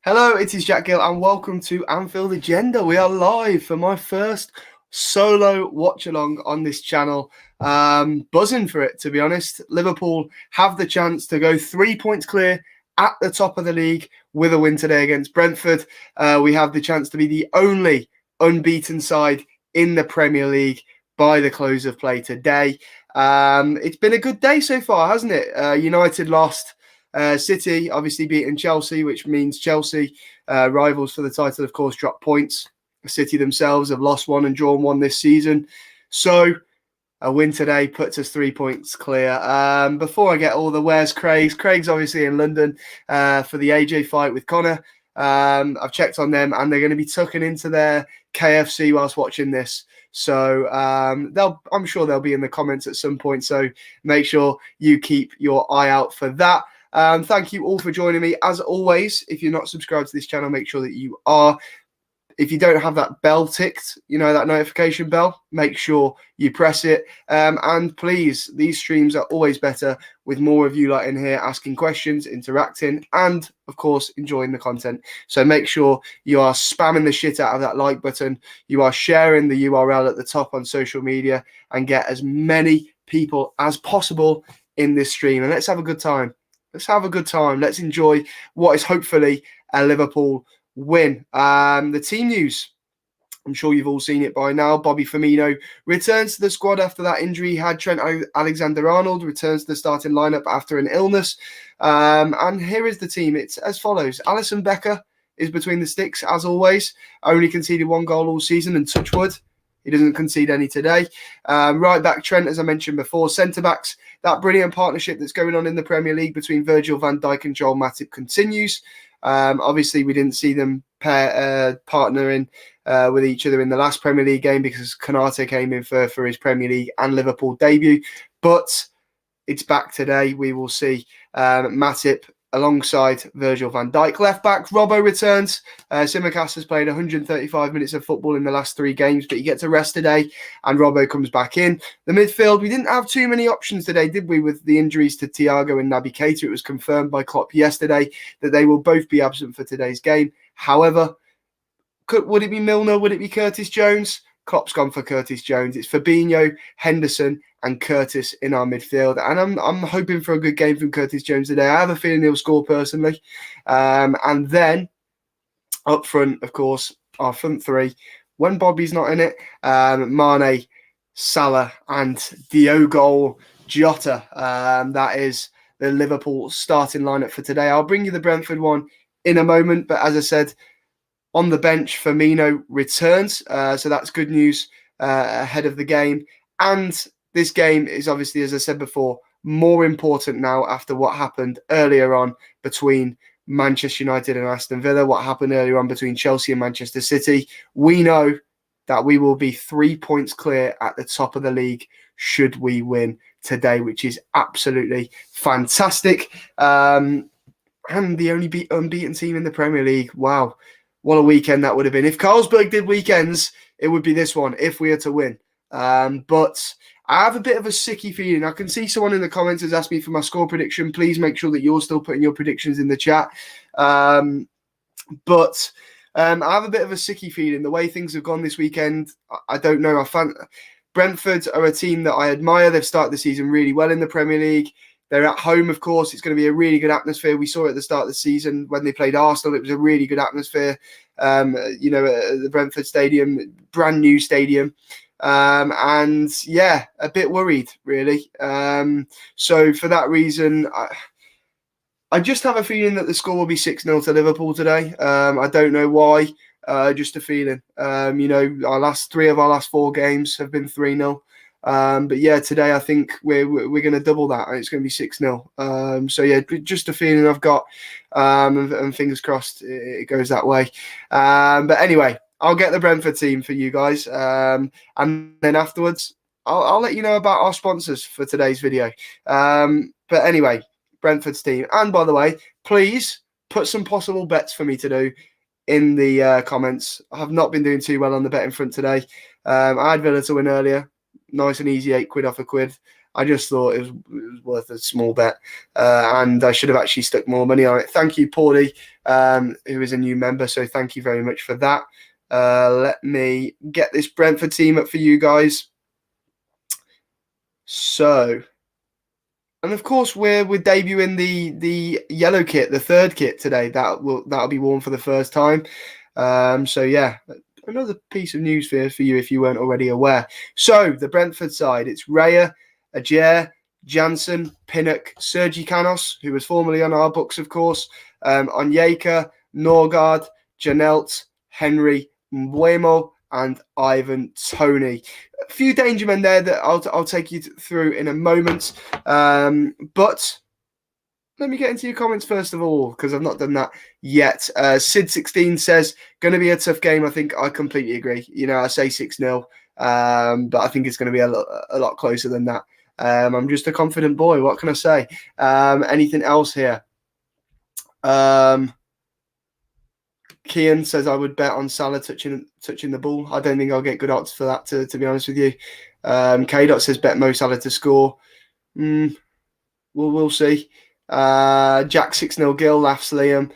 Hello, it is Jack Gill and welcome to Anfield Agenda. We are live for my first solo watch along on this channel. Buzzing for it, to be honest. Liverpool have the chance to go 3 points clear at the top of the league with a win today against Brentford. We have the chance to be the only unbeaten side in the Premier League by the close of play today. It's been a good day so far, hasn't it? United lost. City obviously beating Chelsea, which means Chelsea, rivals for the title, of course, drop points. City themselves have lost one and drawn one this season. So a win today puts us 3 points clear. Before I get all the where's Craig's obviously in London for the AJ fight with Connor. I've checked on them and they're going to be tucking into their KFC whilst watching this. So I'm sure they'll be in the comments at some point. So make sure you keep your eye out for that. Thank you all for joining me. As always, if you're not subscribed to this channel, make sure that you are. If you don't have that bell ticked, that notification bell, make sure you press it. And please, these streams are always better with more of you like in here asking questions, interacting, and of course, enjoying the content. So make sure you are spamming the shit out of that like button. You are sharing the URL at the top on social media and get as many people as possible in this stream. And let's have a good time. Let's have a good time. Let's enjoy what is hopefully a Liverpool win. The team news. I'm sure you've all seen it by now. Bobby Firmino returns to the squad after that injury he had. Trent Alexander-Arnold returns to the starting lineup after an illness. And here is the team. It's as follows. Alisson Becker is between the sticks, as always. Only conceded 1 goal all season, and touch wood, he doesn't concede any today. Right back Trent, as I mentioned before. Centre-backs, that brilliant partnership that's going on in the Premier League between Virgil van Dijk and Joel Matip continues. Obviously, we didn't see them partnering with each other in the last Premier League game because Konate came in for his Premier League and Liverpool debut. But it's back today. We will see Matip alongside Virgil van Dijk. Left back, Robbo returns. Tsimikas has played 135 minutes of football in the last 3 games, but he gets a rest today, and Robbo comes back in. The midfield, we didn't have too many options today, did we, with the injuries to Thiago and Naby Keita? It was confirmed by Klopp yesterday that they will both be absent for today's game. However, would it be Milner? Would it be Curtis Jones? Klopp's gone for Curtis Jones. It's Fabinho, Henderson, and Curtis in our midfield. And I'm hoping for a good game from Curtis Jones today. I have a feeling he'll score personally. And then up front, of course, our front 3, when Bobby's not in it, Mane, Salah, and Diogo Jota. That is the Liverpool starting lineup for today. I'll bring you the Brentford one in a moment. But as I said, on the bench, Firmino returns. So that's good news ahead of the game. And this game is obviously, as I said before, more important now after what happened earlier on between Manchester United and Aston Villa, what happened earlier on between Chelsea and Manchester City. We know that we will be 3 points clear at the top of the league should we win today, which is absolutely fantastic. And the only unbeaten team in the Premier League. Wow. What a weekend that would have been. If Carlsberg did weekends, it would be this one, if we are to win. But I have a bit of a sicky feeling. I can see someone in the comments has asked me for my score prediction. Please make sure that you're still putting your predictions in the chat. But I have a bit of a sicky feeling. The way things have gone this weekend, I don't know. Brentford are a team that I admire. They've started the season really well in the Premier League. They're at home, of course. It's going to be a really good atmosphere. We saw it at the start of the season when they played Arsenal. It was a really good atmosphere, at the Brentford Stadium, brand new stadium. And yeah, a bit worried, really. So for that reason, I just have a feeling that the score will be 6-0 to Liverpool today. I don't know why, just a feeling. Our 3 of our last 4 games have been 3-0. But yeah, today I think we're going to double that, and it's going to be 6-0. So yeah, just a feeling I've got, and fingers crossed it goes that way. But anyway, I'll get the Brentford team for you guys, and then afterwards I'll let you know about our sponsors for today's video. But anyway, Brentford's team. And by the way, please put some possible bets for me to do in the comments. I have not been doing too well on the betting front today. I had Villa to win earlier. Nice and easy, £8 off a quid. I just thought it was worth a small bet, and I should have actually stuck more money on it. Thank you, Paulie, who is a new member. So thank you very much for that. Let me get this Brentford team up for you guys. So, and of course we're debuting the yellow kit, the third kit today. That'll be worn for the first time. So yeah, another piece of news for you if you weren't already aware. So the Brentford side, it's Raya, Ajer, Jansen, Pinnock, Sergi Canos, who was formerly on our books, of course, Onyeka, Norgard, Janelt, Henry, Mbuemo, and Ivan Toney. A few danger men there that I'll take you through in a moment. But let me get into your comments first of all, because I've not done that yet. Sid16 says, going to be a tough game. I think I completely agree. You know, I say 6-0, but I think it's going to be a lot closer than that. I'm just a confident boy. What can I say? Anything else here? Kian says, I would bet on Salah touching the ball. I don't think I'll get good odds for that, to be honest with you. K-Dot says, bet Mo Salah to score. We'll see. Jack 6-0 Gill, laughs Liam.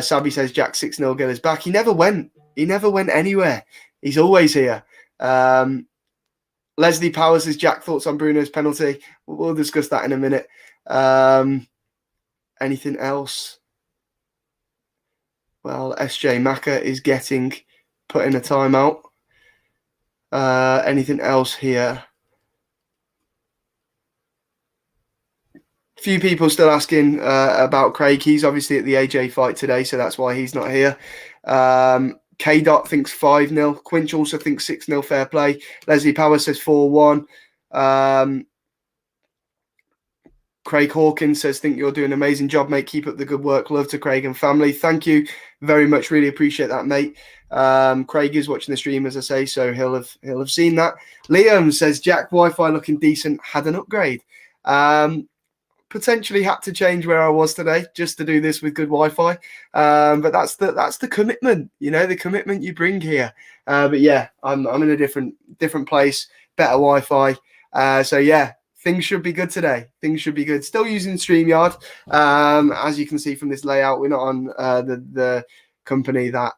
Sabby says, Jack 6-0 Gill is back. He never went anywhere. He's always here. Leslie Powers says, Jack, thoughts on Bruno's penalty? We'll discuss that in a minute. Anything else? Well, SJ Maka is put in a timeout. Anything else here? Few people still asking about Craig. He's obviously at the AJ fight today, so that's why he's not here. K-Dot thinks 5-0. Quinch also thinks 6-0 fair play. Leslie Power says 4-1. Craig Hawkins says, think you're doing an amazing job, mate. Keep up the good work. Love to Craig and family. Thank you very much. Really appreciate that, mate. Craig is watching the stream, as I say, so he'll have seen that. Liam says, Jack, Wi-Fi looking decent. Had an upgrade. Potentially had to change where I was today just to do this with good Wi-Fi. But that's the commitment, you know, the commitment you bring here. But yeah, I'm in a different place, better Wi-Fi. So yeah, things should be good today. Things should be good. Still using StreamYard. As you can see from this layout, we're not on the company that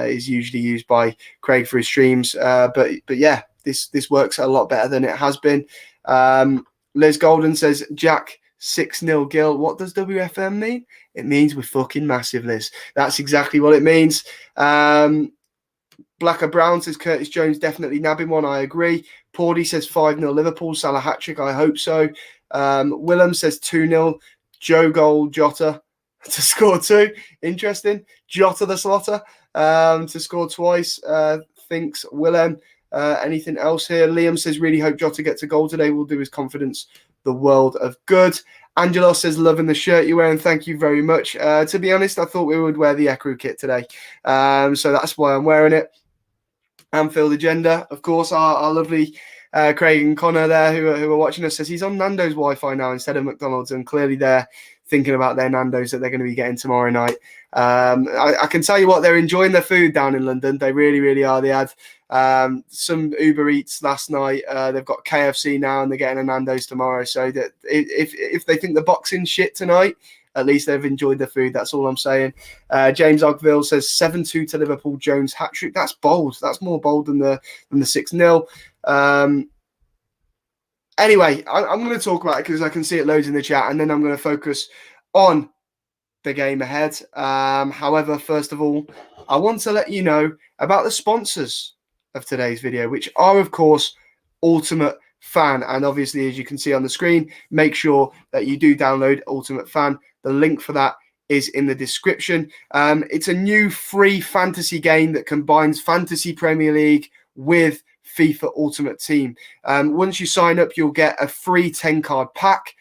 is usually used by Craig for his streams. But yeah, this works a lot better than it has been. Liz Golden says, Jack, 6-0 Gill. What does WFM mean? It means we're fucking massive, Liz. That's exactly what it means. Blacker Brown says Curtis Jones definitely nabbing one. I agree. Paudy says 5-0 Liverpool. Salah hat-trick. I hope so. Willem says 2-0 Joe Goal Jota to score 2. Interesting. Jota the Slaughter to score twice. Thinks Willem. Anything else here? Liam says, really hope Jota gets a goal today. Will do his confidence the world of good. Angelo says, loving the shirt you're wearing. Thank you very much. To be honest, I thought we would wear the Ecru kit today. So that's why I'm wearing it. Anfield Agenda, of course, our lovely Craig and Connor there who are watching us says he's on Nando's Wi-Fi now instead of McDonald's, and clearly they're thinking about their Nando's that they're going to be getting tomorrow night. I can tell you what, they're enjoying their food down in London. They really, really are. They had some Uber Eats last night. They've got KFC now, and they're getting a Nando's tomorrow. So that if they think the boxing's shit tonight, at least they've enjoyed the food. That's all I'm saying. James Ogville says 7-2 to Liverpool. Jones hat-trick. That's bold. That's more bold than the 6-0. Anyway, I'm going to talk about it because I can see it loads in the chat, and then I'm going to focus on the game ahead. However, first of all, I want to let you know about the sponsors of today's video, which are, of course, Ultimate Fan. And obviously, as you can see on the screen, make sure that you do download Ultimate Fan. The link for that is in the description. It's a new free fantasy game that combines Fantasy Premier League with FIFA Ultimate Team. Once you sign up, you'll get a free 10-card pack.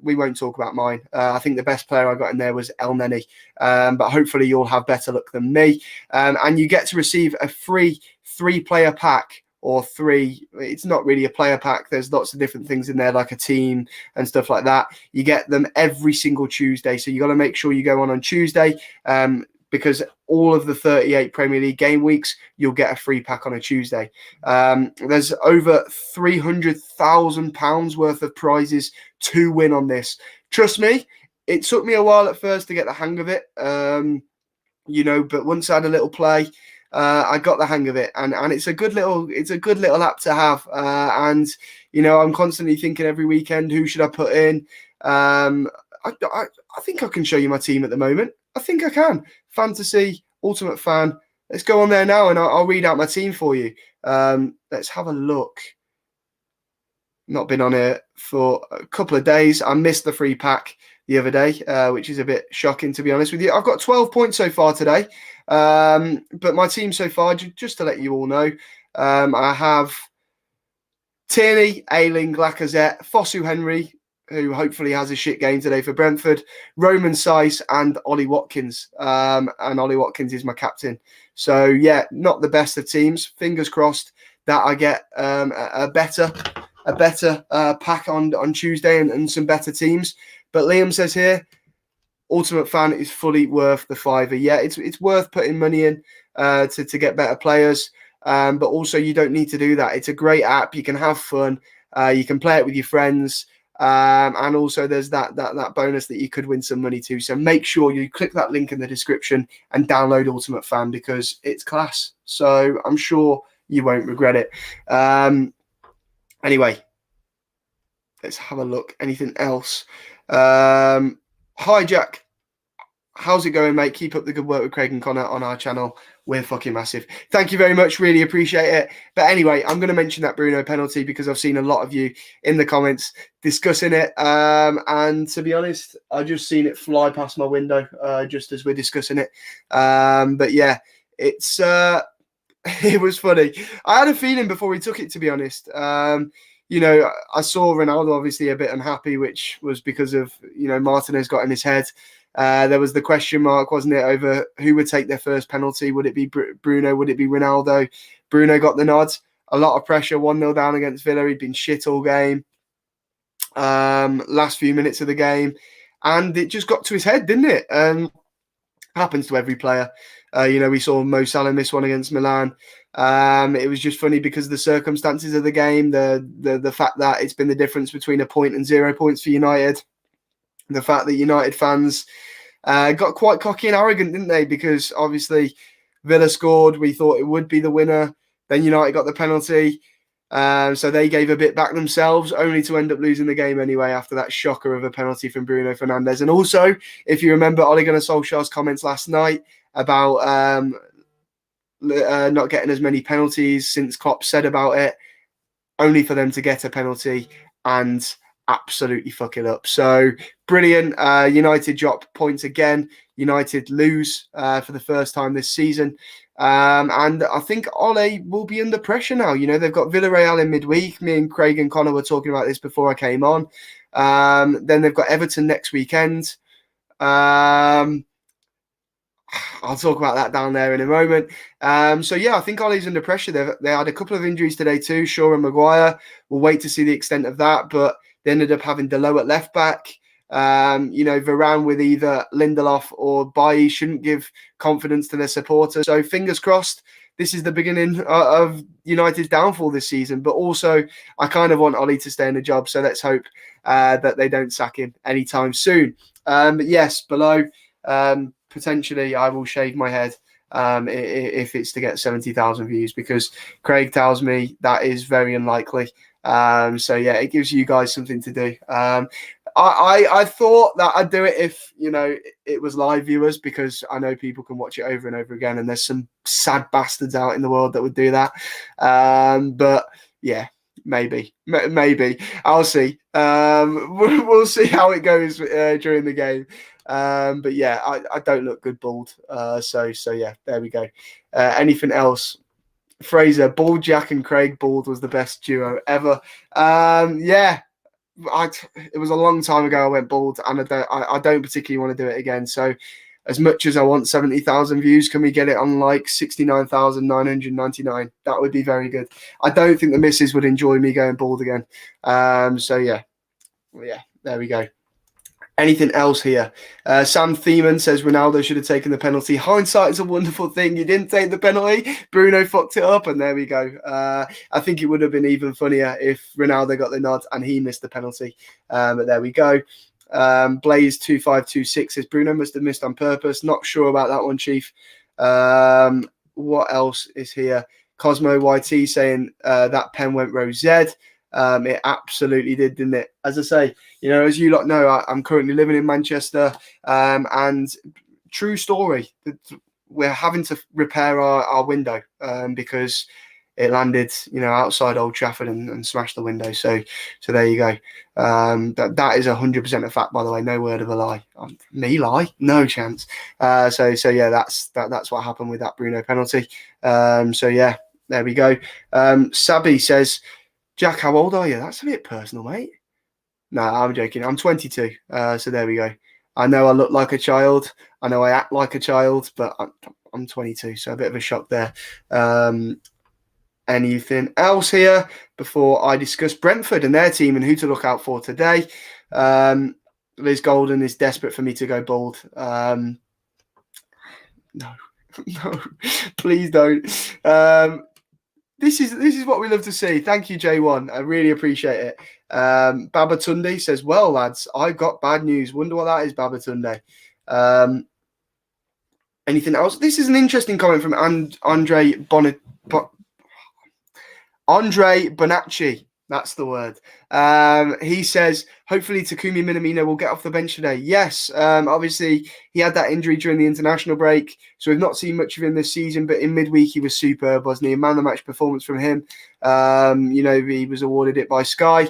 We won't talk about mine. I think the best player I got in there was El Neni, but hopefully you'll have better luck than me. And you get to receive a free 3-player pack, or 3. It's not really a player pack. There's lots of different things in there, like a team and stuff like that. You get them every single Tuesday, so you got to make sure you go on Tuesday. because all of the 38 Premier League game weeks, you'll get a free pack on a Tuesday. There's over £300,000 worth of prizes to win on this. Trust me, it took me a while at first to get the hang of it, but once I had a little play, I got the hang of it, and it's a good little app to have. And I'm constantly thinking every weekend, who should I put in? I think I can show you my team at the moment. I think I can. Fantasy Ultimate Fan. Let's go on there now, and I'll read out my team for you. Let's have a look. Not been on it for a couple of days. I missed the free pack the other day, which is a bit shocking, to be honest with you. I've got 12 points so far today. But my team so far, just to let you all know, I have Tierney, Ayling, Lacazette, Fosu Henry, who hopefully has a shit game today for Brentford, Roman Saiss, and Ollie Watkins. And Ollie Watkins is my captain. So, yeah, not the best of teams. Fingers crossed that I get a better pack on Tuesday and some better teams. But Liam says here, Ultimate Fan is fully worth the £5. Yeah, it's worth putting money in to get better players. But also, you don't need to do that. It's a great app. You can have fun. You can play it with your friends. And also, there's that bonus that you could win some money too. So make sure you click that link in the description and download Ultimate Fan, because it's class. So I'm sure you won't regret it. Anyway, let's have a look. Anything else? Hi, Jack. How's it going, mate? Keep up the good work with Craig and Connor on our channel. We're fucking massive. Thank you very much. Really appreciate it. But anyway, I'm going to mention that Bruno penalty because I've seen a lot of you in the comments discussing it. And to be honest, I just seen it fly past my window just as we're discussing it. But yeah, it's it was funny. I had a feeling before we took it, to be honest. I saw Ronaldo obviously a bit unhappy, which was because of, Martinez got in his head. There was the question mark, wasn't it, over who would take their first penalty? Would it be Bruno? Would it be Ronaldo? Bruno got the nod. A lot of pressure, 1-0 down against Villa. He'd been shit all game. Last few minutes of the game. And it just got to his head, didn't it? Happens to every player. We saw Mo Salah miss one against Milan. It was just funny because of the circumstances of the game, the fact that it's been the difference between a point and 0 points for United. The fact that United fans got quite cocky and arrogant, didn't they? Because obviously Villa scored. We thought it would be the winner. Then United got the penalty. So they gave a bit back themselves, only to end up losing the game anyway after that shocker of a penalty from Bruno Fernandes. And also, if you remember Ole Gunnar Solskjaer's comments last night about not getting as many penalties since Klopp said about it, only for them to get a penalty and absolutely fuck it up. So brilliant. United drop points again. United lose for the first time this season. And I think Ole will be under pressure now. They've got Villarreal in midweek. Me and Craig and Connor were talking about this before I came on. Then they've got Everton next weekend. I'll talk about that down there in a moment. So yeah, I think Ole's under pressure. They had a couple of injuries today too. Shaw and Maguire. We'll wait to see the extent of that, but they ended up having Delo at left back. Varane with either Lindelof or Bailly shouldn't give confidence to their supporters. So fingers crossed, this is the beginning of United's downfall this season. But also, I kind of want Ole to stay in the job. So let's hope that they don't sack him anytime soon. But yes, below, potentially I will shave my head if it's to get 70,000 views, because Craig tells me that is very unlikely. So yeah, it gives you guys something to do. I thought that I'd do it if, it was live viewers, because I know people can watch it over and over again, and there's some sad bastards out in the world that would do that. But yeah, maybe I'll see. We'll see how it goes during the game. But yeah, I don't look good bald. So yeah, there we go. Anything else? Fraser, Bald Jack and Craig Bald was the best duo ever. Yeah, it was a long time ago I went bald, and I don't particularly want to do it again. So as much as I want 70,000 views, can we get it on like 69,999? That would be very good. I don't think the missus would enjoy me going bald again. So yeah, there we go. Anything else here? Sam Thiemann says Ronaldo should have taken the penalty. Hindsight is a wonderful thing. You didn't take the penalty. Bruno fucked it up, and there we go. I think it would have been even funnier if Ronaldo got the nod and he missed the penalty. But there we go. Blaze2526 says Bruno must have missed on purpose. Not sure about that one, Chief. What else is here? Cosmo YT saying that pen went row Z. It absolutely did, didn't it? As I say, as you lot know, I'm currently living in Manchester, and true story, we're having to repair our window because it landed, outside Old Trafford and smashed the window. So there you go. That is 100% a fact, by the way. No word of a lie. Me lie? No chance. So yeah, that's what happened with that Bruno penalty. So yeah, there we go. Sabi says, Jack, how old are you? That's a bit personal, mate. No, I'm joking. I'm 22. So there we go. I know I look like a child. I know I act like a child, but I'm 22. So a bit of a shock there. Anything else here before I discuss Brentford and their team and who to look out for today? Liz Golden is desperate for me to go bald. No, please don't. This is what we love to see. Thank you, J1. I really appreciate it. Babatunde says, well, lads, I got bad news. Wonder what that is, Babatunde. Anything else? This is an interesting comment from Andre Bonacci. That's the word. He says, hopefully Takumi Minamino will get off the bench today. Yes, obviously he had that injury during the international break, so we've not seen much of him this season, but in midweek he was superb, wasn't he? A man of the match performance from him. He was awarded it by Sky.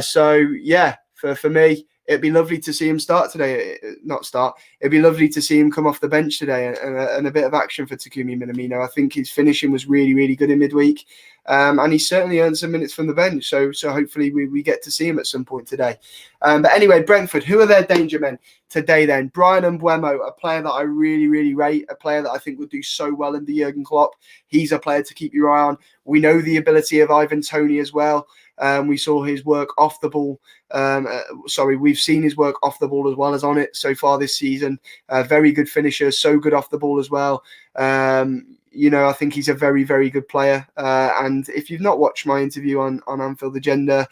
So yeah, for me, it'd be lovely to see him start today. It'd be lovely to see him come off the bench today and a bit of action for Takumi Minamino. I think his finishing was really, really good in midweek. And he certainly earned some minutes from the bench. So hopefully we get to see him at some point today. But anyway, Brentford, who are their danger men today then? Brian Mbeumo, a player that I really, really rate, a player that I think would do so well in the Jurgen Klopp. He's a player to keep your eye on. We know the ability of Ivan Toney as well. We saw his work off the ball. We've seen his work off the ball as well as on it so far this season. Very good finisher, so good off the ball as well. I think he's a very, very good player. And if you've not watched my interview on Anfield Agenda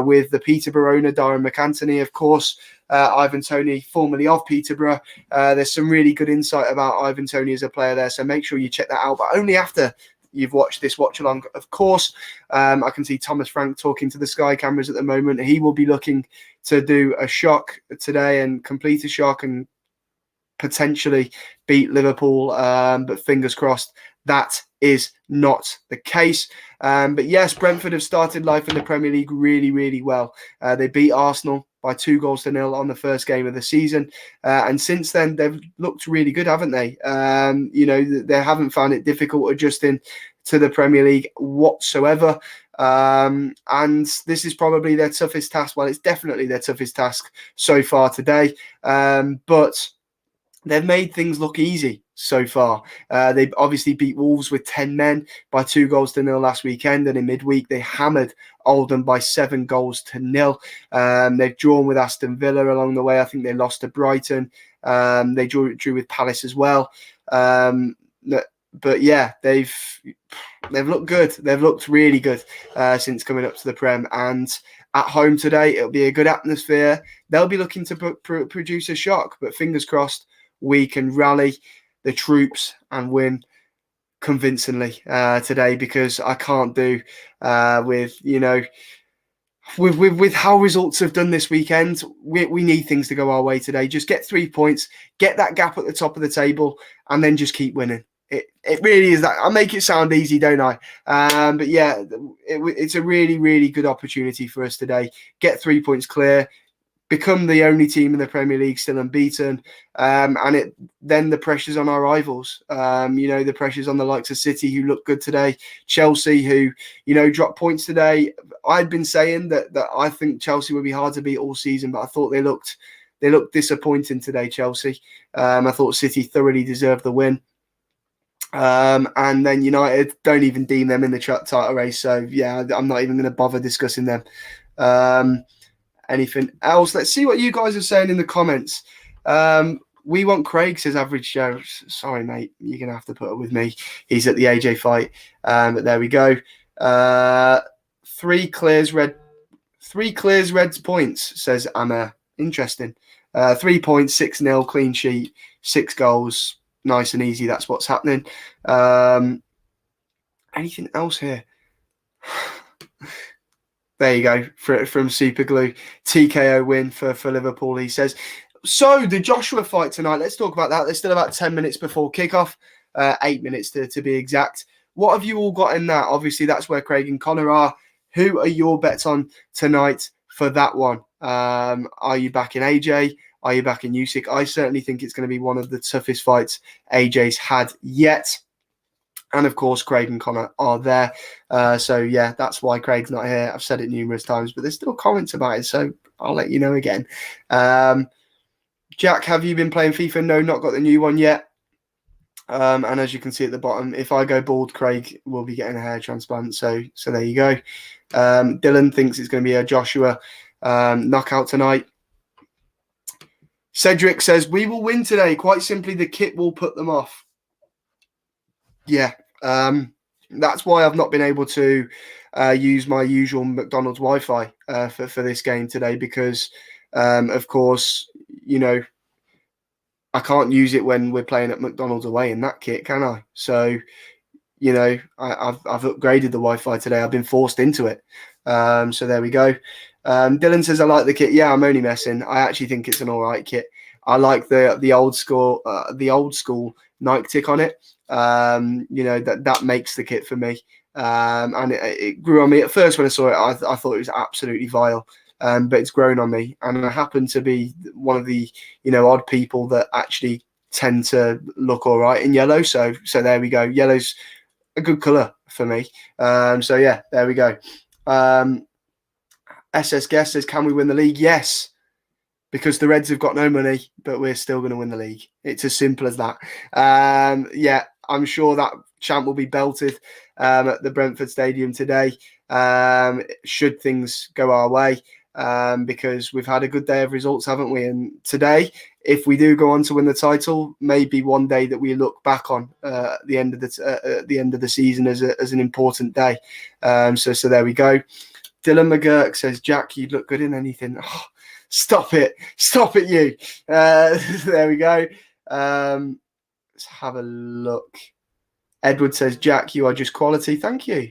with the Peterborough owner, Darren McAntony, of course, Ivan Toney, formerly of Peterborough, there's some really good insight about Ivan Toney as a player there. So make sure you check that out, but only after you've watched this watch along, of course. I can see Thomas Frank talking to the Sky cameras at the moment. He will be looking to do a shock today and complete a shock and potentially beat Liverpool, but fingers crossed that is not the case. But yes, Brentford have started life in the Premier League really, really well. They beat Arsenal by 2-0 on the first game of the season. And since then, they've looked really good, haven't they? They haven't found it difficult adjusting to the Premier League whatsoever. And this is probably their toughest task. Well, it's definitely their toughest task so far today. But they've made things look easy so far. They obviously beat Wolves with 10 men by 2-0 last weekend. And in midweek, they hammered Oldham by 7-0. They've drawn with Aston Villa along the way. I think they lost to Brighton. They drew with Palace as well. But yeah, they've looked good. They've looked really good since coming up to the Prem. And at home today, it'll be a good atmosphere. They'll be looking to produce a shock. But fingers crossed, we can rally the troops and win convincingly today, because I can't do with how results have done this weekend. We need things to go our way today. Just get 3 points, get that gap at the top of the table, and then just keep winning. It really is that. I make it sound easy, don't I? But yeah, it's a really, really good opportunity for us today. Get 3 points clear, become the only team in the Premier League still unbeaten, and then the pressure's on our rivals. The pressure's on the likes of City, who look good today, Chelsea, who dropped points today. I'd been saying that I think Chelsea would be hard to beat all season, but I thought they looked disappointing today, Chelsea. I thought City thoroughly deserved the win. And then United, don't even deem them in the title race. So yeah, I'm not even going to bother discussing them. anything else. Let's see what you guys are saying in the comments. We want Craig, says Average Joe. Sorry, mate. You're going to have to put up with me. He's at the AJ fight. But there we go. 3 clears Reds points, says Amir. Interesting. 3 points, 6-0, clean sheet, 6 goals. Nice and easy. That's what's happening. Anything else here? There you go. From Superglue. TKO win for Liverpool, he says. So, the Joshua fight tonight. Let's talk about that. There's still about 10 minutes before kickoff. 8 minutes to be exact. What have you all got in that? Obviously, that's where Craig and Connor are. Who are your bets on tonight for that one? Are you back in AJ? Are you back in Usyk? I certainly think it's going to be one of the toughest fights AJ's had yet. And, of course, Craig and Connor are there. So, yeah, that's why Craig's not here. I've said it numerous times, but there's still comments about it, so I'll let you know again. Jack, have you been playing FIFA? No, not got the new one yet. And as you can see at the bottom, if I go bald, Craig will be getting a hair transplant. So there you go. Dylan thinks it's going to be a Joshua knockout tonight. Cedric says, we will win today. Quite simply, the kit will put them off. Yeah. That's why I've not been able to use my usual McDonald's Wi-Fi for this game today because, of course, you know, I can't use it when we're playing at McDonald's away in that kit, can I? So, you know, I've upgraded the Wi-Fi today. I've been forced into it. So there we go. Dylan says, I like the kit. Yeah, I'm only messing. I actually think it's an all right kit. I like the old school Nike tick on it. You know, that makes the kit for me. And it grew on me at first when I saw it. I thought it was absolutely vile. But it's grown on me, and I happen to be one of the, you know, odd people that actually tend to look all right in yellow. So there we go. Yellow's a good colour for me. So yeah, there we go. SS Guest says, can we win the league? Yes, because the Reds have got no money, but we're still going to win the league. It's as simple as that. Yeah, I'm sure that chant will be belted at the Brentford Stadium today, should things go our way. Because we've had a good day of results, haven't we? And today, if we do go on to win the title, maybe one day that we look back on at the end of the season as an important day. So there we go. Dylan McGurk says, Jack, you'd look good in anything. Oh, stop it, you. There we go. Let's have a look. Edward says, Jack, you are just quality. Thank you.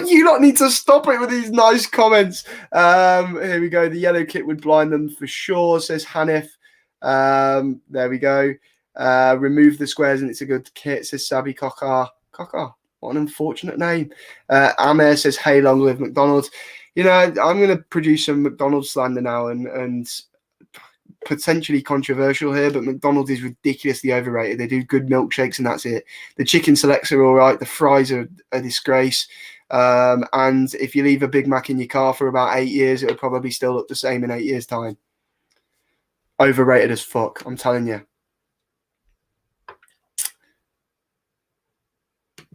You lot need to stop it with these nice comments. Here we go. The yellow kit would blind them for sure, says Hanif. There we go. Remove the squares and it's a good kit, says Sabi Kokar. Kokar, what an unfortunate name. Amir says, hey, long live McDonald's. You know, I'm going to produce some McDonald's slander now and potentially controversial here, but McDonald's is ridiculously overrated. They do good milkshakes and that's it. The chicken selects are all right. The fries are a disgrace. And if you leave a Big Mac in your car for about 8 years, it'll probably still look the same in 8 years' time. Overrated as fuck, I'm telling you.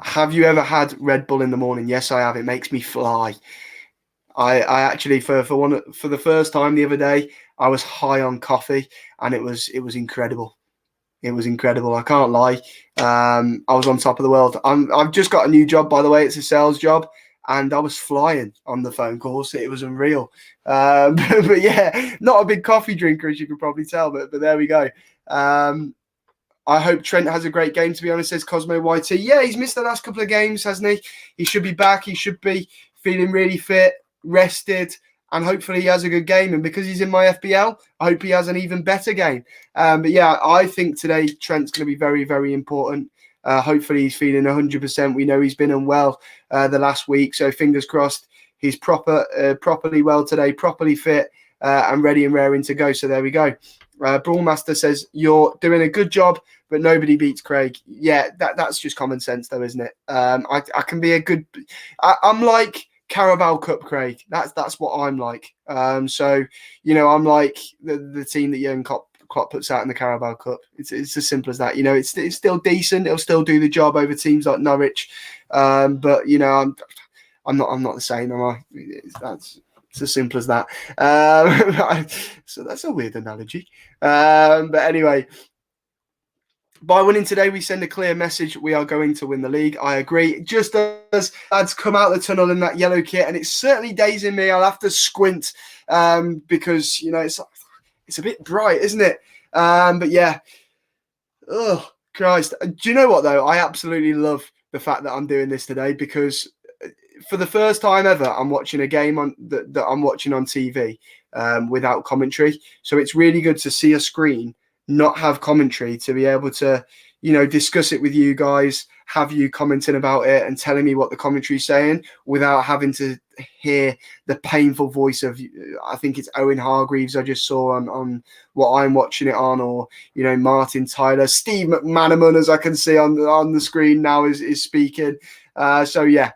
Have you ever had Red Bull in the morning? Yes, I have. It makes me fly. I actually, for the first time the other day, I was high on coffee, and it was incredible. It was incredible. I can't lie. I was on top of the world. I've just got a new job, by the way. It's a sales job, and I was flying on the phone calls. It was unreal. But yeah, not a big coffee drinker, as you can probably tell. But there we go. I hope Trent has a great game, to be honest, says Cosmo YT. Yeah, he's missed the last couple of games, hasn't he? He should be back. He should be feeling really fit, rested, and hopefully he has a good game. And because he's in my FBL, I hope he has an even better game. But yeah, I think today Trent's going to be very, very important. Hopefully he's feeling 100%. We know he's been unwell the last week, so fingers crossed he's properly well today, properly fit, and ready and raring to go. So there we go. Brawlmaster says, you're doing a good job, but nobody beats Craig. Yeah, that's just common sense, though, isn't it? I can be a good... I'm like Carabao Cup Craig. That's what I'm like. So, you know, I'm like the team that Jurgen Klopp puts out in the Carabao Cup. It's as simple as that. You know, it's still decent. It'll still do the job over teams like Norwich. But, you know, I'm not the same, am I? It's as simple as that. So that's a weird analogy. But anyway, by winning today, we send a clear message. We are going to win the league. I agree. Just as lads come out the tunnel in that yellow kit, and it's certainly dazing me. I'll have to squint because, you know, it's a bit bright, isn't it? But yeah. Oh, Christ. Do you know what, though? I absolutely love the fact that I'm doing this today because for the first time ever, I'm watching a game that I'm watching on TV without commentary. So it's really good to see a screen, not have commentary, to be able to, you know, discuss it with you guys, have you commenting about it and telling me what the commentary's saying without having to hear the painful voice of, I think it's Owen Hargreaves I just saw on what I'm watching it on, or, you know, Martin Tyler, Steve McManaman, as I can see on the screen now, is speaking. So yeah,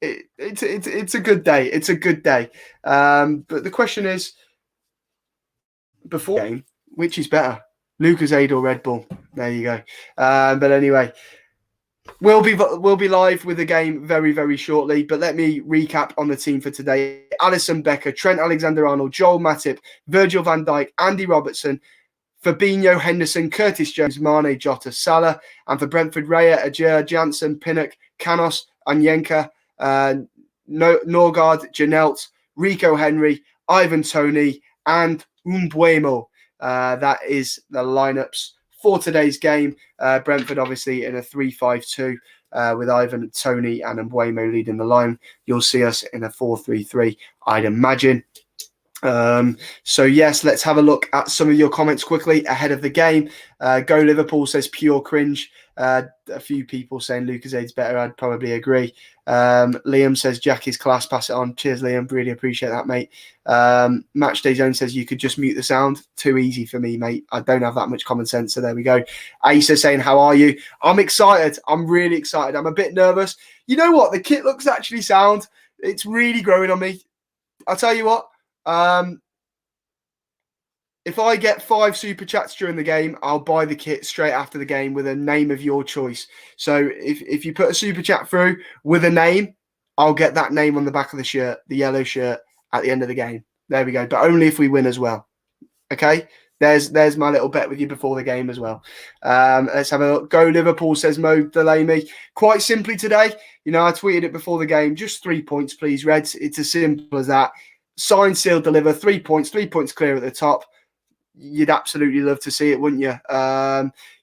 it's a good day. It's a good day. But the question is, before the game, which is better, Lucozade or Red Bull? There you go. But anyway, we'll be live with the game very, very shortly. But let me recap on the team for today: Alisson Becker, Trent Alexander-Arnold, Joel Matip, Virgil van Dijk, Andy Robertson, Fabinho, Henderson, Curtis Jones, Mane, Jota, Salah, and for Brentford, Raya, Ajay, Janssen, Pinnock, Canos, Anyenka, Norgard, Janelt, Rico Henry, Ivan Toney, and Umbuemo. That is the lineups for today's game. Brentford obviously in a 3-5-2 with Ivan Toney and Umbuemo leading the line. You'll see us in a 4-3-3, I'd imagine. So yes, let's have a look at some of your comments quickly ahead of the game. Go Liverpool says pure cringe. A few people saying Lucasade's better. I'd probably agree. Liam says Jack is class, pass it on. Cheers, Liam. Really appreciate that, mate. Matchday Zone says you could just mute the sound. Too easy for me, mate. I don't have that much common sense. So there we go. Asa saying, how are you? I'm excited. I'm really excited. I'm a bit nervous. You know what? The kit looks actually sound. It's really growing on me. I'll tell you what. If I get 5 super chats during the game, I'll buy the kit straight after the game with a name of your choice. So if you put a super chat through with a name, I'll get that name on the back of the shirt, the yellow shirt, at the end of the game. There we go. But only if we win as well. Okay? There's my little bet with you before the game as well. Let's have a look. Go Liverpool, says Mo Delaney. Quite simply today, you know, I tweeted it before the game. Just 3 points, please, Reds. It's as simple as that. Sign, seal, deliver. 3 points. 3 points clear at the top. You'd absolutely love to see it, wouldn't you?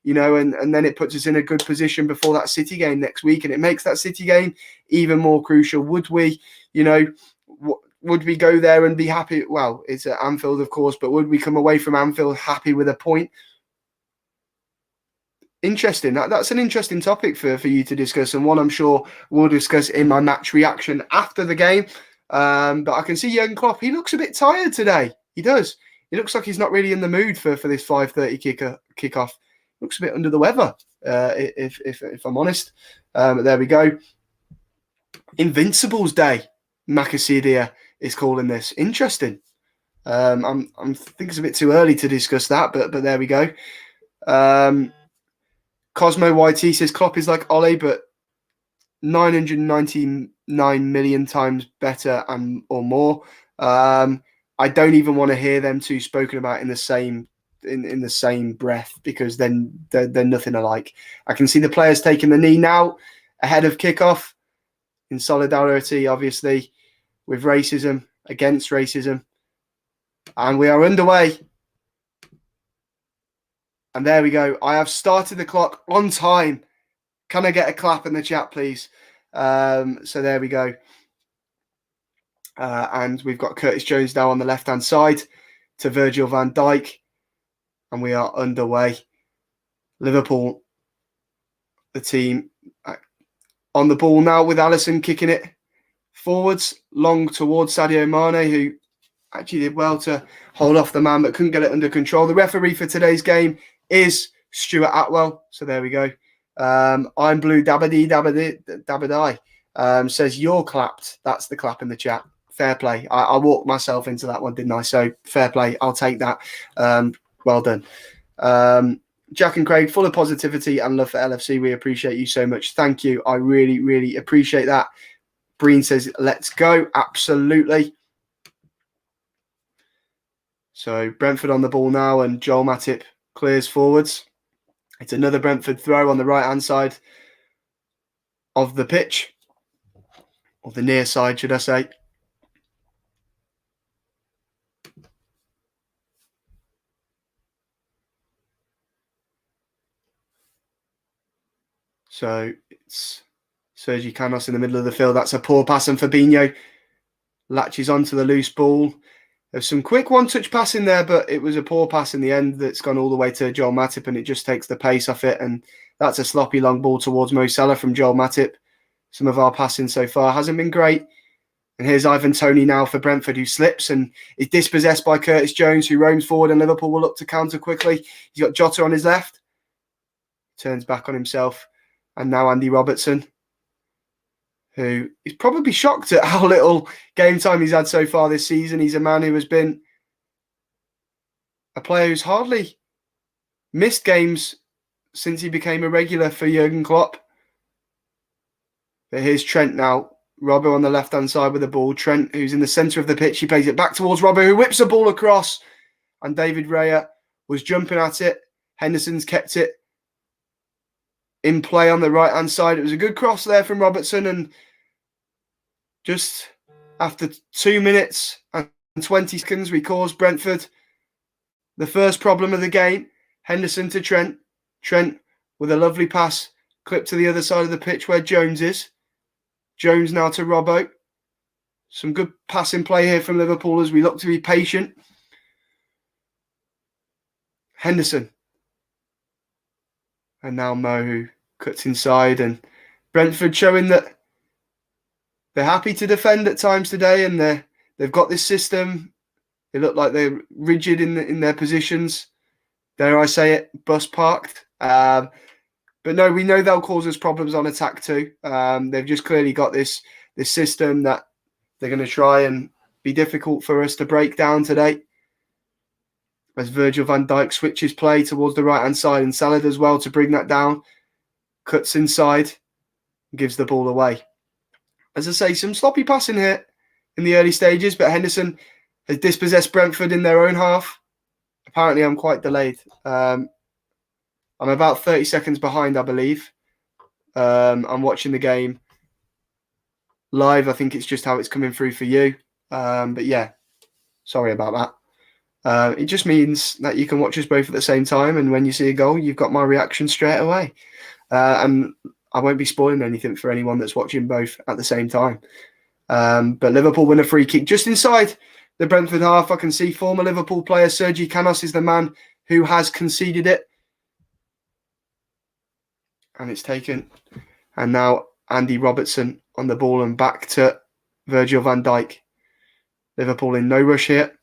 You know, and then it puts us in a good position before that City game next week, and it makes that City game even more crucial. Would we, you know, would we go there and be happy? Well, it's at Anfield, of course, but would we come away from Anfield happy with a point? Interesting. That's an interesting topic for you to discuss, and one I'm sure we'll discuss in my match reaction after the game. But I can see Jurgen Klopp. He looks a bit tired today. He does. It looks like he's not really in the mood for this 5:30 kickoff. Looks a bit under the weather, if I'm honest. But there we go. Invincibles Day, Macasidia is calling this. Interesting. I think it's a bit too early to discuss that, but there we go. Cosmo YT says Klopp is like Ole, but 999 million times better or more. I don't even want to hear them two spoken about in the same breath, because then they're nothing alike. I can see the players taking the knee now ahead of kickoff in solidarity, obviously, with racism, against racism. And we are underway. And there we go. I have started the clock on time. Can I get a clap in the chat, please? So there we go. And we've got Curtis Jones now on the left-hand side to Virgil van Dijk. And we are underway. Liverpool, the team, on the ball now with Alisson kicking it forwards, long towards Sadio Mane, who actually did well to hold off the man, but couldn't get it under control. The referee for today's game is Stuart Atwell. So there we go. I'm blue dabadai. Says you're clapped. That's the clap in the chat. Fair play. I walked myself into that one, didn't I? So fair play. I'll take that. Well done. Jack and Craig, full of positivity and love for LFC. We appreciate you so much. Thank you. I really, really appreciate that. Breen says, let's go. Absolutely. So Brentford on the ball now, and Joel Matip clears forwards. It's another Brentford throw on the right-hand side of the pitch, or the near side, should I say. So it's Sergi Canos in the middle of the field. That's a poor pass, and Fabinho latches onto the loose ball. There's some quick one-touch passing there, but it was a poor pass in the end that's gone all the way to Joel Matip, and it just takes the pace off it. And that's a sloppy long ball towards Mo Salah from Joel Matip. Some of our passing so far hasn't been great. And here's Ivan Toney now for Brentford, who slips and is dispossessed by Curtis Jones, who roams forward, and Liverpool will look to counter quickly. He's got Jota on his left. Turns back on himself. And now Andy Robertson, who is probably shocked at how little game time he's had so far this season. He's a man who has been a player who's hardly missed games since he became a regular for Jurgen Klopp. But here's Trent now. Robbo on the left-hand side with the ball. Trent, who's in the centre of the pitch, he plays it back towards Robbo, who whips the ball across. And David Raya was jumping at it. Henderson's kept it in play on the right-hand side. It was a good cross there from Robertson, and just after 2 minutes and 20 seconds, we caused Brentford the first problem of the game. Henderson to Trent. Trent with a lovely pass, clipped to the other side of the pitch where Jones is. Jones now to Robbo. Some good passing play here from Liverpool as we look to be patient. Henderson. And now Mo, who cuts inside, and Brentford showing that they're happy to defend at times today, and they've got this system. They look like they're rigid in their positions. Dare I say it, bus parked. But no, we know they'll cause us problems on attack too. They've just clearly got this system that they're going to try and be difficult for us to break down today. As Virgil van Dijk switches play towards the right-hand side, and Salah as well to bring that down. Cuts inside, gives the ball away. As I say, some sloppy passing here in the early stages, but Henderson has dispossessed Brentford in their own half. Apparently, I'm quite delayed. I'm about 30 seconds behind, I believe. I'm watching the game live. I think it's just how it's coming through for you. But yeah, sorry about that. It just means that you can watch us both at the same time, and when you see a goal, you've got my reaction straight away. And I won't be spoiling anything for anyone that's watching both at the same time. But Liverpool win a free kick just inside the Brentford half. I can see former Liverpool player Sergi Canos is the man who has conceded it. And it's taken. And now Andy Robertson on the ball, and back to Virgil van Dijk. Liverpool in no rush here.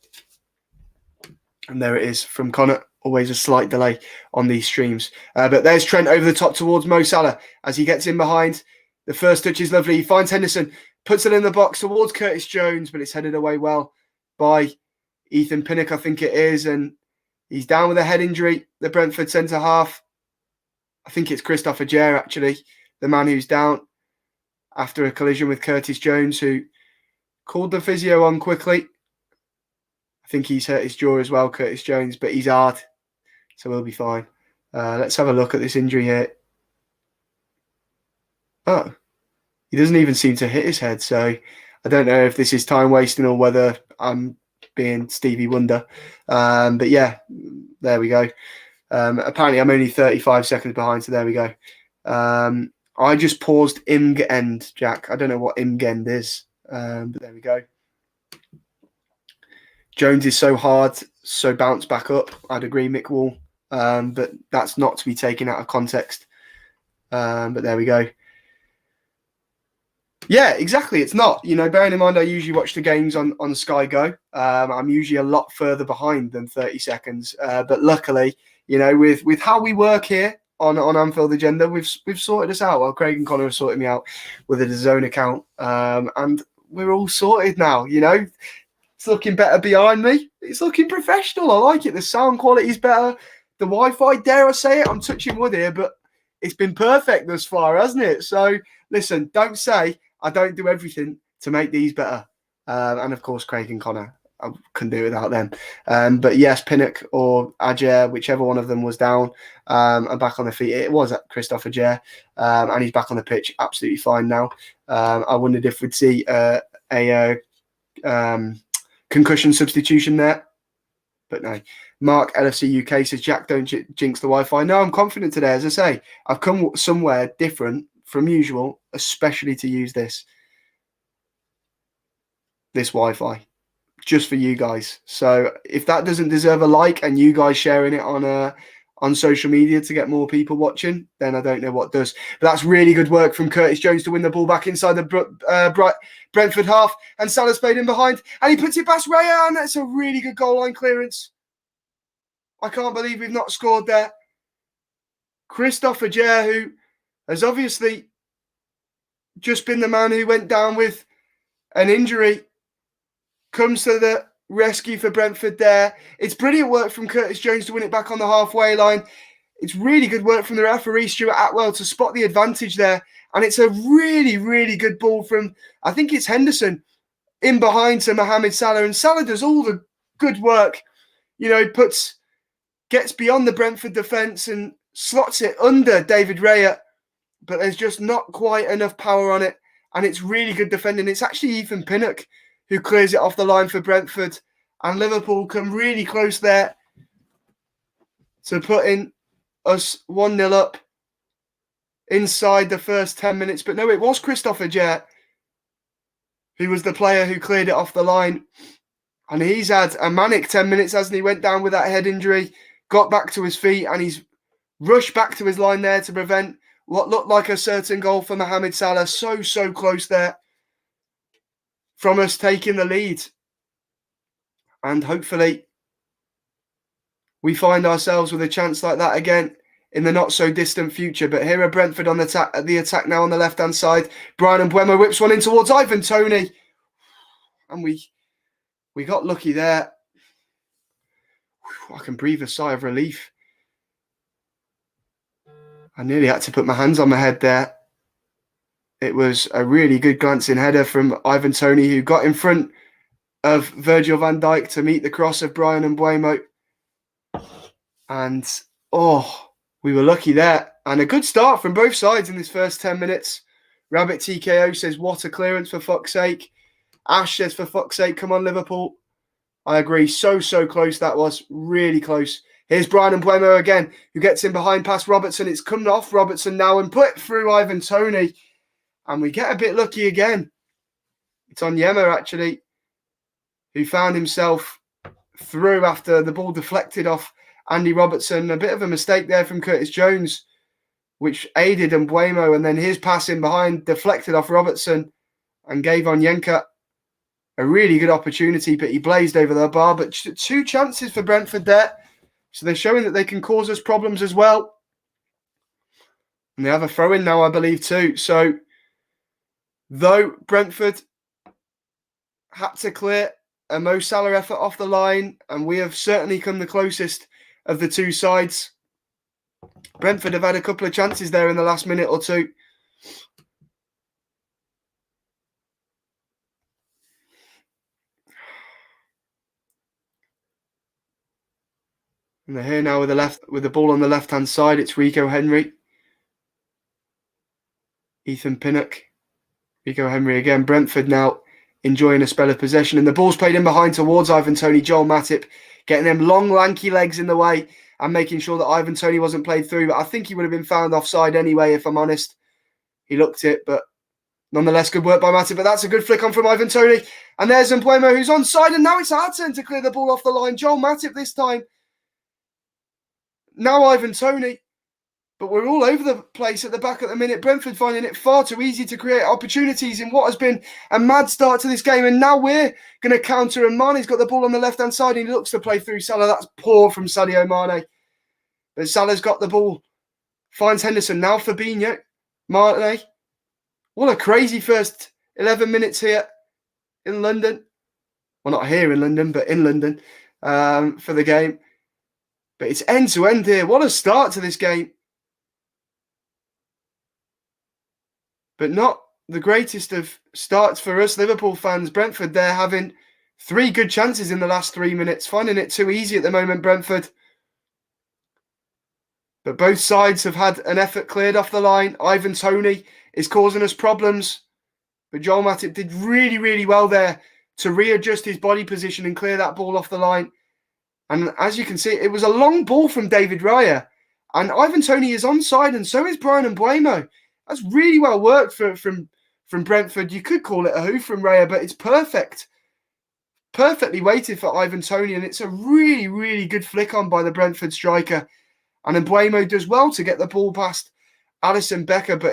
And there it is from Connor. Always a slight delay on these streams. But there's Trent over the top towards Mo Salah as he gets in behind. The first touch is lovely. He finds Henderson, puts it in the box towards Curtis Jones, but it's headed away well by Ethan Pinnock, I think it is. And he's down with a head injury, the Brentford centre half. I think it's Christopher Jair, actually, the man who's down after a collision with Curtis Jones, who called the physio on quickly. I think he's hurt his jaw as well, Curtis Jones, but he's hard, so we'll be fine. Let's have a look at this injury here. Oh, he doesn't even seem to hit his head, so I don't know if this is time wasting or whether I'm being Stevie Wonder. But yeah, there we go. Apparently, I'm only 35 seconds behind, so there we go. I just paused Imgend, Jack. I don't know what Imgend is, but there we go. Jones is so hard, so bounce back up. I'd agree, Mick Wall, but that's not to be taken out of context. But there we go. Yeah, exactly. It's not. You know, bearing in mind I usually watch the games on Sky Go. I'm usually a lot further behind than 30 seconds. But luckily, you know, with how we work here on Anfield Agenda, we've sorted us out. Well, Craig and Connor have sorted me out with a DAZN account, and we're all sorted now. You know, it's looking better behind me. It's looking professional. I like it. The sound quality is better. The Wi-Fi, dare I say it? I'm touching wood here, but it's been perfect thus far, hasn't it? So listen, don't say I don't do everything to make these better. And of course, Craig and Connor I couldn't do it without them. But yes, Pinnock or Ajer, whichever one of them was down, are back on the feet. It was Christophe Ajer, and he's back on the pitch, absolutely fine now. I wondered if we'd see a concussion substitution there, but no. Mark LFC UK says, Jack, don't jinx the Wi-Fi. No, I'm confident today. As I say, I've come somewhere different from usual, especially to use this Wi-Fi just for you guys. So if that doesn't deserve a like and you guys sharing it on social media to get more people watching, then I don't know what does. But that's really good work from Curtis Jones to win the ball back inside the Brentford half, and Salah's played in behind, and he puts it past Raya, and that's a really good goal line clearance. I can't believe we've not scored there. Christophe Ajer, who has obviously just been the man who went down with an injury, comes to the rescue for Brentford there. It's brilliant work from Curtis Jones to win it back on the halfway line. It's really good work from the referee, Stuart Atwell, to spot the advantage there. And it's a really, really good ball from, I think it's Henderson, in behind to Mohamed Salah. And Salah does all the good work. You know, gets beyond the Brentford defence and slots it under David Raya. But there's just not quite enough power on it. And it's really good defending. It's actually Ethan Pinnock who clears it off the line for Brentford. And Liverpool come really close there to putting us 1-0 up inside the first 10 minutes. But no, it was Christophe Ajer who was the player who cleared it off the line. And he's had a manic 10 minutes, hasn't he? Went down with that head injury, got back to his feet, and he's rushed back to his line there to prevent what looked like a certain goal for Mohamed Salah. So close there from us taking the lead. And hopefully we find ourselves with a chance like that again in the not-so-distant future. But here are Brentford on the attack now on the left-hand side. Brian Mbeumo whips one in towards Ivan Toney. And we got lucky there. I can breathe a sigh of relief. I nearly had to put my hands on my head there. It was a really good glancing header from Ivan Toney, who got in front of Virgil van Dijk to meet the cross of Brian Mbeumo. And, we were lucky there. And a good start from both sides in this first 10 minutes. Rabbit TKO says, what a clearance, for fuck's sake. Ash says, for fuck's sake, come on, Liverpool. I agree. So close that was. Really close. Here's Brian Mbeumo again, who gets in behind past Robertson. It's come off Robertson now and put through Ivan Toney. And we get a bit lucky again. It's Onyema, actually, who found himself through after the ball deflected off Andy Robertson. A bit of a mistake there from Curtis Jones, which aided Mbeumo. And then his pass in behind deflected off Robertson and gave Onyeka a really good opportunity, but he blazed over the bar. But 2 chances for Brentford there. So they're showing that they can cause us problems as well. And they have a throw-in now, I believe, too. So though Brentford had to clear a Mo Salah effort off the line, and we have certainly come the closest of the two sides, Brentford have had a couple of chances there in the last minute or two. And they're here now with the ball on the left-hand side. It's Rico Henry. Ethan Pinnock. Rico Henry again. Brentford now enjoying a spell of possession. And the ball's played in behind towards Ivan Toney. Joel Matip getting them long, lanky legs in the way and making sure that Ivan Toney wasn't played through. But I think he would have been found offside anyway, if I'm honest. He looked it, but nonetheless, good work by Matip. But that's a good flick on from Ivan Toney. And there's Mbeumo, who's onside. And now it's our turn to clear the ball off the line. Joel Matip this time. Now Ivan Toney. But we're all over the place at the back at the minute. Brentford finding it far too easy to create opportunities in what has been a mad start to this game. And now we're going to counter. And Mane's got the ball on the left-hand side. And he looks to play through Salah. That's poor from Sadio Mane. But Salah's got the ball. Finds Henderson. Now Fabinho. Mane. What a crazy first 11 minutes here in London. Well, not here in London, but in London for the game. But it's end-to-end here. What a start to this game. But not the greatest of starts for us Liverpool fans. Brentford there having 3 good chances in the last 3 minutes. Finding it too easy at the moment, Brentford. But both sides have had an effort cleared off the line. Ivan Toney is causing us problems. But Joel Matip did really, really well there to readjust his body position and clear that ball off the line. And as you can see, it was a long ball from David Raya. And Ivan Toney is onside, and so is Brian Mbeumo. That's really well worked from Brentford. You could call it a hoof from Raya, but it's perfect. Perfectly weighted for Ivan Toney, and it's a really, really good flick on by the Brentford striker. And Mbeumo does well to get the ball past Alisson Becker, but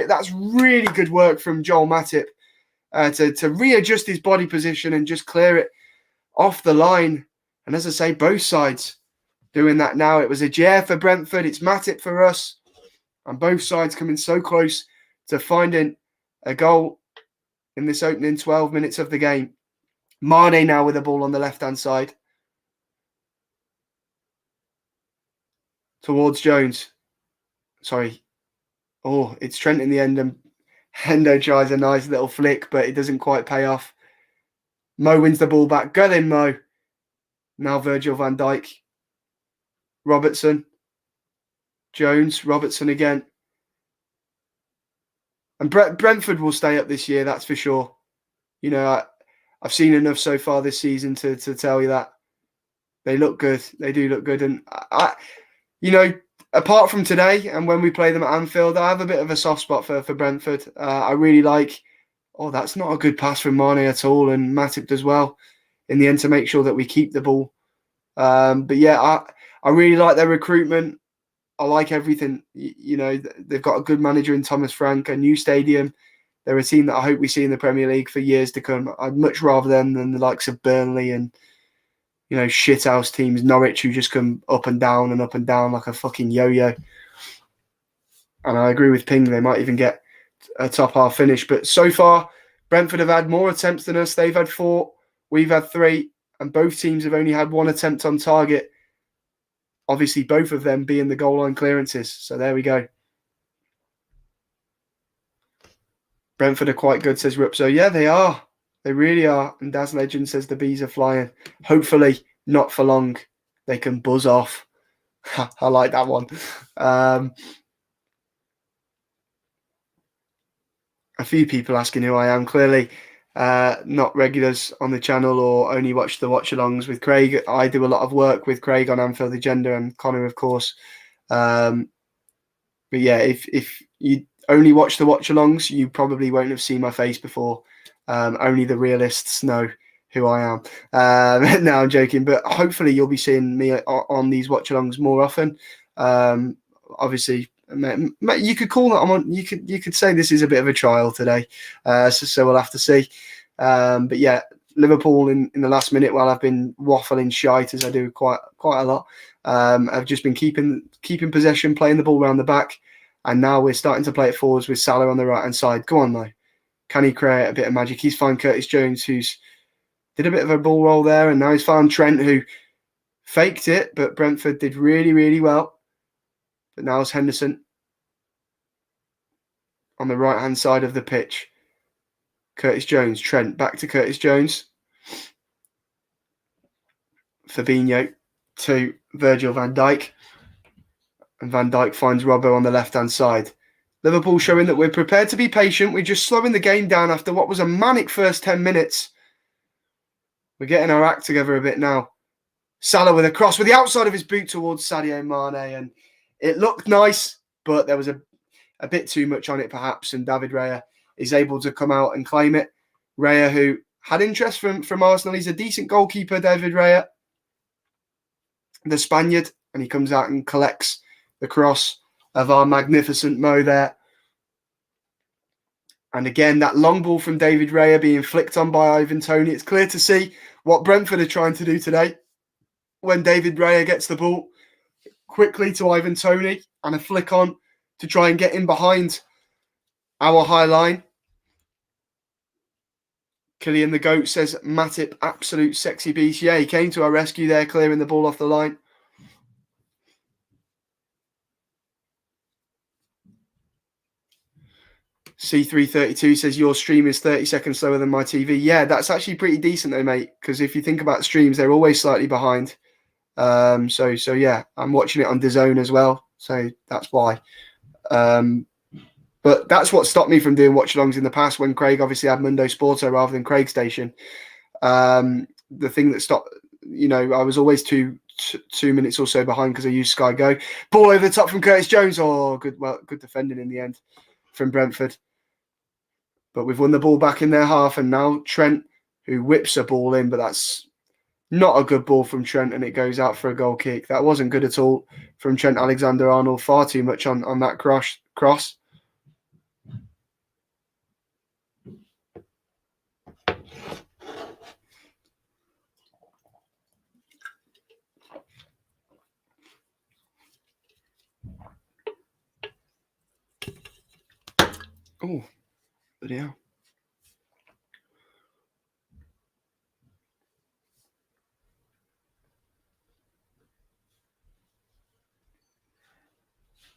that's really good work from Joel Matip to readjust his body position and just clear it off the line. And as I say, both sides doing that now. It was a Jair for Brentford, it's Matip for us, and both sides coming so close to finding a goal in this opening 12 minutes of the game. Mane now with the ball on the left-hand side. Towards Jones. Sorry. Oh, it's Trent in the end, and Hendo tries a nice little flick, but it doesn't quite pay off. Mo wins the ball back. Go in, Mo. Now Virgil van Dijk. Robertson. Jones. Robertson again. And Brentford will stay up this year, that's for sure. You know, I've seen enough so far this season to tell you that. They look good. They do look good. And, you know, apart from today and when we play them at Anfield, I have a bit of a soft spot for Brentford. I really like... Oh, that's not a good pass from Mane at all. And Matip does well in the end to make sure that we keep the ball. But yeah, I really like their recruitment. I like everything. You know, they've got a good manager in Thomas Frank, a new stadium. They're a team that I hope we see in the Premier League for years to come. I'd much rather them than the likes of Burnley and, you know, shithouse teams, Norwich, who just come up and down like a fucking yo-yo. And I agree with Ping, they might even get a top half finish. But so far, Brentford have had more attempts than us. They've had 4, we've had 3, and both teams have only had 1 attempt on target. Obviously, both of them being the goal line clearances. So there we go. Brentford are quite good, says Rupso. Yeah, they are. They really are. And Daz Legend says the bees are flying. Hopefully, not for long. They can buzz off. I like that one. A few people asking who I am. Clearly, not regulars on the channel or only watch the watch-alongs with Craig. I do a lot of work with Craig on Anfield Agenda and Connor, of course. But yeah, if you only watch the watch-alongs, you probably won't have seen my face before. Only the realists know who I am. No, I'm joking, but hopefully you'll be seeing me on these watch-alongs more often. Obviously, you could call that. You could say this is a bit of a trial today, so we'll have to see. But yeah, Liverpool in the last minute, while I've been waffling shite as I do quite a lot, I've just been keeping possession, playing the ball around the back, and now we're starting to play it forwards with Salah on the right hand side. Go on though, can he create a bit of magic? He's found Curtis Jones, who's did a bit of a ball roll there, and now he's found Trent, who faked it, but Brentford did really, really well. But now it's Henderson on the right-hand side of the pitch. Curtis Jones, Trent, back to Curtis Jones. Fabinho to Virgil van Dijk. And Van Dijk finds Robbo on the left-hand side. Liverpool showing that we're prepared to be patient. We're just slowing the game down after what was a manic first 10 minutes. We're getting our act together a bit now. Salah with a cross with the outside of his boot towards Sadio Mane. And it looked nice, but there was a bit too much on it perhaps, and David Raya is able to come out and claim it. Raya, who had interest from Arsenal, he's a decent goalkeeper, David Raya, the Spaniard, and he comes out and collects the cross of our magnificent Mo there. And again, that long ball from David Raya being flicked on by Ivan Toney. It's clear to see what Brentford are trying to do today. When David Raya gets the ball quickly to Ivan Toney and a flick on to try and get in behind our high line. Killian the Goat says, Matip, absolute sexy beast. Yeah, he came to our rescue there, clearing the ball off the line. C332 says your stream is 30 seconds slower than my TV. Yeah, that's actually pretty decent though, mate. Because if you think about streams, they're always slightly behind. So yeah, I'm watching it on DAZN as well. So that's why. But that's what stopped me from doing watch-alongs in the past when Craig obviously had Mundo Sporto rather than Craig Station. The thing that stopped, I was always two minutes or so behind because I used Sky Go. Ball over the top from Curtis Jones. Oh, good defending in the end from Brentford. But we've won the ball back in their half, and now Trent, who whips a ball in, but that's not a good ball from Trent, and it goes out for a goal kick. That wasn't good at all from Trent Alexander-Arnold. Far too much on that cross. Oh, bloody hell.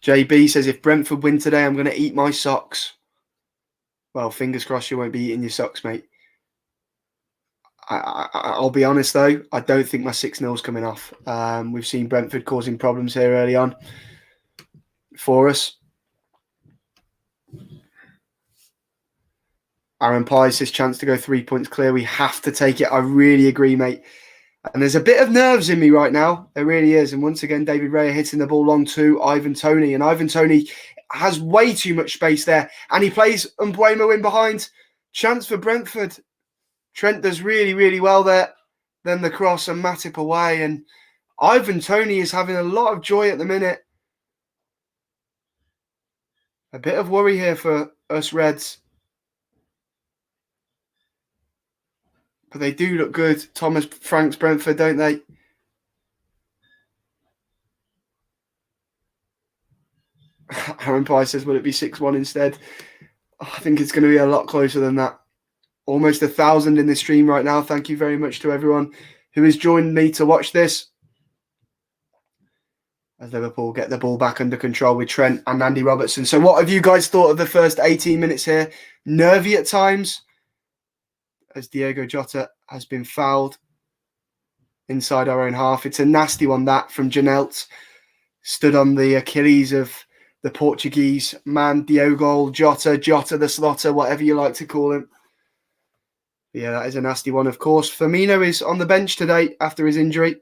JB says, if Brentford win today, I'm going to eat my socks. Well, fingers crossed you won't be eating your socks, mate. I'll be honest, though. I don't think my 6-0's coming off. We've seen Brentford causing problems here early on for us. Aaron Pye says, chance to go 3 points clear. We have to take it. I really agree, mate. And there's a bit of nerves in me right now. There really is. And once again, David Raya hitting the ball long to Ivan Toney. And Ivan Toney has way too much space there. And he plays Mbuemo in behind. Chance for Brentford. Trent does really, really well there. Then the cross and Matip away. And Ivan Toney is having a lot of joy at the minute. A bit of worry here for us Reds. But they do look good. Thomas Franks Brentford, don't they? Aaron Pye says, will it be 6-1 instead? I think it's going to be a lot closer than that. Almost 1,000 in the stream right now. Thank you very much to everyone who has joined me to watch this. As Liverpool get the ball back under control with Trent and Andy Robertson. So what have you guys thought of the first 18 minutes here? Nervy at times, as Diego Jota has been fouled inside our own half. It's a nasty one, that, from Janelt. Stood on the Achilles of the Portuguese man, Diogo Jota the Slaughter, whatever you like to call him. Yeah, that is a nasty one, of course. Firmino is on the bench today after his injury.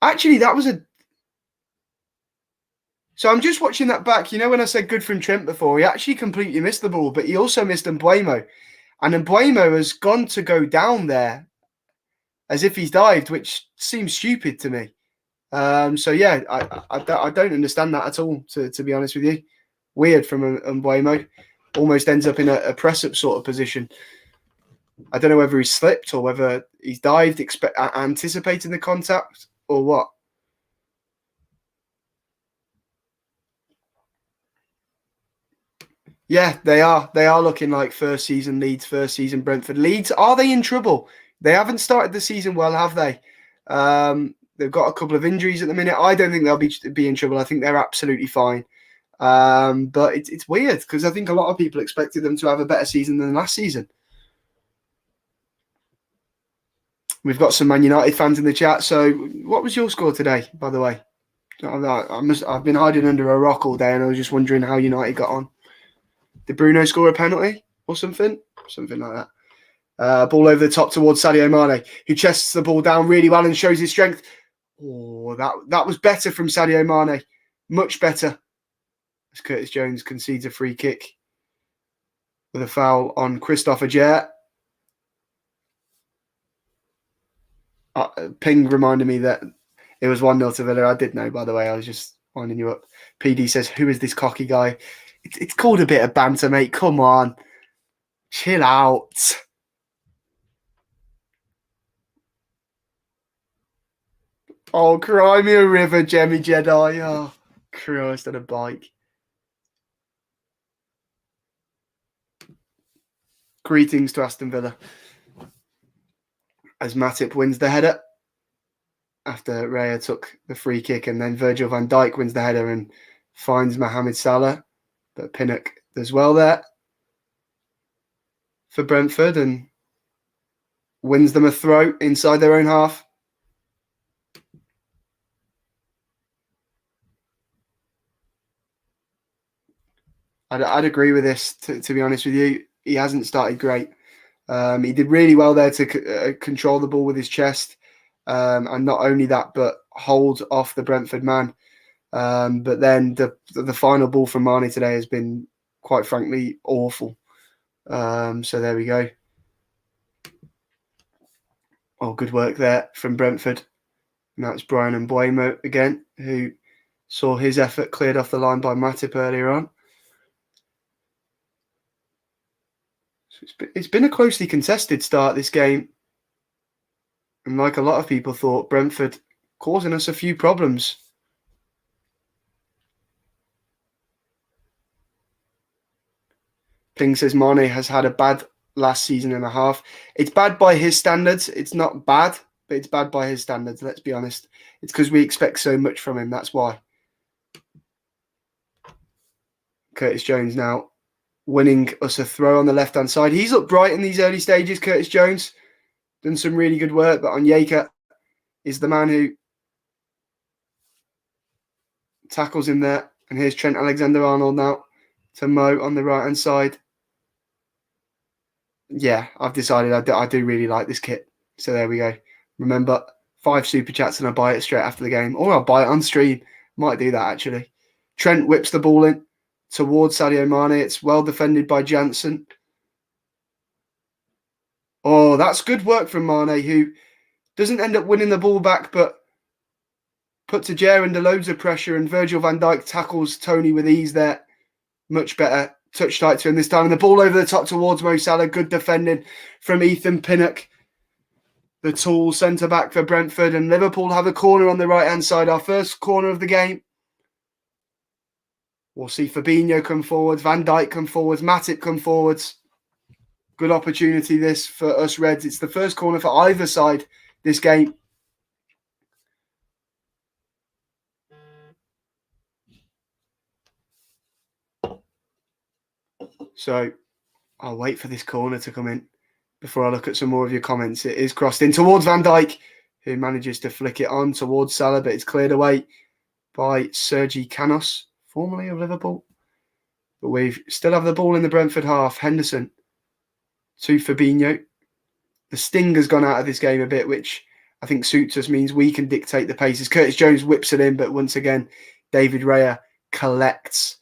Actually, that was a... So I'm just watching that back. You know when I said good from Trent before, he actually completely missed the ball, but he also missed Mbuemo. And Mbuemo has gone to go down there as if he's dived, which seems stupid to me. So yeah, I don't understand that at all, to be honest with you. Weird from Mbuemo. Almost ends up in a press-up sort of position. I don't know whether he slipped or whether he's dived, anticipating the contact or what. Yeah, they are. They are looking like first season Leeds, first season Brentford. Leeds, are they in trouble? They haven't started the season well, have they? They've got a couple of injuries at the minute. I don't think they'll be in trouble. I think they're absolutely fine. But it's weird because I think a lot of people expected them to have a better season than last season. We've got some Man United fans in the chat. So what was your score today, by the way? I've been hiding under a rock all day and I was just wondering how United got on. Did Bruno score a penalty or something? Something like that. Ball over the top towards Sadio Mane, who chests the ball down really well and shows his strength. Oh, that was better from Sadio Mane. Much better. As Curtis Jones concedes a free kick with a foul on Christopher Jair. Ping reminded me that it was 1-0 to Villa. I did know, by the way. I was just winding you up. PD says, who is this cocky guy? It's called a bit of banter, mate. Come on. Chill out. Oh, cry me a river, Jemmy Jedi. Oh, Christ, on a bike. Greetings to Aston Villa. As Matip wins the header after Raya took the free kick, and then Virgil van Dijk wins the header, and finds Mohamed Salah, but Pinnock does well there for Brentford and wins them a throw inside their own half. I'd agree with this, to be honest with you. He hasn't started great. He did really well there to control the ball with his chest. And not only that, but hold off the Brentford man. But then the final ball from Mane today has been, quite frankly, awful. So there we go. Oh, good work there from Brentford. Now it's Bryan Mbeumo again, who saw his effort cleared off the line by Matip earlier on. So it's been a closely contested start, this game. And like a lot of people thought, Brentford causing us a few problems. Ping says Mane has had a bad last season and a half. It's bad by his standards. It's not bad, but it's bad by his standards, let's be honest. It's because we expect so much from him, that's why. Curtis Jones now winning us a throw on the left-hand side. He's looked bright in these early stages, Curtis Jones. Done some really good work, but Onyeka is the man who tackles him there. And here's Trent Alexander-Arnold now to Mo on the right-hand side. Yeah, I've decided I do really like this kit. So there we go. Remember, 5 super chats and I'll buy it straight after the game. Or I'll buy it on stream. Might do that, actually. Trent whips the ball in towards Sadio Mane. It's well defended by Jansen. Oh, that's good work from Mane, who doesn't end up winning the ball back, but puts Ajer under loads of pressure, and Virgil van Dijk tackles Tony with ease there. Much better touch tight to him this time. And the ball over the top towards Mo Salah. Good defending from Ethan Pinnock, the tall centre-back for Brentford. And Liverpool have a corner on the right-hand side, our first corner of the game. We'll see Fabinho come forwards, Van Dijk come forwards, Matip come forwards. Good opportunity this for us Reds. It's the first corner for either side this game. So I'll wait for this corner to come in before I look at some more of your comments. It is crossed in towards Van Dijk, who manages to flick it on towards Salah, but it's cleared away by Sergi Canos, formerly of Liverpool. But we still have the ball in the Brentford half. Henderson to Fabinho. The sting has gone out of this game a bit, which I think suits us, means we can dictate the paces. Curtis Jones whips it in, but once again, David Raya collects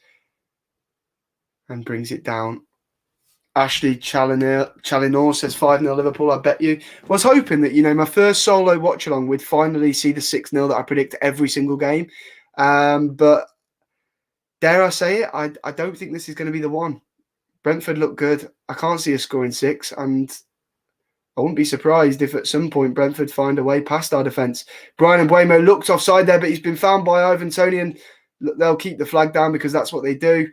and brings it down. Ashley Challinor says 5-0 Liverpool, I bet you. Was hoping that, my first solo watch-along, we'd finally see the 6-0 that I predict every single game. But dare I say it, I don't think this is going to be the one. Brentford look good. I can't see us scoring 6, and I wouldn't be surprised if at some point Brentford find a way past our defence. Bryan Mbeumo looked offside there, but he's been found by Ivan Toney, and they'll keep the flag down because that's what they do.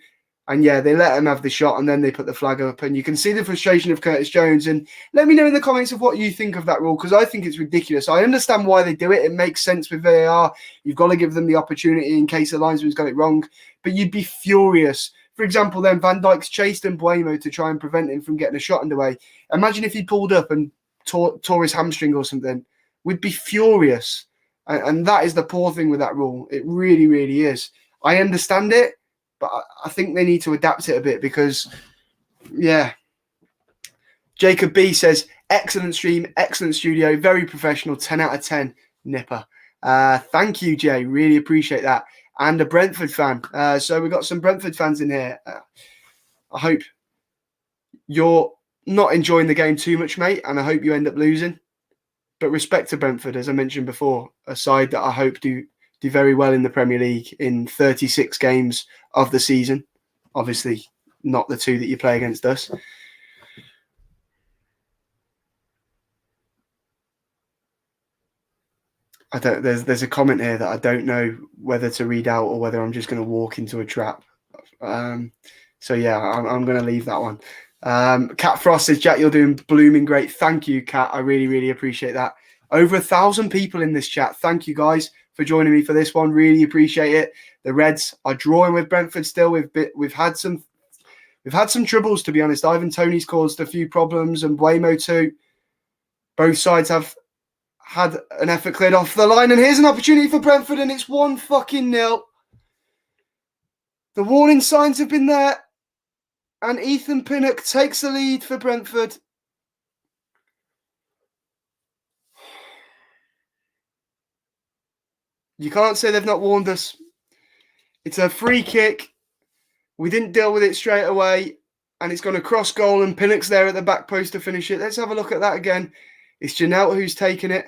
And yeah, they let him have the shot and then they put the flag up. And you can see the frustration of Curtis Jones. And let me know in the comments of what you think of that rule, because I think it's ridiculous. I understand why they do it. It makes sense with VAR. You've got to give them the opportunity in case the linesman's got it wrong. But you'd be furious. For example, then Van Dijk's chased Mbeumo to try and prevent him from getting a shot underway. Imagine if he pulled up and tore his hamstring or something. We'd be furious. And that is the poor thing with that rule. It really, really is. I understand it. But I think they need to adapt it a bit because, yeah. Jacob B says, excellent stream, excellent studio, very professional, 10 out of 10, Nipper. Thank you, Jay. Really appreciate that. And a Brentford fan. So we've got some Brentford fans in here. I hope you're not enjoying the game too much, mate, and I hope you end up losing. But respect to Brentford, as I mentioned before, a side that I hope do very well in the Premier League in 36 games of the season. Obviously, not the 2 that you play against us. There's a comment here that I don't know whether to read out or whether I'm just going to walk into a trap. So yeah, I'm going to leave that one. Cat Frost says, Jack, you're doing blooming great. Thank you, Cat. I really, really appreciate that. Over 1,000 people in this chat. Thank you guys for joining me for this one. Really appreciate it. The Reds are drawing with Brentford still. We've had some troubles, to be honest. Ivan Toney's caused a few problems, and Buemo too. Both sides have had an effort cleared off the line, and here's an opportunity for Brentford, and it's 1-0. The warning signs have been there, and Ethan Pinnock takes the lead for Brentford. You can't say they've not warned us. It's a free kick. We didn't deal with it straight away, and it's gone across goal, and Pinnock's there at the back post to finish it. Let's have a look at that again. It's Janelt who's taken it.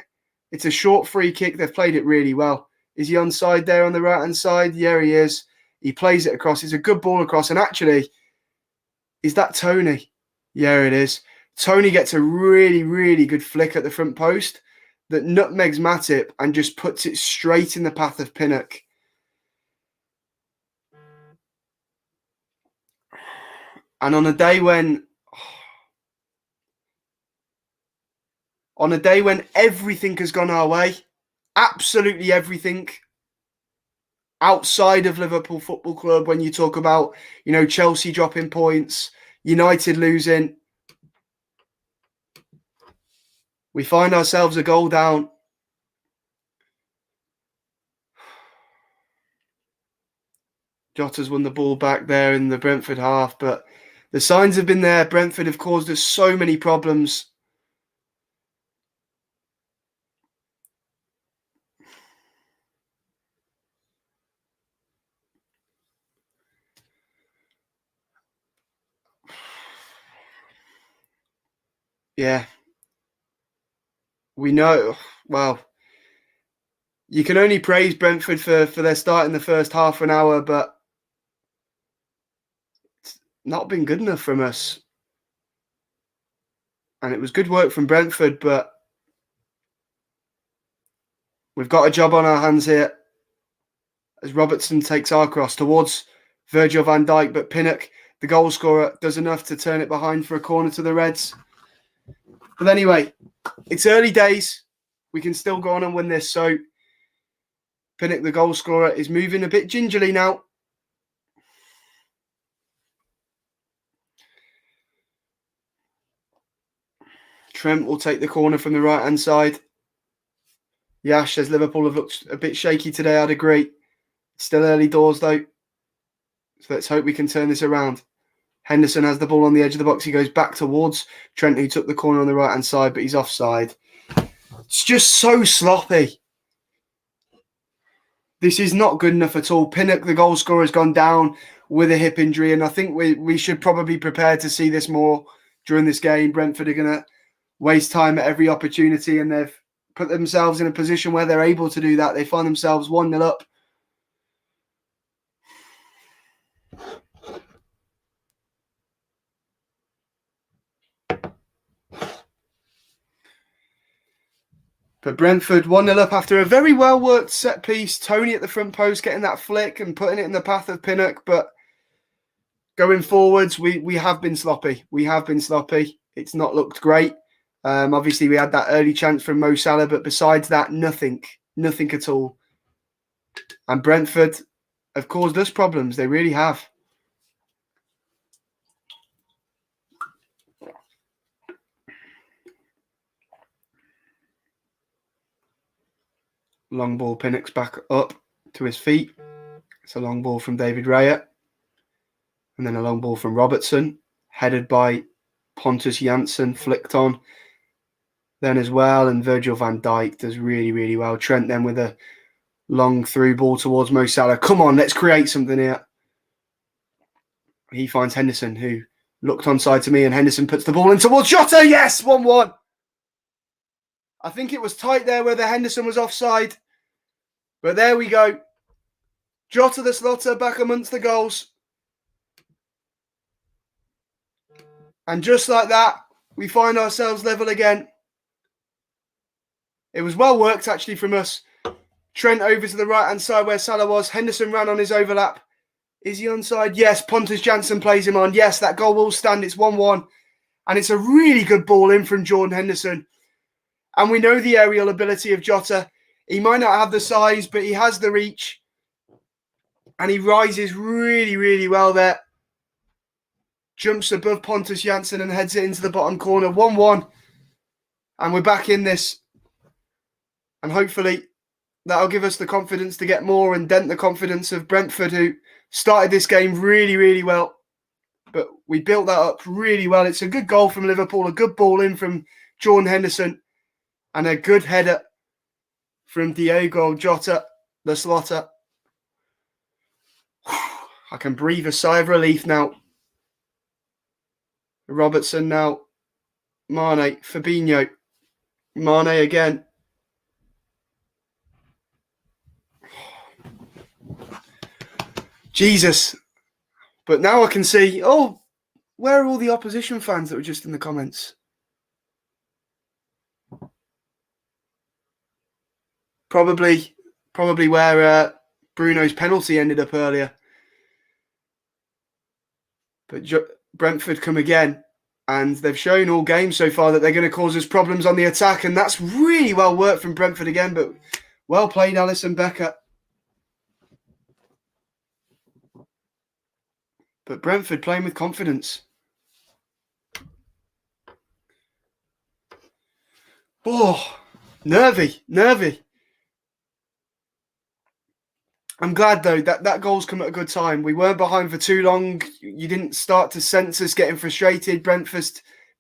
It's a short free kick. They've played it really well. Is he onside there on the right-hand side? Yeah, he is. He plays it across. It's a good ball across, and actually, is that Toney? Yeah, it is. Toney gets a really, really good flick at the front post that nutmegs Matip and just puts it straight in the path of Pinnock. And on a day when everything has gone our way, absolutely everything, outside of Liverpool Football Club, when you talk about, Chelsea dropping points, United losing, we find ourselves a goal down. Jota's won the ball back there in the Brentford half, but the signs have been there. Brentford have caused us so many problems. Yeah. We know, well, you can only praise Brentford for their start in the first half an hour, but it's not been good enough from us. And it was good work from Brentford, but we've got a job on our hands here as Robertson takes our cross towards Virgil van Dijk, but Pinnock, the goal scorer, does enough to turn it behind for a corner to the Reds. But anyway, it's early days. We can still go on and win this. So Pinnock, the goal scorer, is moving a bit gingerly now. Trent will take the corner from the right-hand side. Yash says Liverpool have looked a bit shaky today. I'd agree. Still early doors, though. So let's hope we can turn this around. Henderson has the ball on the edge of the box. He goes back towards Trent, who took the corner on the right-hand side, but he's offside. It's just so sloppy. This is not good enough at all. Pinnock, the goal scorer, has gone down with a hip injury, and I think we should probably prepare to see this more during this game. Brentford are going to waste time at every opportunity, and they've put themselves in a position where they're able to do that. They find themselves 1-0 up. But Brentford 1-0 up after a very well-worked set piece. Toney at the front post getting that flick and putting it in the path of Pinnock. But going forwards, we have been sloppy. We have been sloppy. It's not looked great. Obviously, we had that early chance from Mo Salah, but besides that, nothing at all. And Brentford have caused us problems. They really have. Long ball, Pinnock's back up to his feet. It's a long ball from David Raya. And then a long ball from Robertson, headed by Pontus Jansson, flicked on. Then as well, and Virgil van Dijk does really, really well. Trent then with a long through ball towards Mo Salah. Come on, let's create something here. He finds Henderson, who looked onside to me, and Henderson puts the ball in towards Jota. Yes, 1-1. I think it was tight there whether Henderson was offside. But there we go. Jota the Slotter back amongst the goals. And just like that, we find ourselves level again. It was well worked actually from us. Trent over to the right-hand side where Salah was. Henderson ran on his overlap. Is he onside? Yes. Pontus Jansson plays him on. Yes, that goal will stand. It's 1-1. And it's a really good ball in from Jordan Henderson. And we know the aerial ability of Jota. He might not have the size, but he has the reach. And he rises really, really well there. Jumps above Pontus Jansson and heads it into the bottom corner. 1-1. And we're back in this. And hopefully that'll give us the confidence to get more and dent the confidence of Brentford, who started this game really, really well. But we built that up really well. It's a good goal from Liverpool, a good ball in from Jordan Henderson, and a good header from Diogo Jota, the slotter. I can breathe a sigh of relief now. Robertson now. Mane, Fabinho. Mane again. Jesus. But now I can see, where are all the opposition fans that were just in the comments? Probably where Bruno's penalty ended up earlier. But Brentford come again, and they've shown all game so far that they're going to cause us problems on the attack, and that's really well worked from Brentford again, but well played, Alisson Becker. But Brentford playing with confidence. Oh, nervy. I'm glad, though, that goal's come at a good time. We weren't behind for too long. You didn't start to sense us getting frustrated. Brentford,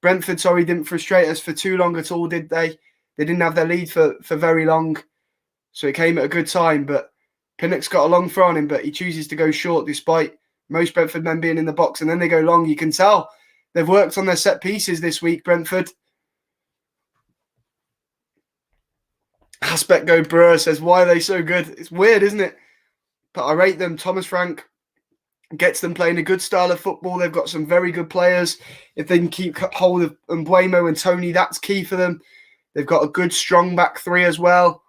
didn't frustrate us for too long at all, did they? They didn't have their lead for very long. So it came at a good time. But Pinnock's got a long throw on him, but he chooses to go short despite most Brentford men being in the box. And then they go long. You can tell they've worked on their set pieces this week, Brentford. Aspect Go Brewer says, why are they so good? It's weird, isn't it? But I rate them. Thomas Frank gets them playing a good style of football. They've got some very good players. If they can keep hold of Mbuemo and Tony, that's key for them. They've got a good, strong back three as well.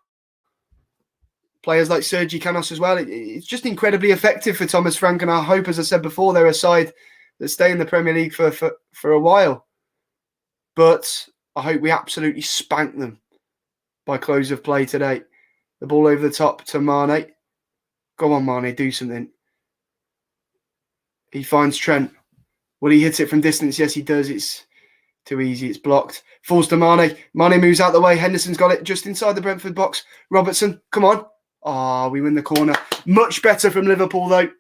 Players like Sergi Canos as well. It's just incredibly effective for Thomas Frank, and I hope, as I said before, they're a side that stay in the Premier League for a while. But I hope we absolutely spank them by close of play today. The ball over the top to Mane. Go on, Mane, do something. He finds Trent. Will he hit it from distance? Yes, he does. It's too easy. It's blocked. Falls to Mane. Mane moves out the way. Henderson's got it just inside the Brentford box. Robertson, come on. We win the corner. Much better from Liverpool, though.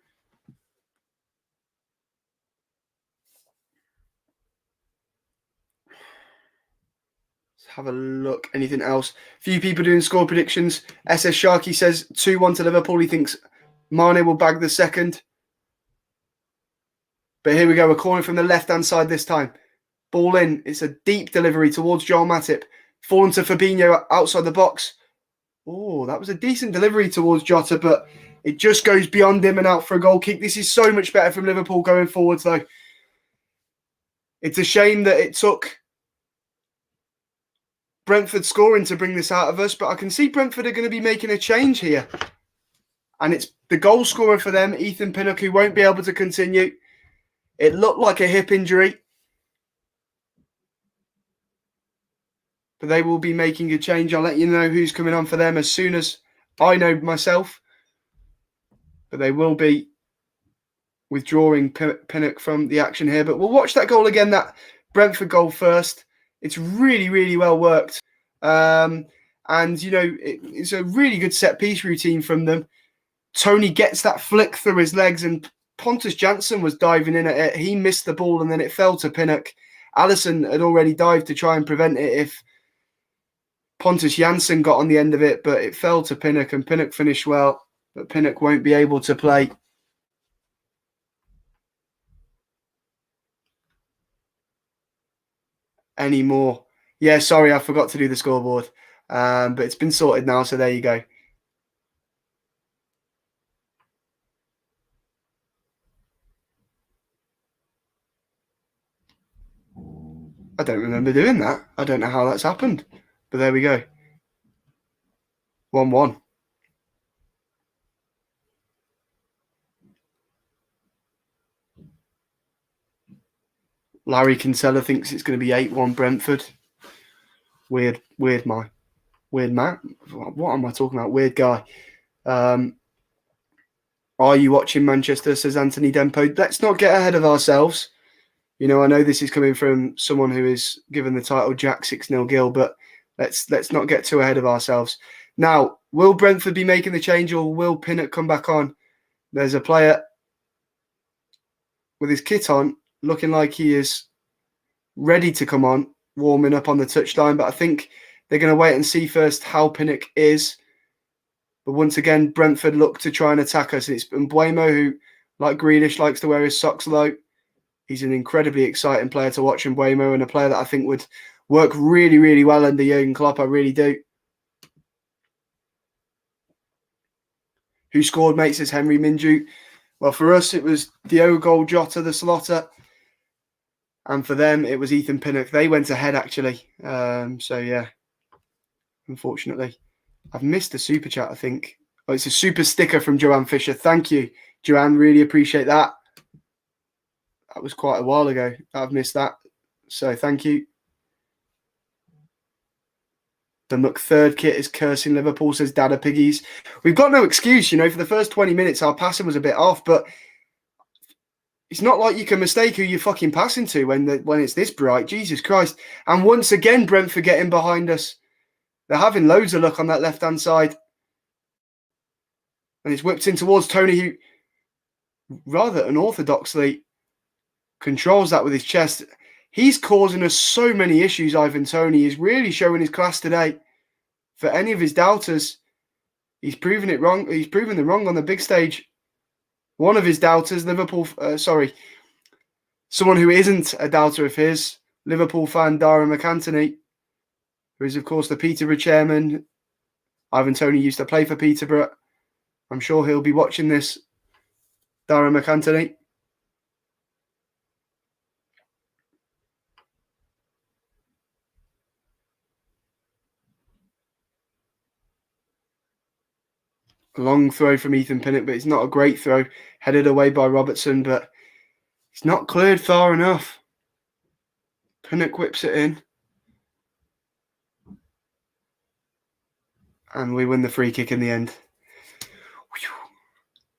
Let's have a look. Anything else? Few people doing score predictions. SS Sharky says 2-1 to Liverpool. He thinks Mane will bag the second. But here we go. A corner from the left-hand side this time. Ball in. It's a deep delivery towards Joel Matip. Fallen to Fabinho outside the box. Oh, that was a decent delivery towards Jota, but it just goes beyond him and out for a goal kick. This is so much better from Liverpool going forwards, though. It's a shame that it took Brentford scoring to bring this out of us, but I can see Brentford are going to be making a change here. And it's the goal scorer for them, Ethan Pinnock, who won't be able to continue. It looked like a hip injury. But they will be making a change. I'll let you know who's coming on for them as soon as I know myself. But they will be withdrawing Pinnock from the action here. But we'll watch that goal again, that Brentford goal first. It's really, really well worked. And, it's a really good set-piece routine from them. Tony gets that flick through his legs, and Pontus Jansson was diving in at it. He missed the ball, and then it fell to Pinnock. Alisson had already dived to try and prevent it if Pontus Jansson got on the end of it, but it fell to Pinnock, and Pinnock finished well, but Pinnock won't be able to play. Anymore. Yeah, sorry, I forgot to do the scoreboard. But it's been sorted now, so there you go. I don't remember doing that. I don't know how that's happened, but there we go. 1-1. Larry Kinsella thinks it's going to be 8-1 Brentford. Weird man. What am I talking about? Weird guy. Are you watching Manchester, says Anthony Dempo. Let's not get ahead of ourselves. You know, I know this is coming from someone who is given the title Jack 6-0 Gill, but let's not get too ahead of ourselves. Now, will Brentford be making the change, or will Pinnock come back on? There's a player with his kit on, looking like he is ready to come on, warming up on the touchline, but I think they're going to wait and see first how Pinnock is. But once again, Brentford look to try and attack us. It's Mbeumo, who, like Grealish, likes to wear his socks low. He's an incredibly exciting player to watch, Mbeumo, and a player that I think would work really, really well under Jurgen Klopp. I really do. Who scored, mate, says Henry Minju. Well, for us, it was Diogo Jota, the slaughter. And for them, it was Ethan Pinnock. They went ahead, actually. So, yeah, unfortunately. I've missed a super chat, I think. Oh, it's a super sticker from Joanne Fisher. Thank you, Joanne. Really appreciate that. That was quite a while ago. I've missed that. So thank you. The McThird kit is cursing Liverpool, says Dada Piggies. We've got no excuse, you know. For the first 20 minutes, our passing was a bit off, but it's not like you can mistake who you're fucking passing to when it's this bright. Jesus Christ. And once again, Brentford getting behind us. They're having loads of luck on that left-hand side. And it's whipped in towards Tony, who rather unorthodoxly controls that with his chest. He's causing us so many issues, Ivan Toney. He's really showing his class today. For any of his doubters, he's proven it wrong. He's proven them wrong on the big stage. One of his doubters, someone who isn't a doubter of his, Liverpool fan Dara McAntony, who is, of course, the Peterborough chairman. Ivan Toney used to play for Peterborough. I'm sure he'll be watching this. Dara McAntony. A long throw from Ethan Pinnock, but it's not a great throw. Headed away by Robertson, but it's not cleared far enough. Pinnock whips it in. And we win the free kick in the end.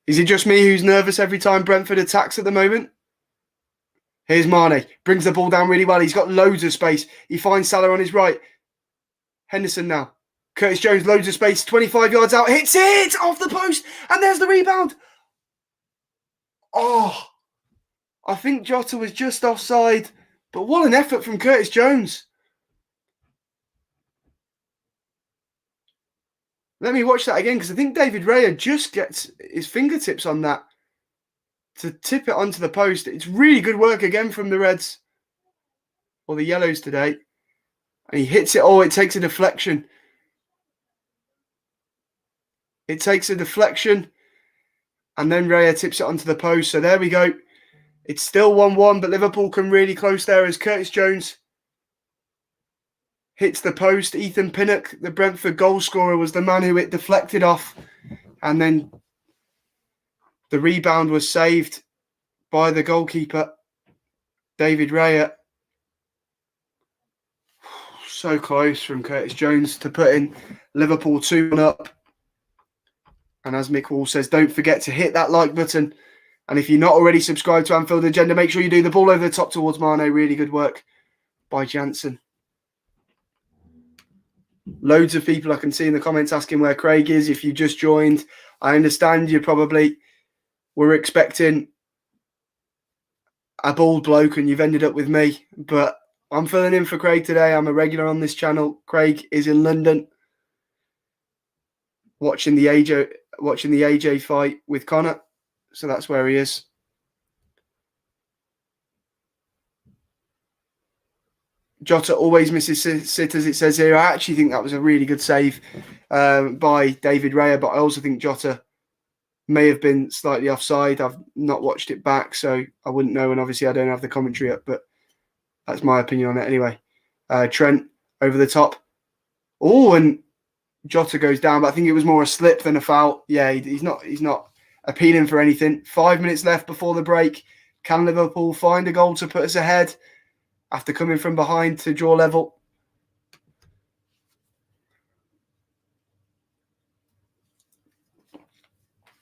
Is it just me who's nervous every time Brentford attacks at the moment? Here's Mane. Brings the ball down really well. He's got loads of space. He finds Salah on his right. Henderson now. Curtis Jones, loads of space. 25 yards out. Hits it! Off the post. And there's the rebound. Oh. I think Jota was just offside. But what an effort from Curtis Jones. Let me watch that again, because I think David Raya just gets his fingertips on that to tip it onto the post. It's really good work again from the Reds, or the Yellows today. And he hits it. Oh, it takes a deflection. It takes a deflection. And then Raya tips it onto the post. So there we go. It's still 1-1, but Liverpool come really close there as Curtis Jones hits the post. Ethan Pinnock, the Brentford goal scorer, was the man who it deflected off. And then the rebound was saved by the goalkeeper, David Raya. So close from Curtis Jones to putting Liverpool 2-1 up. And as Mick Wall says, don't forget to hit that like button. And if you're not already subscribed to Anfield Agenda, make sure you do. The ball over the top towards Mane. Really good work by Jansen. Loads of people I can see in the comments asking where Craig is. If you just joined, I understand you probably were expecting a bald bloke and you've ended up with me. But I'm filling in for Craig today. I'm a regular on this channel. Craig is in London watching the AJ fight with Connor. So that's where he is. Jota always misses sitters, it says here. I actually think that was a really good save by David Raya, but I also think Jota may have been slightly offside. I've not watched it back, so I wouldn't know, and obviously I don't have the commentary up, but that's my opinion on it anyway. Trent over the top. Oh, and Jota goes down, but I think it was more a slip than a foul. Yeah, he's not appealing for anything. 5 minutes left before the break. Can Liverpool find a goal to put us ahead after coming from behind to draw level?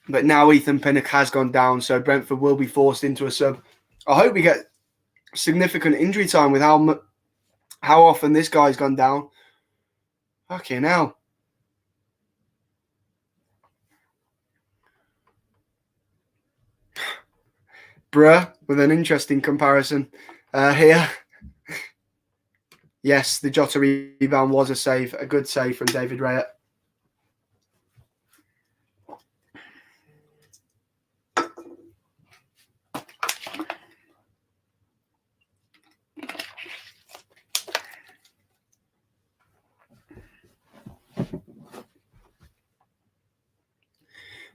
But now Ethan Pinnock has gone down, so Brentford will be forced into a sub. I hope we get significant injury time with how often this guy's gone down. Fucking hell. Bruh, with an interesting comparison here. Yes, the Jota rebound was a good save from David Raya.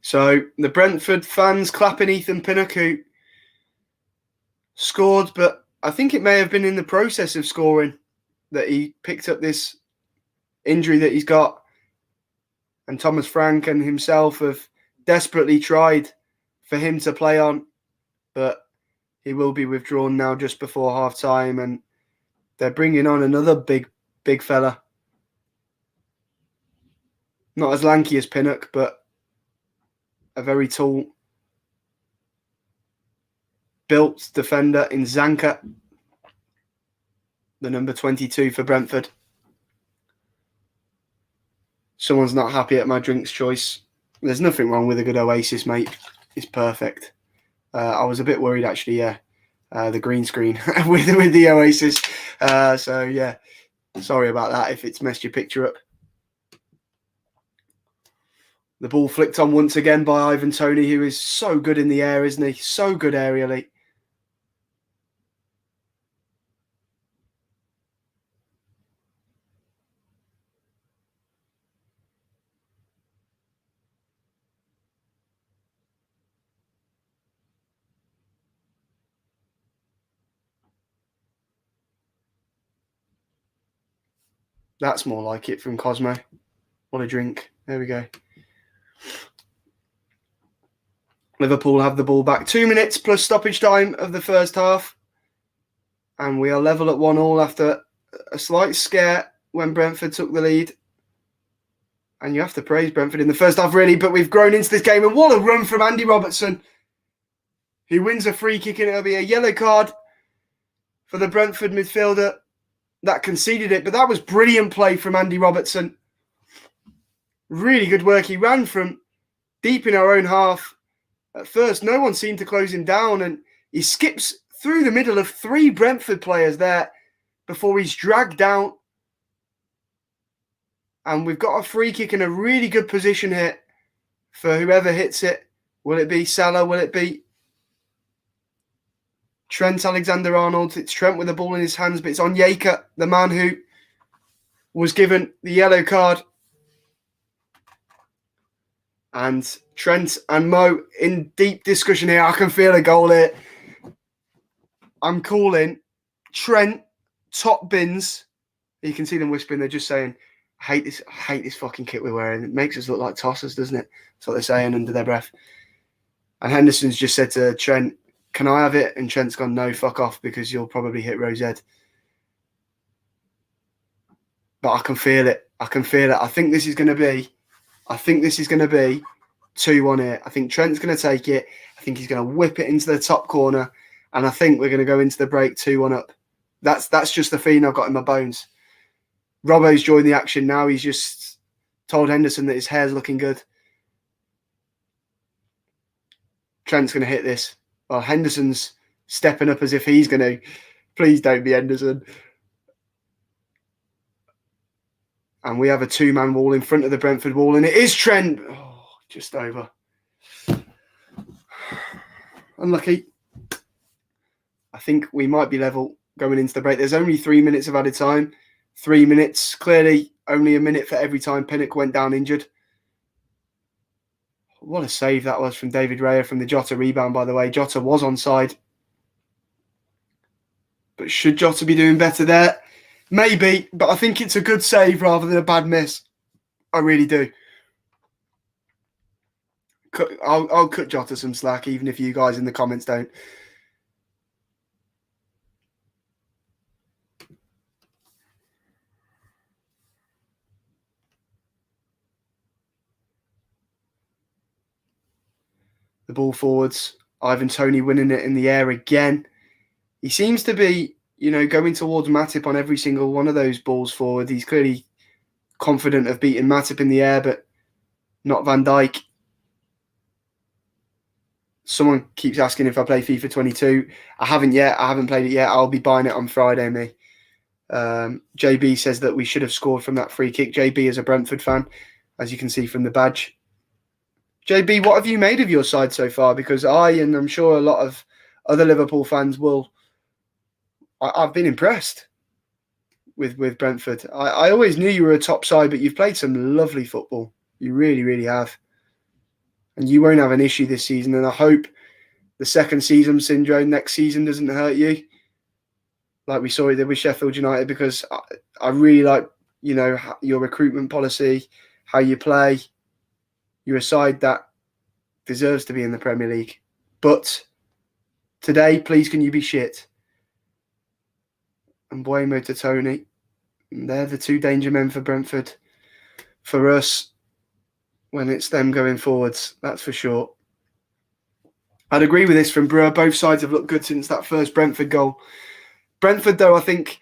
So the Brentford fans clapping Ethan Pinnock, who scored, but I think it may have been in the process of scoring that he picked up this injury that he's got. And Thomas Frank and himself have desperately tried for him to play on, but he will be withdrawn now just before half time, and they're bringing on another big fella. Not as lanky as Pinnock, but a very tall, built defender in Zanka, the number 22 for Brentford. Someone's not happy at my drinks choice. There's nothing wrong with a good Oasis, mate. It's perfect. I was a bit worried, actually, the green screen with the Oasis. So, yeah, sorry about that if it's messed your picture up. The ball flicked on once again by Ivan Toney, who is so good in the air, isn't he? So good aerially. That's more like it from Cosmo. What a drink. There we go. Liverpool have the ball back. 2 minutes plus stoppage time of the first half. And we are level at 1-1 after a slight scare when Brentford took the lead. And you have to praise Brentford in the first half, really. But we've grown into this game. And what a run from Andy Robertson. He wins a free kick and it'll be a yellow card for the Brentford midfielder that conceded it. But that was brilliant play from Andy Robertson. Really good work. He ran from deep in our own half. At first, no one seemed to close him down. And he skips through the middle of 3 Brentford players there before he's dragged down. And we've got a free kick in a really good position here for whoever hits it. Will it be Salah? Will it be Trent Alexander-Arnold? It's Trent with the ball in his hands, but it's Onyeka, the man who was given the yellow card. And Trent and Mo in deep discussion here. I can feel a goal here. I'm calling Trent top bins. You can see them whispering. They're just saying, I hate this fucking kit we're wearing. It makes us look like tossers, doesn't it? That's what they're saying under their breath. And Henderson's just said to Trent, can I have it? And Trent's gone, no, fuck off, because you'll probably hit Rosette. But I can feel it. I think this is going to be 2-1 here. I think Trent's going to take it. I think he's going to whip it into the top corner. And I think we're going to go into the break 2-1 up. That's just the feeling I've got in my bones. Robbo's joined the action now. He's just told Henderson that his hair's looking good. Trent's going to hit this. Well, Henderson's stepping up as if he's going to. Please don't be Henderson. And we have a 2-man wall in front of the Brentford wall. And it is Trent. Oh, just over. Unlucky. I think we might be level going into the break. There's only 3 minutes of added time. 3 minutes. Clearly, only a minute for every time Pinnock went down injured. What a save that was from David Raya from the Jota rebound, by the way. Jota was onside. But should Jota be doing better there? Maybe, but I think it's a good save rather than a bad miss. I really do. I'll cut Jota some slack, even if you guys in the comments don't. the ball forwards. Ivan Toney winning it in the air again. He seems to be, going towards Matip on every single one of those balls forward. He's clearly confident of beating Matip in the air, but not Van Dijk. Someone keeps asking if I play FIFA 22. I haven't yet. I haven't played it yet. I'll be buying it on Friday, me. JB says that we should have scored from that free kick. JB is a Brentford fan, as you can see from the badge. JB, what have you made of your side so far? Because and I'm sure a lot of other Liverpool fans will. I've been impressed with Brentford. I always knew you were a top side, but you've played some lovely football. You really, really have. And you won't have an issue this season. And I hope the second season syndrome next season doesn't hurt you, like we saw it with Sheffield United, because I really like, your recruitment policy, how you play. You're a side that deserves to be in the Premier League. But today, please, can you be shit? And Mbeumo to Toney. And they're the two danger men for Brentford. For us, when it's them going forwards, that's for sure. I'd agree with this from Brewer. Both sides have looked good since that first Brentford goal. Brentford, though, I think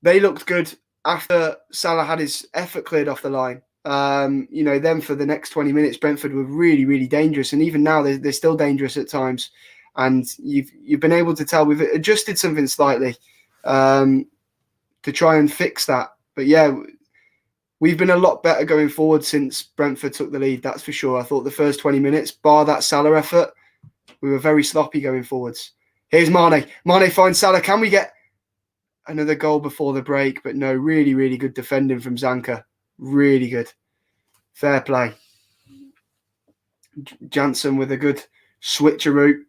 they looked good after Salah had his effort cleared off the line. Then for the next 20 minutes, Brentford were really, really dangerous. And even now, they're still dangerous at times. And you've been able to tell we've adjusted something slightly to try and fix that. But yeah, we've been a lot better going forward since Brentford took the lead, that's for sure. I thought the first 20 minutes, bar that Salah effort, we were very sloppy going forwards. Here's Mane. Mane finds Salah. Can we get another goal before the break? But no, really, really good defending from Zanka. Really good. Fair play. Jansen with a good switcheroo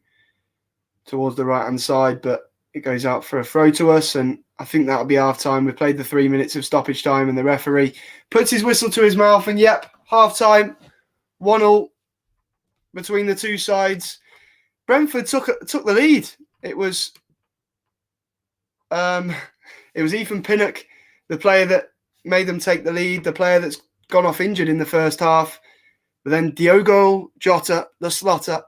towards the right-hand side, but it goes out for a throw to us, and I think that'll be half-time. We played the 3 minutes of stoppage time, and the referee puts his whistle to his mouth, and yep, half-time, 1-1 between the two sides. Brentford took the lead. It was Ethan Pinnock, the player that made them take the lead, the player that's gone off injured in the first half. But then Diogo Jota, the slotter,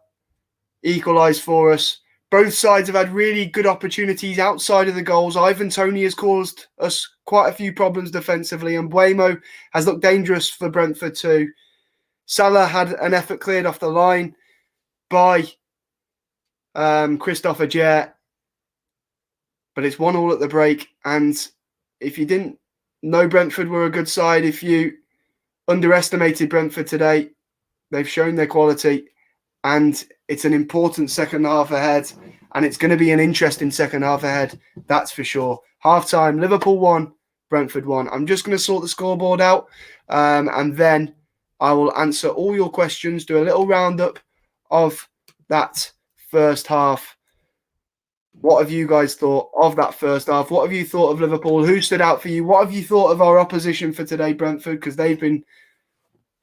equalised for us. Both sides have had really good opportunities outside of the goals. Ivan Toney has caused us quite a few problems defensively, and Mbeumo has looked dangerous for Brentford too. Salah had an effort cleared off the line by Christopher Jair, but it's 1-1 at the break. And if you didn't know Brentford were a good side, if you underestimated Brentford today, they've shown their quality, and it's an important second half ahead, and it's going to be an interesting second half ahead, that's for sure. Half-time, Liverpool 1, Brentford 1. I'm just going to sort the scoreboard out, and then I will answer all your questions, do a little roundup of that first half. What have you guys thought of that first half? What have you thought of Liverpool? Who stood out for you? What have you thought of our opposition for today, Brentford? Because they've been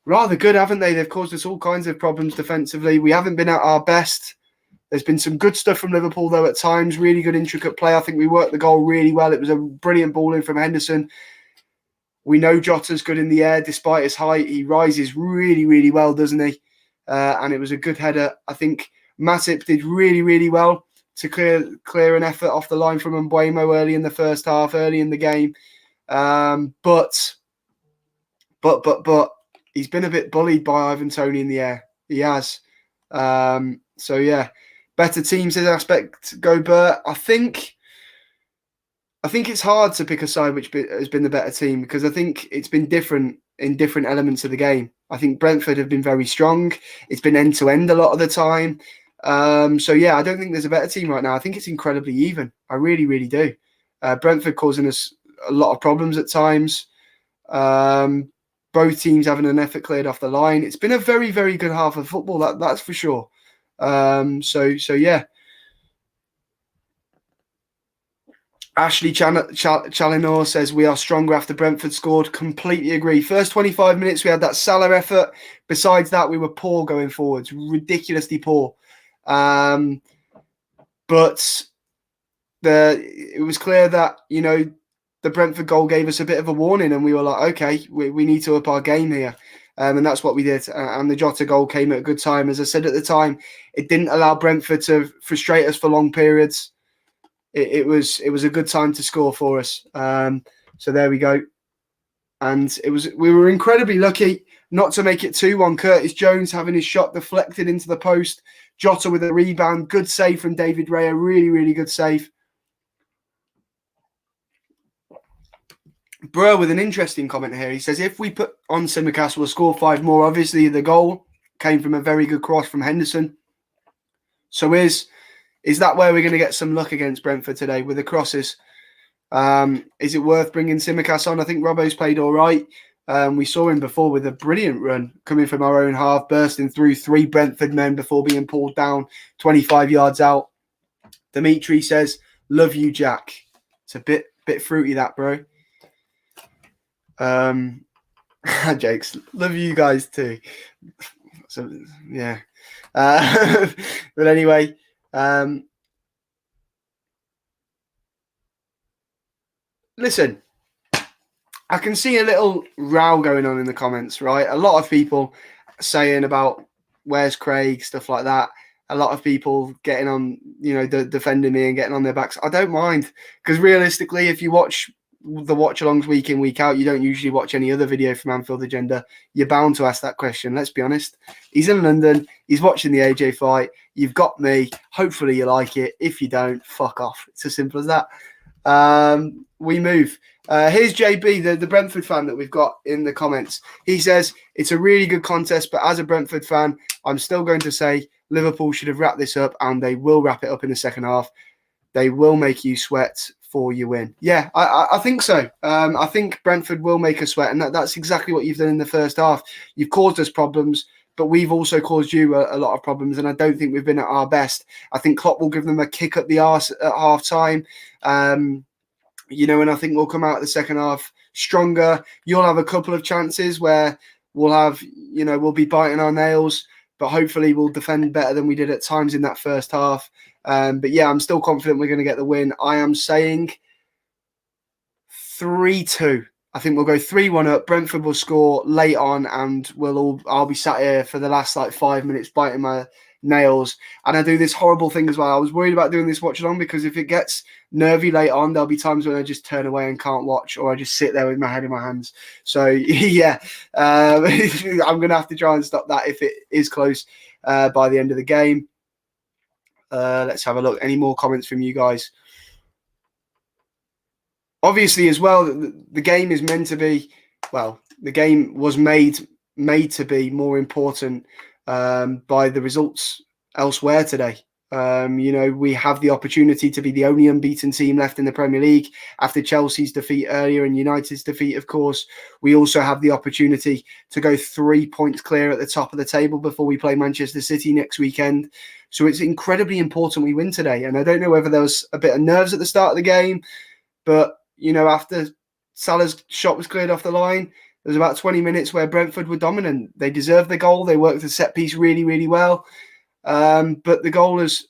rather good, haven't they? They've caused us all kinds of problems defensively. We haven't been at our best. There's been some good stuff from Liverpool, though, at times. Really good intricate play. I think we worked the goal really well. It was a brilliant ball in from Henderson. We know Jota's good in the air. Despite his height, he rises really, really well, doesn't he? And it was a good header. I think Matip did really, really well to clear an effort off the line from Mbeumo early in the first half, early in the game. But he's been a bit bullied by Ivan Toney in the air. He has. So, yeah, better teams in aspect go Bert. I think it's hard to pick a side which has been the better team, because I think it's been different in different elements of the game. I think Brentford have been very strong. It's been end-to-end a lot of the time. So, yeah, I don't think there's a better team right now. I think it's incredibly even. I really, really do. Brentford causing us a lot of problems at times. Both teams having an effort cleared off the line. It's been a very, very good half of football, that's for sure. So yeah. Ashley Challinor says we are stronger after Brentford scored. Completely agree. First 25 minutes, we had that Salah effort. Besides that, we were poor going forwards, ridiculously poor. But it was clear that, the Brentford goal gave us a bit of a warning, and we were like, okay, we need to up our game here. And that's what we did. And the Jota goal came at a good time. As I said at the time, it didn't allow Brentford to frustrate us for long periods. It was a good time to score for us. So there we go. And we were incredibly lucky not to make it 2-1. Curtis Jones having his shot deflected into the post. Jota with a rebound. Good save from David Raya. Really, really good save. Bro with an interesting comment here. He says, if we put on Tsimikas, we'll score 5 more. Obviously, the goal came from a very good cross from Henderson. So is that where we're going to get some luck against Brentford today with the crosses? Is it worth bringing Tsimikas on? I think Robbo's played all right. We saw him before with a brilliant run coming from our own half, bursting through 3 Brentford men before being pulled down 25 yards out. Dimitri says, love you, Jack. It's a bit fruity, that, bro. Jakes, love you guys too. So yeah. But anyway, listen, I can see a little row going on in the comments, right? A lot of people saying about where's Craig, stuff like that. A lot of people getting on, defending me and getting on their backs. I don't mind, because realistically, if you watch the watch-alongs week in, week out, you don't usually watch any other video from Anfield Agenda. You're bound to ask that question. Let's be honest. He's in London. He's watching the AJ fight. You've got me. Hopefully you like it. If you don't, fuck off. It's as simple as that. We move. Here's JB, the Brentford fan that we've got in the comments. He says, it's a really good contest, but as a Brentford fan, I'm still going to say Liverpool should have wrapped this up, and they will wrap it up in the second half. They will make you sweat for your win. Yeah, I think so. I think Brentford will make us sweat, and that's exactly what you've done in the first half. You've caused us problems, but we've also caused you a lot of problems, and I don't think we've been at our best. I think Klopp will give them a kick up the arse at half-time, and I think we'll come out the second half stronger. You'll have a couple of chances where we'll be biting our nails, but hopefully we'll defend better than we did at times in that first half. But yeah, I'm still confident we're going to get the win. I am saying 3-2. I think we'll go 3-1 up. Brentford will score late on, and I'll be sat here for the last 5 minutes biting my nails. And I do this horrible thing as well. I was worried about doing this watch along, because if it gets nervy late on, there'll be times when I just turn away and can't watch, or I just sit there with my head in my hands. So yeah, I'm going to have to try and stop that if it is close by the end of the game. Let's have a look. Any more comments from you guys? Obviously, as well, the game is meant to be, the game was made to be more important by the results elsewhere today. We have the opportunity to be the only unbeaten team left in the Premier League after Chelsea's defeat earlier and United's defeat, of course. We also have the opportunity to go 3 points clear at the top of the table before we play Manchester City next weekend. So it's incredibly important we win today. And I don't know whether there was a bit of nerves at the start of the game, but, after Salah's shot was cleared off the line, there was about 20 minutes where Brentford were dominant. They deserved the goal. They worked the set piece really, really well. But the goal has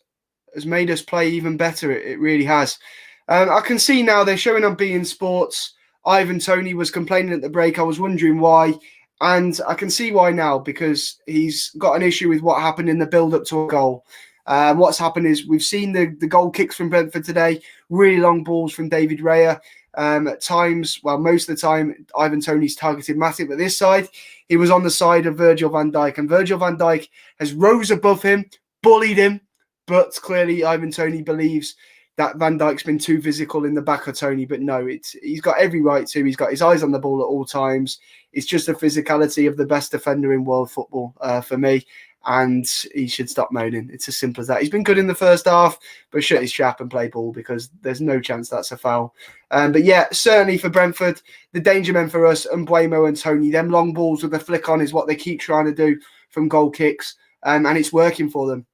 made us play even better. It really has. I can see now they're showing on beIN Sports. Ivan Toney was complaining at the break. I was wondering why. And I can see why now, because he's got an issue with what happened in the build-up to a goal. What's happened is we've seen the goal kicks from Brentford today. Really long balls from David Raya. At times, most of the time, Ivan Toney's targeted Matip, but this side, he was on the side of Virgil van Dijk, and Virgil van Dijk has rose above him, bullied him, but clearly Ivan Toney believes that Van Dijk's been too physical in the back of Toney, but no, he's got every right to. He's got his eyes on the ball at all times. It's just the physicality of the best defender in world football for me, and he should stop moaning. It's as simple as that. He's been good in the first half, but shut his trap and play ball, because there's no chance that's a foul. But yeah, certainly for Brentford, the danger men for us, Mbeumo and Toney, them long balls with the flick on is what they keep trying to do from goal kicks, and it's working for them.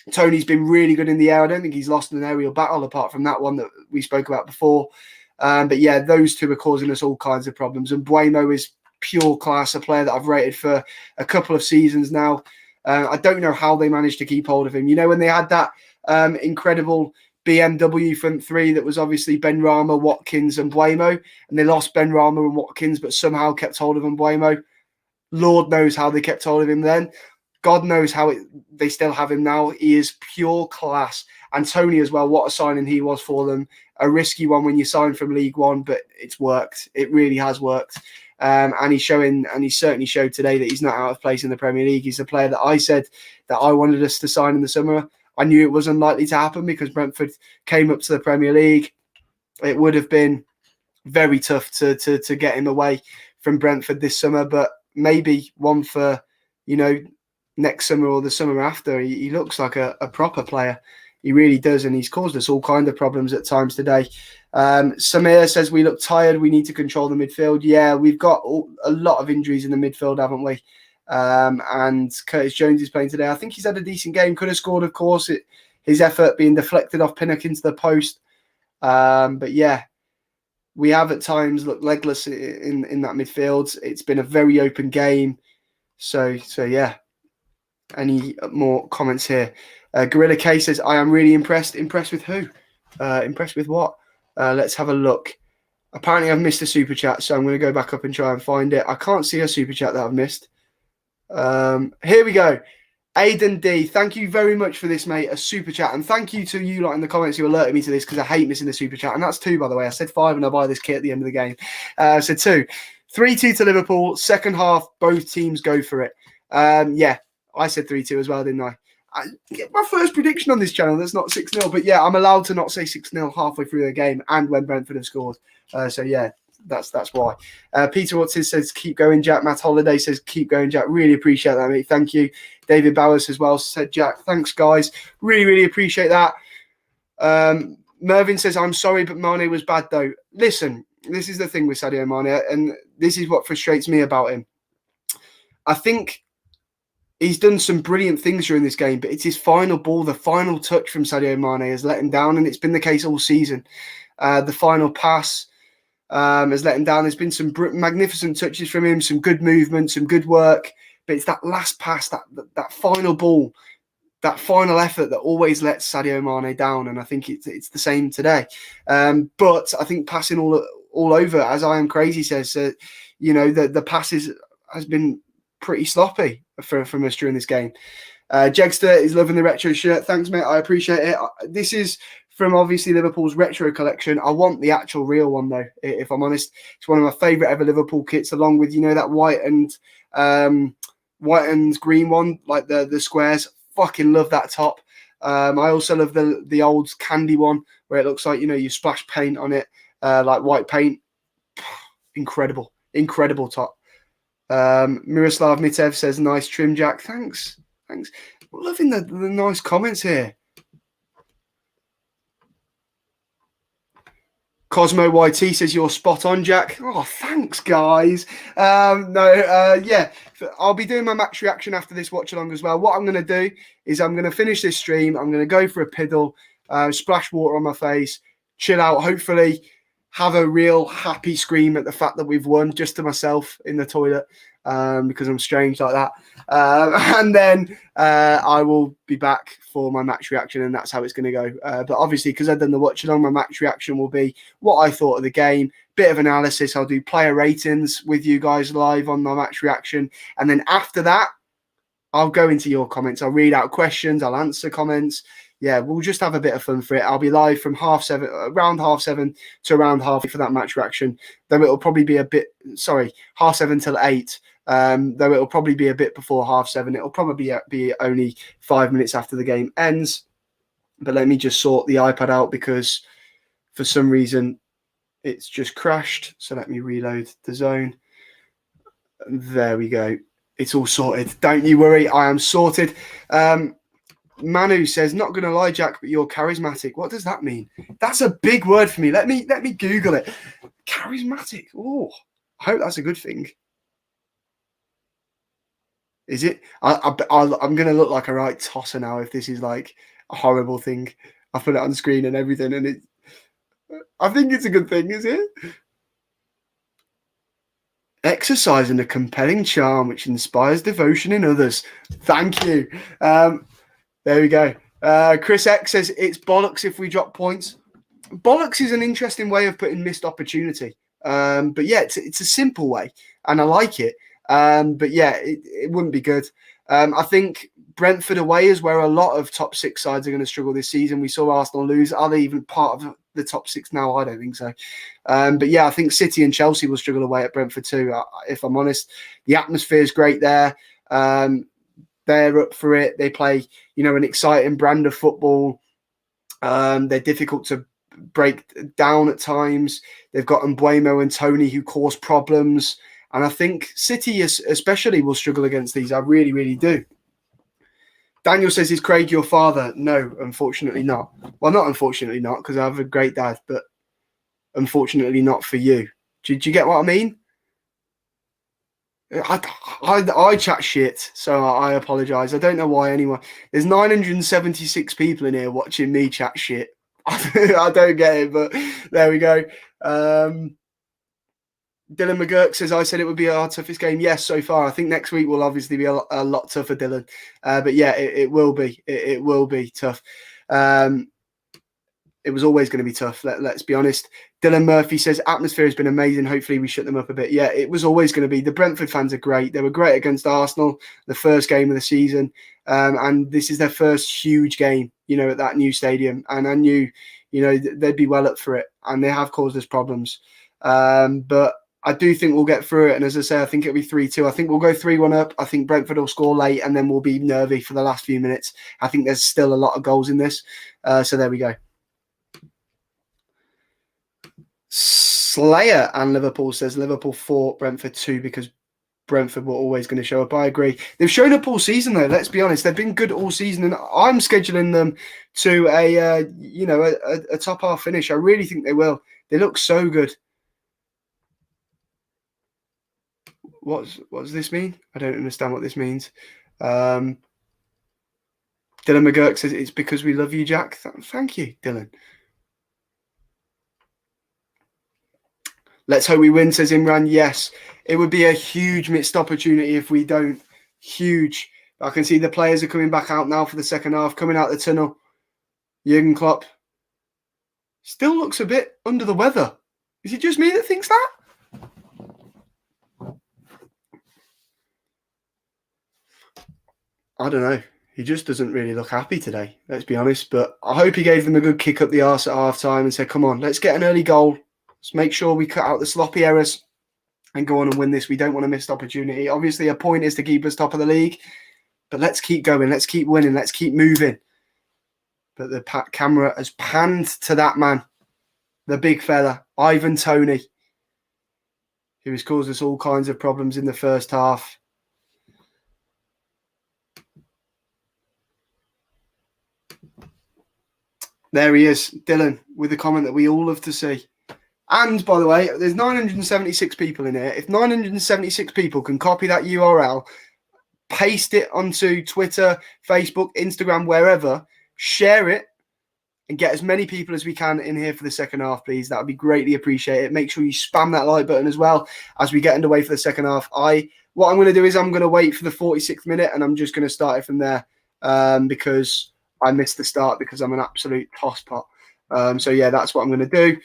Toney's been really good in the air. I don't think he's lost an aerial battle apart from that one that we spoke about before. But yeah, those two are causing us all kinds of problems. And Mbeumo is pure class, a player that I've rated for a couple of seasons now. I don't know how they managed to keep hold of him. When they had that incredible BMW front three that was obviously Benrahma, Watkins and Mbeumo, and they lost Benrahma and Watkins, but somehow kept hold of Mbeumo. Lord knows how they kept hold of him then. God knows how they still have him now. He is pure class. And Tony as well, what a signing he was for them. A risky one when you sign from League One, but it's worked. It really has worked. And he's certainly showed today that he's not out of place in the Premier League. He's the player that I said that I wanted us to sign in the summer. I knew it was unlikely to happen because Brentford came up to the Premier League. It would have been very tough to get him away from Brentford this summer, but maybe one for, next summer or the summer after. He looks like a proper player. He really does, and he's caused us all kind of problems at times today. Samir says we look tired. We need to control the midfield. Yeah, we've got a lot of injuries in the midfield, haven't we? And Curtis Jones is playing today. I think he's had a decent game. Could have scored, of course. His effort being deflected off Pinnock into the post. But yeah, we have at times looked legless in that midfield. It's been a very open game. So yeah. Any more comments here? Gorilla K says, I am really impressed. Impressed with who? Impressed with what? Let's have a look. Apparently I've missed a super chat, so I'm going to go back up and try and find it. I can't see a super chat that I've missed. Here we go. Aidan D, thank you very much for this, mate. A super chat. And thank you to you lot in the comments who alerted me to this, because I hate missing the super chat. And that's 2, by the way. I said 5 and I buy this kit at the end of the game. So 2. 3-2 to Liverpool. Second half, both teams go for it. Yeah, I said 3-2 as well, didn't I? My first prediction on this channel, that's not 6-0. But yeah, I'm allowed to not say 6-0 halfway through the game and when Brentford have scored. So yeah, that's why. Peter Watson says, keep going, Jack. Matt Holiday says, keep going, Jack. Really appreciate that, mate. Thank you. David Bowers as well said, Jack, thanks, guys. Really, really appreciate that. Mervyn says, I'm sorry, but Mane was bad, though. Listen, this is the thing with Sadio Mane, and this is what frustrates me about him. I think he's done some brilliant things during this game, but it's his final ball, the final touch from Sadio Mane has let him down, and it's been the case all season. The final pass has let him down. There's been some magnificent touches from him, some good movement, some good work, but it's that last pass, that final ball, that final effort that always lets Sadio Mane down, and I think it's the same today. But I think passing all over, as I Am Crazy says, the passes has been pretty sloppy from us during this game. Jegster is loving the retro shirt. Thanks, mate. I appreciate it. This is from obviously Liverpool's retro collection. I want the actual real one though, if I'm honest. It's one of my favourite ever Liverpool kits, along with that white and green one, like the squares. Fucking love that top. I also love the old candy one where it looks like you splash paint on it, like white paint. Incredible top. Miroslav Mitev says, nice trim, Jack. Thanks. Loving the nice comments here. Cosmo YT says, you're spot on, Jack. Oh, thanks, guys. Yeah, I'll be doing my match reaction after this watch along as well. What I'm going to do is I'm going to finish this stream. I'm going to go for a piddle, splash water on my face, chill out, hopefully have a real happy scream at the fact that we've won, just to myself in the toilet, because I'm strange like that. And then I will be back for my match reaction, and that's how it's going to go. But obviously, because I've done the watch along, my match reaction will be what I thought of the game, bit of analysis. I'll do player ratings with you guys live on my match reaction. And then after that, I'll go into your comments. I'll read out questions. I'll answer comments. Yeah, we'll just have a bit of fun for it. I'll be live from around 7:30 to around half for that match reaction. Though it'll probably be 7:30 till 8. Though it'll probably be a bit before 7:30. It'll probably be only 5 minutes after the game ends. But let me just sort the iPad out, because for some reason it's just crashed. So let me reload the zone. There we go. It's all sorted. Don't you worry. I am sorted. Manu says, not going to lie, Jack, but you're charismatic. What does that mean? That's a big word for me. Let me Google it. Charismatic. Oh, I hope that's a good thing. Is it? I'm going to look like a right tosser now if this is like a horrible thing. I've put it on screen and everything, and I think it's a good thing, is it? Exercising a compelling charm which inspires devotion in others. Thank you. There we go. Chris X says, it's bollocks if we drop points. Bollocks is an interesting way of putting missed opportunity. But yeah, it's a simple way, and I like it. But yeah, it wouldn't be good. I think Brentford away is where a lot of top six sides are going to struggle this season. We saw Arsenal lose. Are they even part of the top six now? I don't think so. But yeah, I think City and Chelsea will struggle away at Brentford too, if I'm honest. The atmosphere is great there. They're up for it. They play, an exciting brand of football. They're difficult to break down at times. They've got Mbuemo and Tony who cause problems. And I think City especially will struggle against these. I really, really do. Daniel says, is Craig your father? No, unfortunately not. Well, not unfortunately not, because I have a great dad, but unfortunately not for you. Do you get what I mean? I chat shit, so I apologise. I don't know why anyone. There's 976 people in here watching me chat shit. I don't get it, but there we go. Dylan McGurk says, I said it would be our toughest game. Yes, so far. I think next week will obviously be a lot tougher, Dylan. But yeah, it will be. It will be tough. It was always going to be tough. Let's be honest. Dylan Murphy says, atmosphere has been amazing. Hopefully we shut them up a bit. Yeah, it was always going to be. The Brentford fans are great. They were great against Arsenal, the first game of the season. And this is their first huge game, at that new stadium. And I knew, they'd be well up for it. And they have caused us problems. But I do think we'll get through it. And as I say, I think it'll be 3-2. I think we'll go 3-1 up. I think Brentford will score late and then we'll be nervy for the last few minutes. I think there's still a lot of goals in this. So there we go. Slayer and Liverpool says Liverpool 4, Brentford 2 because Brentford were always going to show up. I agree. They've shown up all season though. Let's be honest. They've been good all season, and I'm scheduling them to a top half finish. I really think they will. They look so good. What does this mean? I don't understand what this means. Dylan McGurk says it's because we love you, Jack. Thank you, Dylan. Let's hope we win, says Imran. Yes, it would be a huge missed opportunity if we don't. Huge. I can see the players are coming back out now for the second half, coming out the tunnel. Jurgen Klopp still looks a bit under the weather. Is it just me that thinks that? I don't know. He just doesn't really look happy today, let's be honest. But I hope he gave them a good kick up the arse at half-time and said, come on, let's get an early goal. Let's make sure we cut out the sloppy errors and go on and win this. We don't want a missed opportunity. Obviously, a point is to keep us top of the league. But let's keep going. Let's keep winning. Let's keep moving. But the camera has panned to that man, the big fella, Ivan Toney, who has caused us all kinds of problems in the first half. There he is, Dylan, with the comment that we all love to see. And, by the way, there's 976 people in here. If 976 people can copy that URL, paste it onto Twitter, Facebook, Instagram, wherever, share it, and get as many people as we can in here for the second half, please. That would be greatly appreciated. Make sure you spam that like button as well as we get underway for the second half. What I'm going to do is I'm going to wait for the 46th minute, and I'm just going to start it from there because I missed the start because I'm an absolute tosspot. So, yeah, that's what I'm going to do.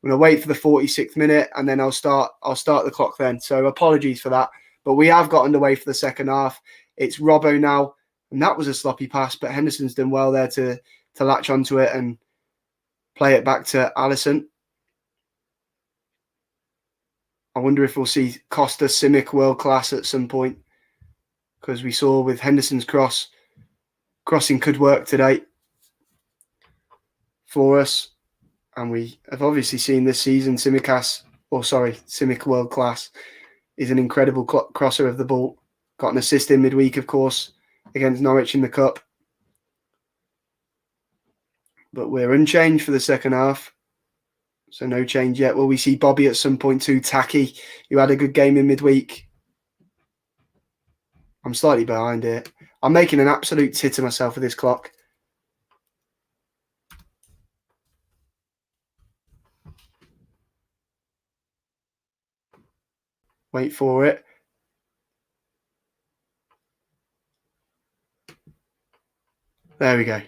I'm going to wait for the 46th minute, and then I'll start the clock then. So apologies for that. But we have got underway for the second half. It's Robbo now, and that was a sloppy pass, but Henderson's done well there to latch onto it and play it back to Alisson. I wonder if we'll see Costa Simic world class at some point, because we saw with Henderson's crossing could work today for us. And we have obviously seen this season Simic world class is an incredible crosser of the ball. Got an assist in midweek, of course, against Norwich in the Cup. But we're unchanged for the second half. So no change yet. Will we see Bobby at some point too? Taki, who had a good game in midweek. I'm slightly behind here. I'm making an absolute tit of myself with this clock. Wait for it. There we go.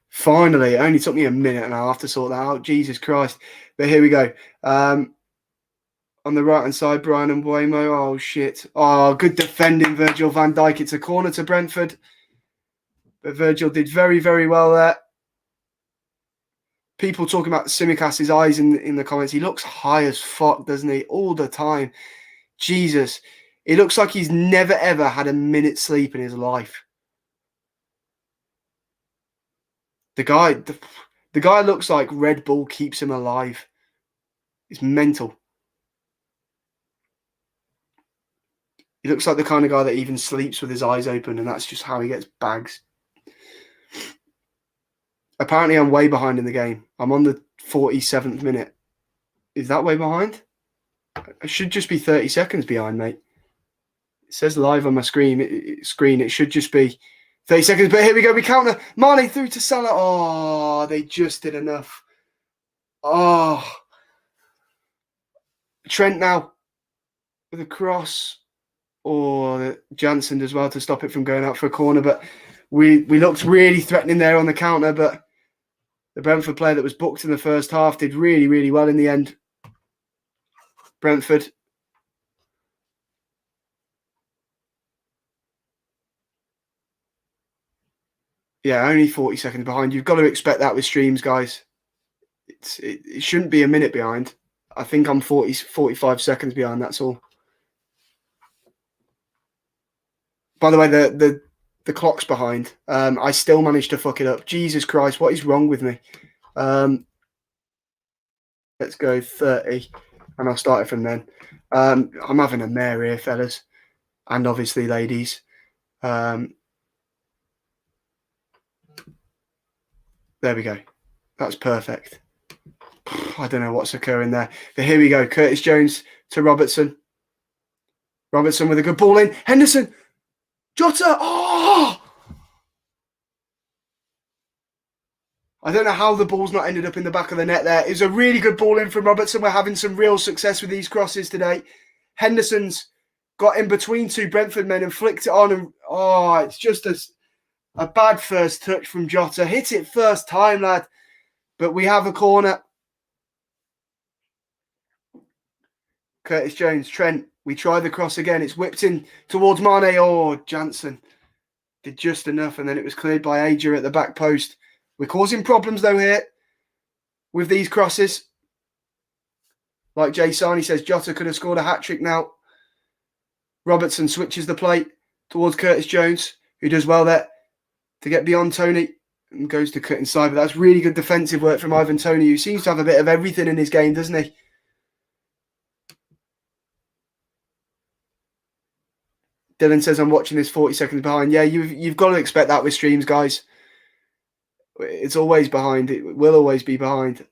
Finally, it only took me a minute and a half to sort that out. Jesus Christ. But here we go. On the right-hand side, Brian and Buemo. Oh, shit. Oh, good defending, Virgil van Dijk. It's a corner to Brentford. But Virgil did very, very well there. People talking about Simicast's eyes in the comments. He looks high as fuck, doesn't he? All the time. Jesus. It looks like he's never, ever had a minute's sleep in his life. The guy looks like Red Bull keeps him alive. It's mental. He looks like the kind of guy that even sleeps with his eyes open, and that's just how he gets bags. Apparently, I'm way behind in the game. I'm on the 47th minute. Is that way behind? I should just be 30 seconds behind, mate. It says live on my screen. It should just be 30 seconds. But here we go. We counter. Mane through to Salah. Oh, they just did enough. Oh. Trent now with a cross. Or Jansen as well to stop it from going out for a corner. But we looked really threatening there on the counter. But the Brentford player that was booked in the first half did really, really well in the end. Brentford. Yeah, only 40 seconds behind. You've got to expect that with streams, guys. It shouldn't be a minute behind. I think I'm 45 seconds behind, that's all. By the way, the clock's behind. I still managed to fuck it up. Jesus Christ, what is wrong with me? Let's go 30, and I'll start it from then. I'm having a mare here, fellas, and obviously ladies. There we go. That's perfect. I don't know what's occurring there. But here we go. Curtis Jones to Robertson. Robertson with a good ball in. Henderson. Jota. Oh! I don't know how the ball's not ended up in the back of the net there. It was a really good ball in from Robertson. We're having some real success with these crosses today. Henderson's got in between two Brentford men and flicked it on. And oh, it's just a bad first touch from Jota. Hit it first time, lad. But we have a corner. Curtis Jones, Trent. We try the cross again. It's whipped in towards Mane. Oh, Jansen did just enough. And then it was cleared by Aja at the back post. We're causing problems, though, here with these crosses. Like Jay Sarni says, Jota could have scored a hat-trick now. Robertson switches the plate towards Curtis Jones, who does well there to get beyond Tony and goes to cut inside. But that's really good defensive work from Ivan Toney, who seems to have a bit of everything in his game, doesn't he? Dylan says, I'm watching this 40 seconds behind. Yeah, you've got to expect that with streams, guys. It's always behind. It will always be behind.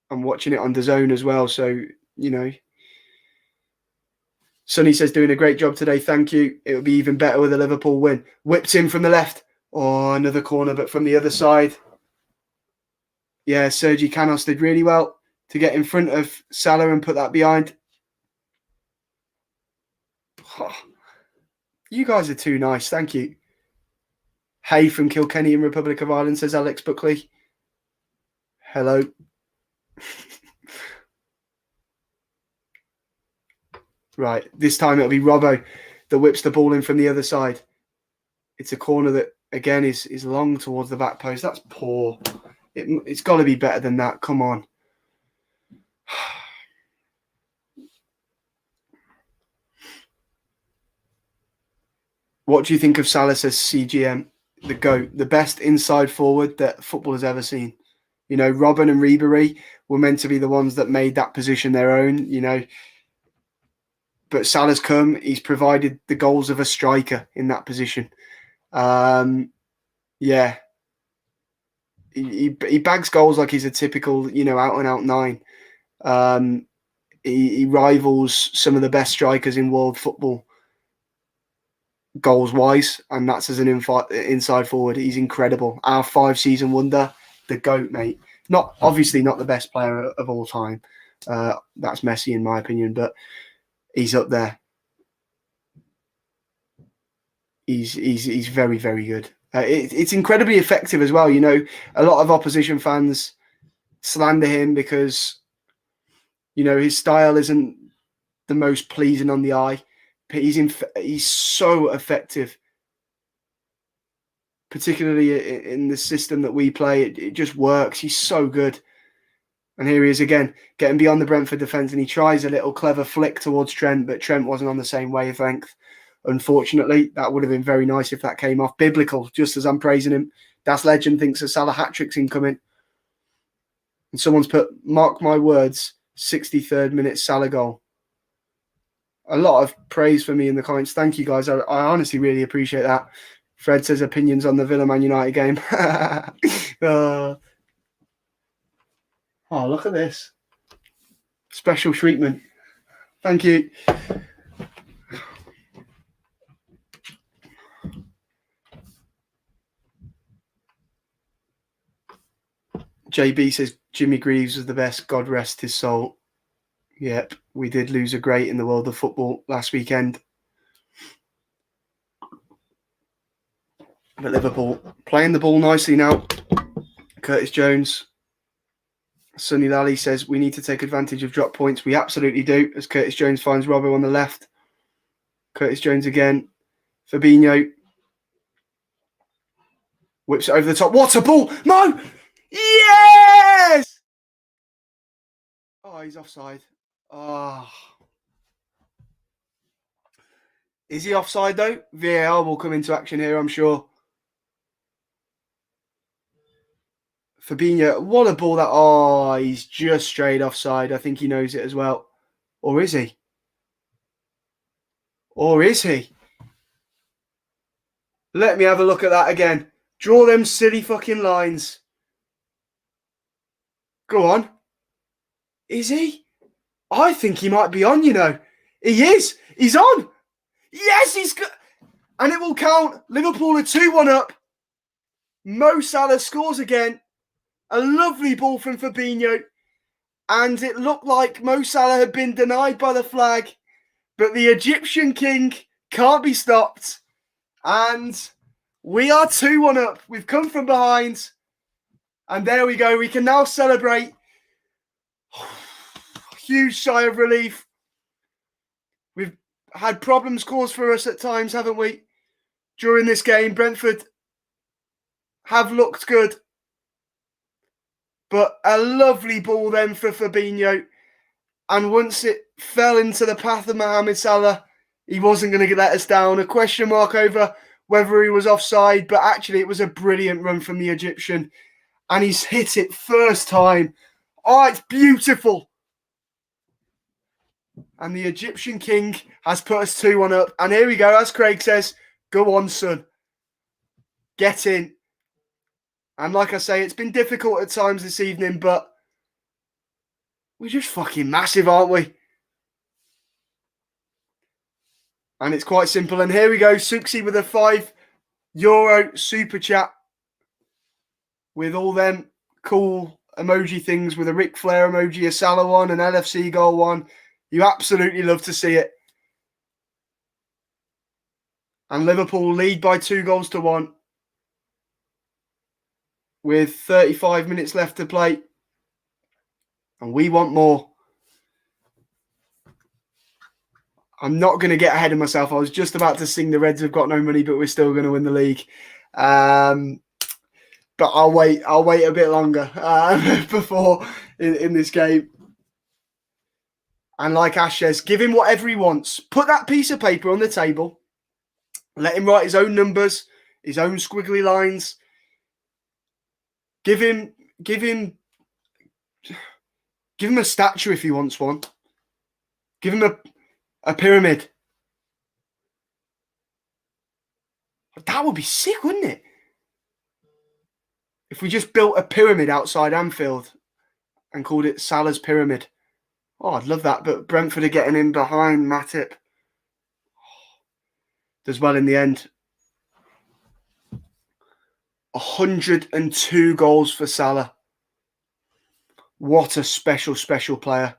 I'm watching it on DAZN as well, so, you know. Sonny says, doing a great job today. Thank you. It will be even better with a Liverpool win. Whipped in from the left. Oh, another corner, but from the other side. Yeah, Sergi Canos did really well to get in front of Salah and put that behind. Oh, you guys are too nice. Thank you. Hey from Kilkenny in Republic of Ireland, says Alex Buckley. Hello. Right, this time it'll be Robbo that whips the ball in from the other side. It's a corner that, again, is long towards the back post. That's poor. It's got to be better than that. Come on. What do you think of Salah, says CGM? The GOAT, the best inside forward that football has ever seen. You know, Robin and Ribery were meant to be the ones that made that position their own, you know. But Salah's come, he's provided the goals of a striker in that position. Yeah. He bags goals like he's a typical, you know, out-and-out nine. He rivals some of the best strikers in world football goals-wise, and that's as an inside forward. He's incredible. Our 5-season wonder, the GOAT, mate. Obviously not the best player of all time. That's Messi, in my opinion, but he's up there. He's very, very good. It's incredibly effective as well. You know, a lot of opposition fans slander him because, You know, his style isn't the most pleasing on the eye, but he's so effective, particularly in the system that we play. It just works. He's so good. And here he is again, getting beyond the Brentford defence, and he tries a little clever flick towards Trent, but Trent wasn't on the same wavelength. Unfortunately, that would have been very nice if that came off. Biblical, just as I'm praising him. Das Legend thinks a Salah hat-trick's incoming. And someone's put, mark my words, 63rd minute Salah goal. A lot of praise for me in the comments. Thank you, guys. I honestly really appreciate that. Fred says opinions on the Villa Man United game. Oh, look at this. Special treatment. Thank you. JB says Jimmy Greaves was the best. God rest his soul. Yep, we did lose a great in the world of football last weekend. But Liverpool playing the ball nicely now. Curtis Jones. Sonny Lally says we need to take advantage of drop points. We absolutely do, as Curtis Jones finds Robbo on the left. Curtis Jones again. Fabinho. Whips it over the top. What a ball! Mo! Yes! Oh, he's offside. Oh. Is he offside though? VAR will come into action here, I'm sure. Fabinho, what a ball that... Oh, he's just straight offside. I think he knows it as well. Or is he? Or is he? Let me have a look at that again. Draw them silly fucking lines. Go on. Is he? I think he might be on, you know. He is. He's on. Yes, he's good. And it will count. Liverpool are 2-1 up. Mo Salah scores again. A lovely ball from Fabinho. And it looked like Mo Salah had been denied by the flag. But the Egyptian king can't be stopped. And we are 2-1 up. We've come from behind. And there we go. We can now celebrate. Huge sigh of relief. We've had problems caused for us at times, haven't we? During this game, Brentford have looked good. But a lovely ball then for Fabinho. And once it fell into the path of Mohamed Salah, he wasn't going to let us down. A question mark over whether he was offside, but actually it was a brilliant run from the Egyptian. And he's hit it first time. Oh, it's beautiful. And the Egyptian king has put us 2-1 up. And here we go, as Craig says, go on, son. Get in. And like I say, it's been difficult at times this evening, but we're just fucking massive, aren't we? And it's quite simple. And here we go, Suxi with a €5 super chat with all them cool emoji things with a Ric Flair emoji, a Salah one, an LFC goal one. You absolutely love to see it. And Liverpool lead by 2-1 with 35 minutes left to play. And we want more. I'm not going to get ahead of myself. I was just about to sing the Reds have got no money, but we're still going to win the league. But I'll wait a bit longer before in this game. And like Ash says, give him whatever he wants. Put that piece of paper on the table. Let him write his own numbers, his own squiggly lines. Give him a statue if he wants one. Give him a pyramid. That would be sick, wouldn't it? If we just built a pyramid outside Anfield and called it Salah's Pyramid. Oh, I'd love that. But Brentford are getting in behind Matip. Does well in the end. 102 goals for Salah. What a special, special player.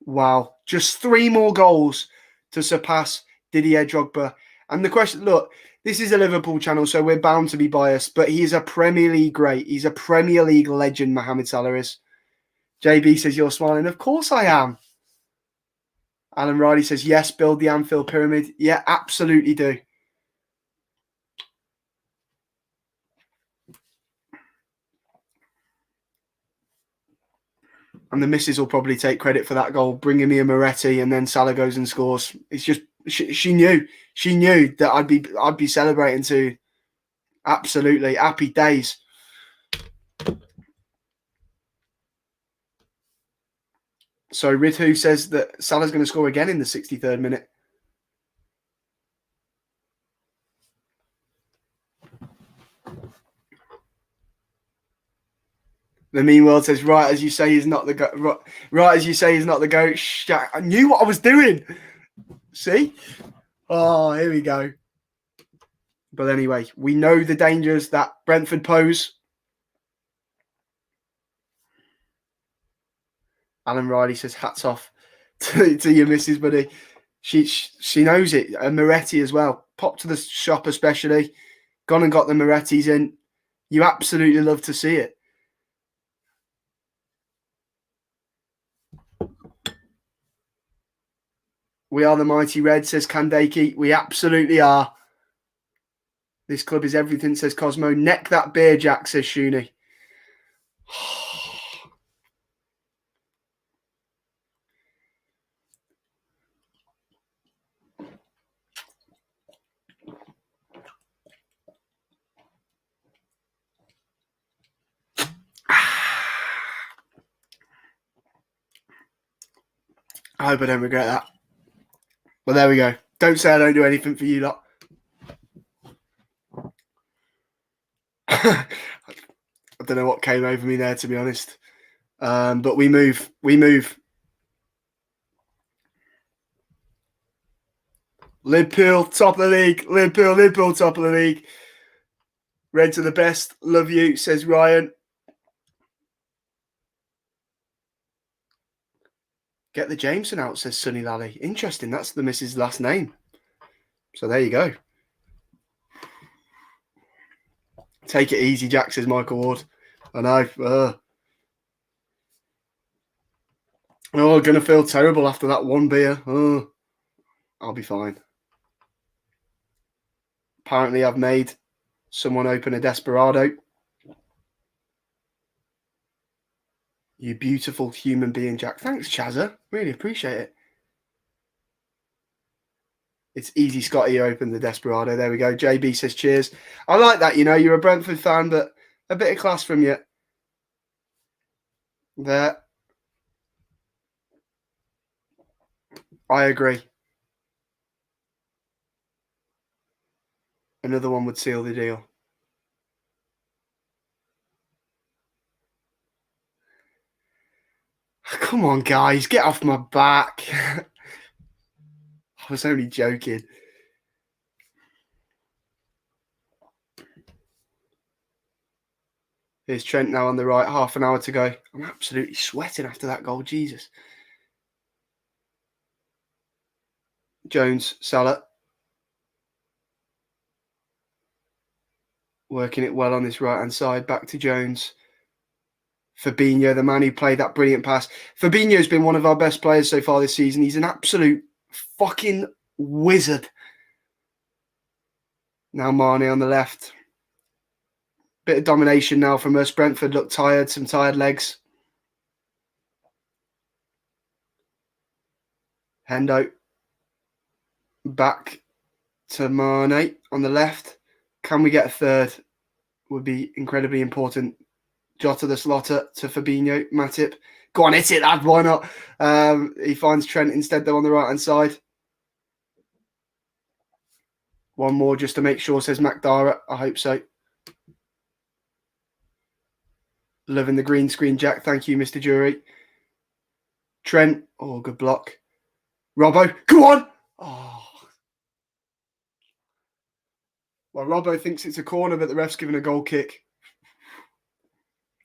Wow. Just 3 more goals to surpass Didier Drogba. And the question, look, this is a Liverpool channel, so we're bound to be biased, but he is a Premier League great. He's a Premier League legend, Mohamed Salah is. JB says, you're smiling. Of course I am. Alan Riley says, yes, build the Anfield pyramid. Yeah, absolutely do. And the missus will probably take credit for that goal, bringing me a Moretti, and then Salah goes and scores. It's just she knew that I'd be celebrating too. Absolutely happy days. So Ridhu says that Salah's going to score again in the 63rd minute. The mean world says, right as you say, he's not the goat. Right as you say, he's not the goat. I knew what I was doing. See? Oh, here we go. But anyway, we know the dangers that Brentford pose. Alan Riley says, hats off to your missus, buddy. She knows it. And Moretti as well. Popped to the shop especially. Gone and got the Morettis in. You absolutely love to see it. We are the mighty Red, says Kandeki. We absolutely are. This club is everything, says Cosmo. Neck that beer, Jack, says Shuni. I hope I don't regret that. But there we go. Don't say I don't do anything for you lot. I don't know what came over me there, to be honest. But we move. Liverpool, top of the league. Liverpool, top of the league. Reds are the best. Love you, says Ryan. Get the Jameson out, says Sunny Lally. Interesting. That's the missus' last name. So there you go. Take it easy, Jack, says Michael Ward. I know. Oh, going to feel terrible after that one beer. Oh, I'll be fine. Apparently, I've made someone open a Desperado. You beautiful human being, Jack. Thanks, Chazza. Really appreciate it. It's easy, Scotty. You opened the Desperado. There we go. JB says cheers. I like that. You know, you're a Brentford fan, but a bit of class from you. There. I agree. Another one would seal the deal. Come on, guys. Get off my back. I was only joking. Here's Trent now on the right. Half an hour to go. I'm absolutely sweating after that goal. Jesus. Jones, Salah. Working it well on this right-hand side. Back to Jones. Fabinho, the man who played that brilliant pass. Fabinho's been one of our best players so far this season. He's an absolute fucking wizard. Now Mane on the left. Bit of domination now from us. Brentford look tired. Some tired legs. Hendo. Back to Mane on the left. Can we get a third? Would be incredibly important. Jota the slotter to Fabinho. Matip. Go on, hit it, lad. Why not? He finds Trent instead, though, on the right-hand side. One more just to make sure, says MacDara. I hope so. Loving the green screen, Jack. Thank you, Mr. Jury. Trent. Oh, good block. Robbo. Go on. Oh. Well, Robbo thinks it's a corner, but the ref's given a goal kick.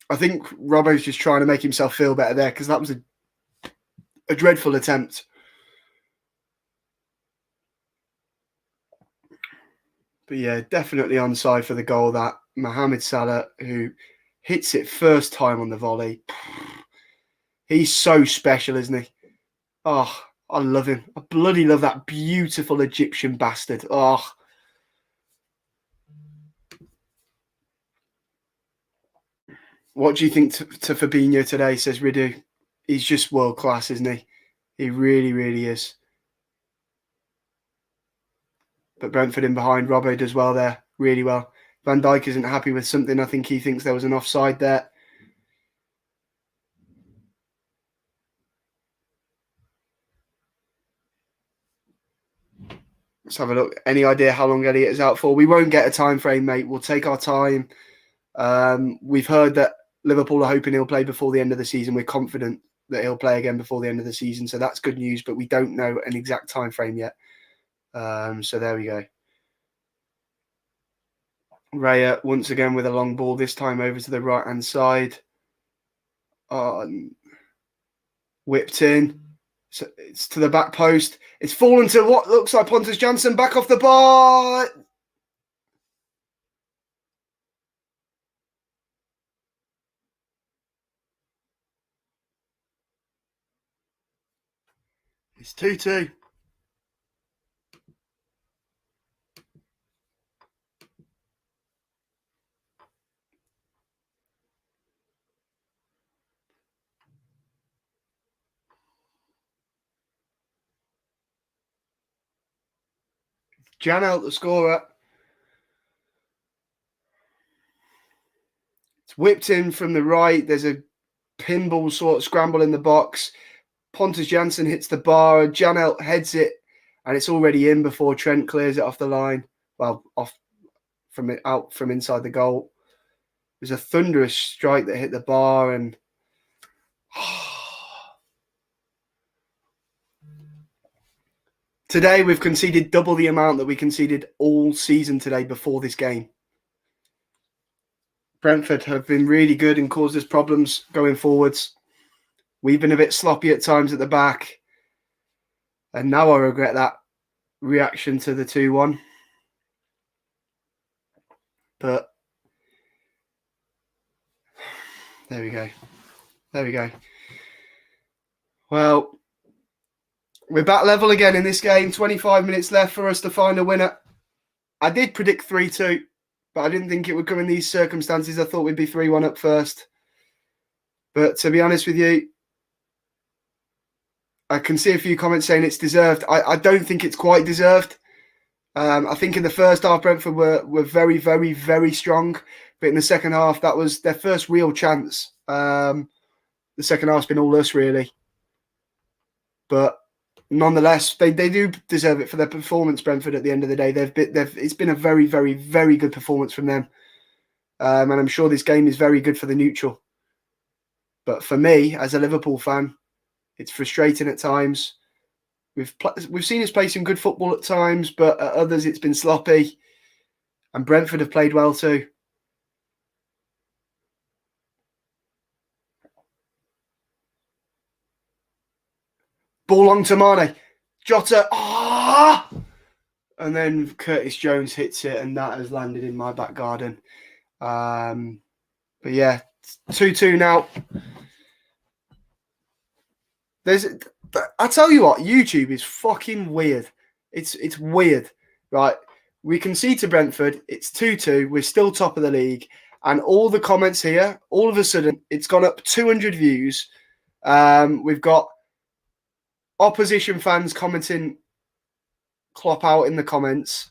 I think Robbo's just trying to make himself feel better there because that was a dreadful attempt. But yeah, definitely onside for the goal, that Mohamed Salah, who hits it first time on the volley. He's so special, isn't he? Oh, I love him. I bloody love that beautiful Egyptian bastard. Oh. What do you think to Fabinho today, says Ridu? He's just world class, isn't he? He really, really is. But Brentford in behind. Robbo does well there. Really well. Van Dijk isn't happy with something. I think he thinks there was an offside there. Let's have a look. Any idea how long Elliott is out for? We won't get a time frame, mate. We'll take our time. We've heard that Liverpool are hoping he'll play before the end of the season. We're confident that he'll play again before the end of the season. So that's good news, but we don't know an exact time frame yet. So there we go. Raya once again with a long ball, this time over to the right-hand side. Whipped in. So it's to the back post. It's fallen to what looks like Pontus Jansson, back off the bar. It's 2-2. Janelt, the scorer. It's whipped in from the right. There's a pinball sort of scramble in the box. Pontus Jansson hits the bar. Janelt heads it, and it's already in before Trent clears it off the line. Well, out from inside the goal. It was a thunderous strike that hit the bar, and today we've conceded double the amount that we conceded all season today before this game. Brentford have been really good and caused us problems going forwards. We've been a bit sloppy at times at the back. And now I regret that reaction to the 2-1. But there we go. There we go. Well, we're back level again in this game. 25 minutes left for us to find a winner. I did predict 3-2, but I didn't think it would come in these circumstances. I thought we'd be 3-1 up first. But to be honest with you, I can see a few comments saying it's deserved. I don't think it's quite deserved. I think in the first half, Brentford were very, very, very strong. But in the second half, that was their first real chance. The second half's been all us, really. But nonetheless, they do deserve it for their performance, Brentford, at the end of the day. It's been a very, very, very good performance from them. And I'm sure this game is very good for the neutral. But for me, as a Liverpool fan, it's frustrating at times. We've seen us play some good football at times, but at others it's been sloppy. And Brentford have played well too. Ball on to Mane. Jota. Ah! And then Curtis Jones hits it, and that has landed in my back garden. But yeah, 2-2 now. I tell you what, YouTube is fucking weird. It's weird, right? We concede to Brentford. It's 2-2. We're still top of the league. And all the comments here, all of a sudden, it's gone up 200 views. We've got opposition fans commenting Klopp out in the comments.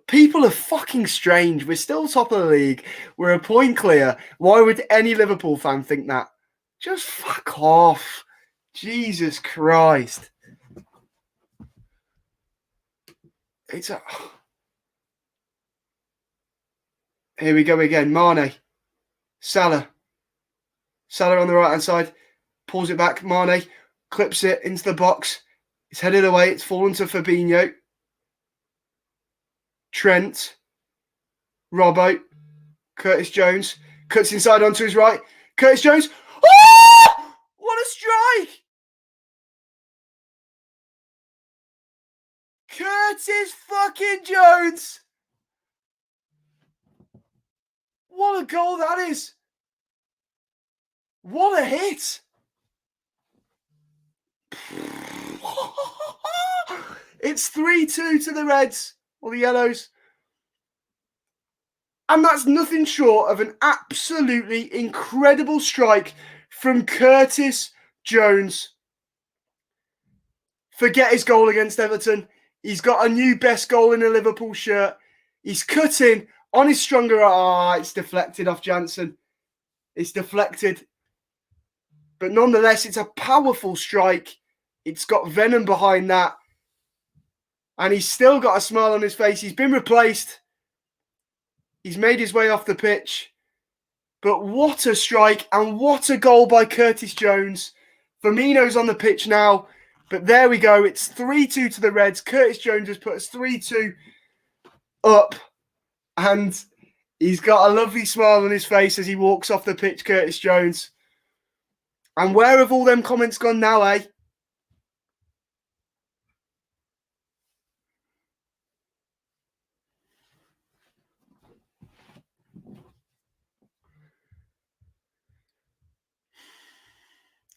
People are fucking strange. We're still top of the league. We're a point clear. Why would any Liverpool fan think that? Just fuck off. Jesus Christ. Here we go again. Mane. Salah. Salah on the right-hand side. Pulls it back. Mane clips it into the box. It's headed away. It's fallen to Fabinho. Trent. Robbo. Curtis Jones. Cuts inside onto his right. Curtis Jones. Oh! What a strike! Curtis fucking Jones! What a goal that is! What a hit! It's 3-2 to the Reds, or the Yellows. And that's nothing short of an absolutely incredible strike from Curtis Jones. Forget his goal against Everton. He's got a new best goal in a Liverpool shirt. He's cutting on his stronger. It's deflected off Jansen. It's deflected. But nonetheless, it's a powerful strike. It's got venom behind that. And he's still got a smile on his face. He's been replaced. He's made his way off the pitch. But what a strike and what a goal by Curtis Jones. Firmino's on the pitch now. But there we go. It's 3-2 to the Reds. Curtis Jones has put us 3-2 up. And he's got a lovely smile on his face as he walks off the pitch, Curtis Jones. And where have all them comments gone now, eh?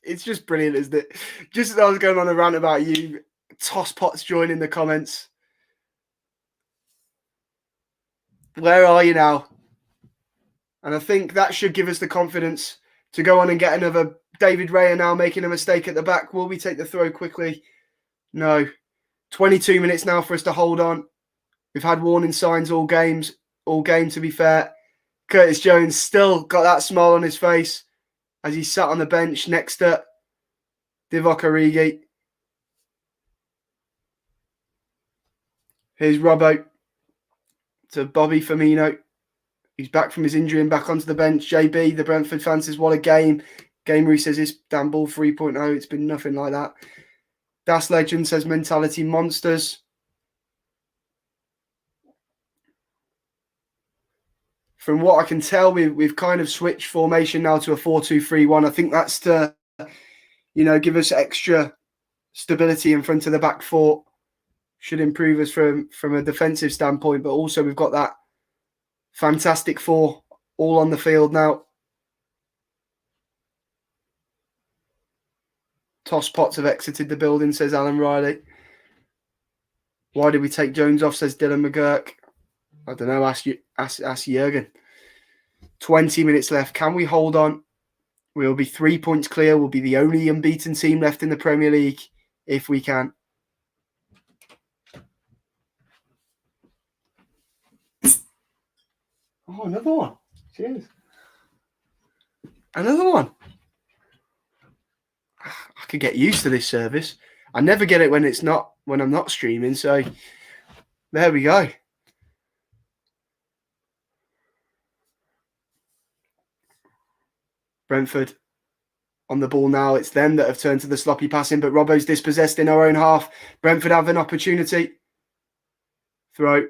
It's just brilliant, isn't it? Just as I was going on a rant about you, Tosspots joining the comments. Where are you now? And I think that should give us the confidence to go on and get another. David Raya now making a mistake at the back. Will we take the throw quickly? No. 22 minutes now for us to hold on. We've had warning signs all game, to be fair. Curtis Jones still got that smile on his face as he sat on the bench next to Divock Origi. Here's Robbo to Bobby Firmino. He's back from his injury and back onto the bench. JB, the Brentford fan, says, what a game. Gamery says, it's damn ball 3.0. It's been nothing like that. Das Legend says, mentality monsters. From what I can tell, we've kind of switched formation now to a 4-2-3-1. I think that's to, give us extra stability in front of the back four. Should improve us from a defensive standpoint, but also we've got that fantastic four all on the field now. Tosspots have exited the building, says Alan Riley. Why did we take Jones off, says Dylan McGurk. I don't know, ask Jurgen. 20 minutes left. Can we hold on? We'll be 3 points clear. We'll be the only unbeaten team left in the Premier League if we can. Oh, another one. Cheers. Another one. I could get used to this service. I never get it when I'm not streaming. So there we go. Brentford on the ball now. It's them that have turned to the sloppy passing, but Robbo's dispossessed in our own half. Brentford have an opportunity. Throw.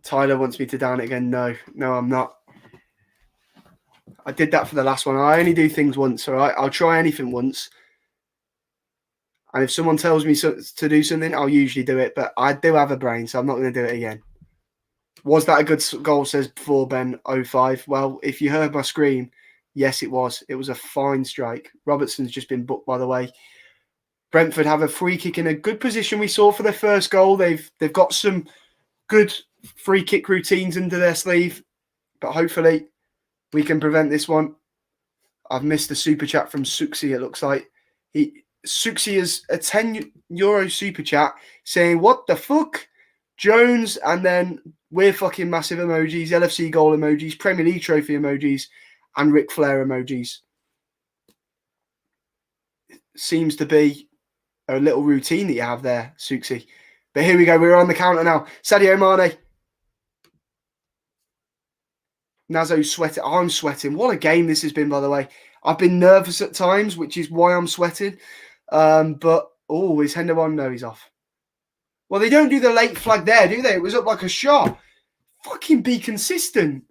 Tyler wants me to down it again. No, I'm not. I did that for the last one. I only do things once, all right? I'll try anything once. And if someone tells me to do something, I'll usually do it. But I do have a brain, so I'm not going to do it again. Was that a good goal, says before Ben 05? Well, if you heard my scream, yes, it was. It was a fine strike. Robertson's just been booked, by the way. Brentford have a free kick in a good position we saw for their first goal. They've got some good free kick routines under their sleeve, but hopefully we can prevent this one. I've missed the super chat from Suxi, it looks like. Suxi is a €10 super chat saying, what the fuck? Jones, and then we're fucking massive emojis, LFC goal emojis, Premier League trophy emojis, and Ric Flair emojis. Seems to be a little routine that you have there, Suxi. But here we go. We're on the counter now. Sadio Mane. Nazo's sweating. I'm sweating. What a game this has been, by the way. I've been nervous at times, which is why I'm sweating. But, is Hendo on? No, he's off. Well, they don't do the late flag there, do they? It was up like a shot. Fucking be consistent.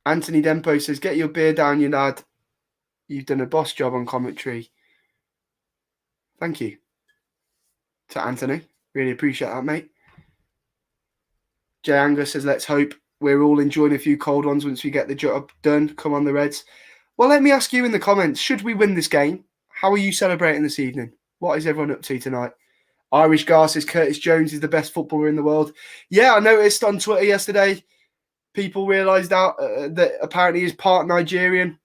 Anthony Dempo says, get your beer down, you lad. You've done a boss job on commentary. Thank you to Anthony. Really appreciate that, mate. Jay Angus says, let's hope. we're all enjoying a few cold ones once we get the job done. Come on, the Reds. Well, let me ask you in the comments, should we win this game? How are you celebrating this evening? What is everyone up to tonight? Irish Gar says Curtis Jones is the best footballer in the world. Yeah, I noticed on Twitter yesterday, people realised that apparently he's part Nigerian.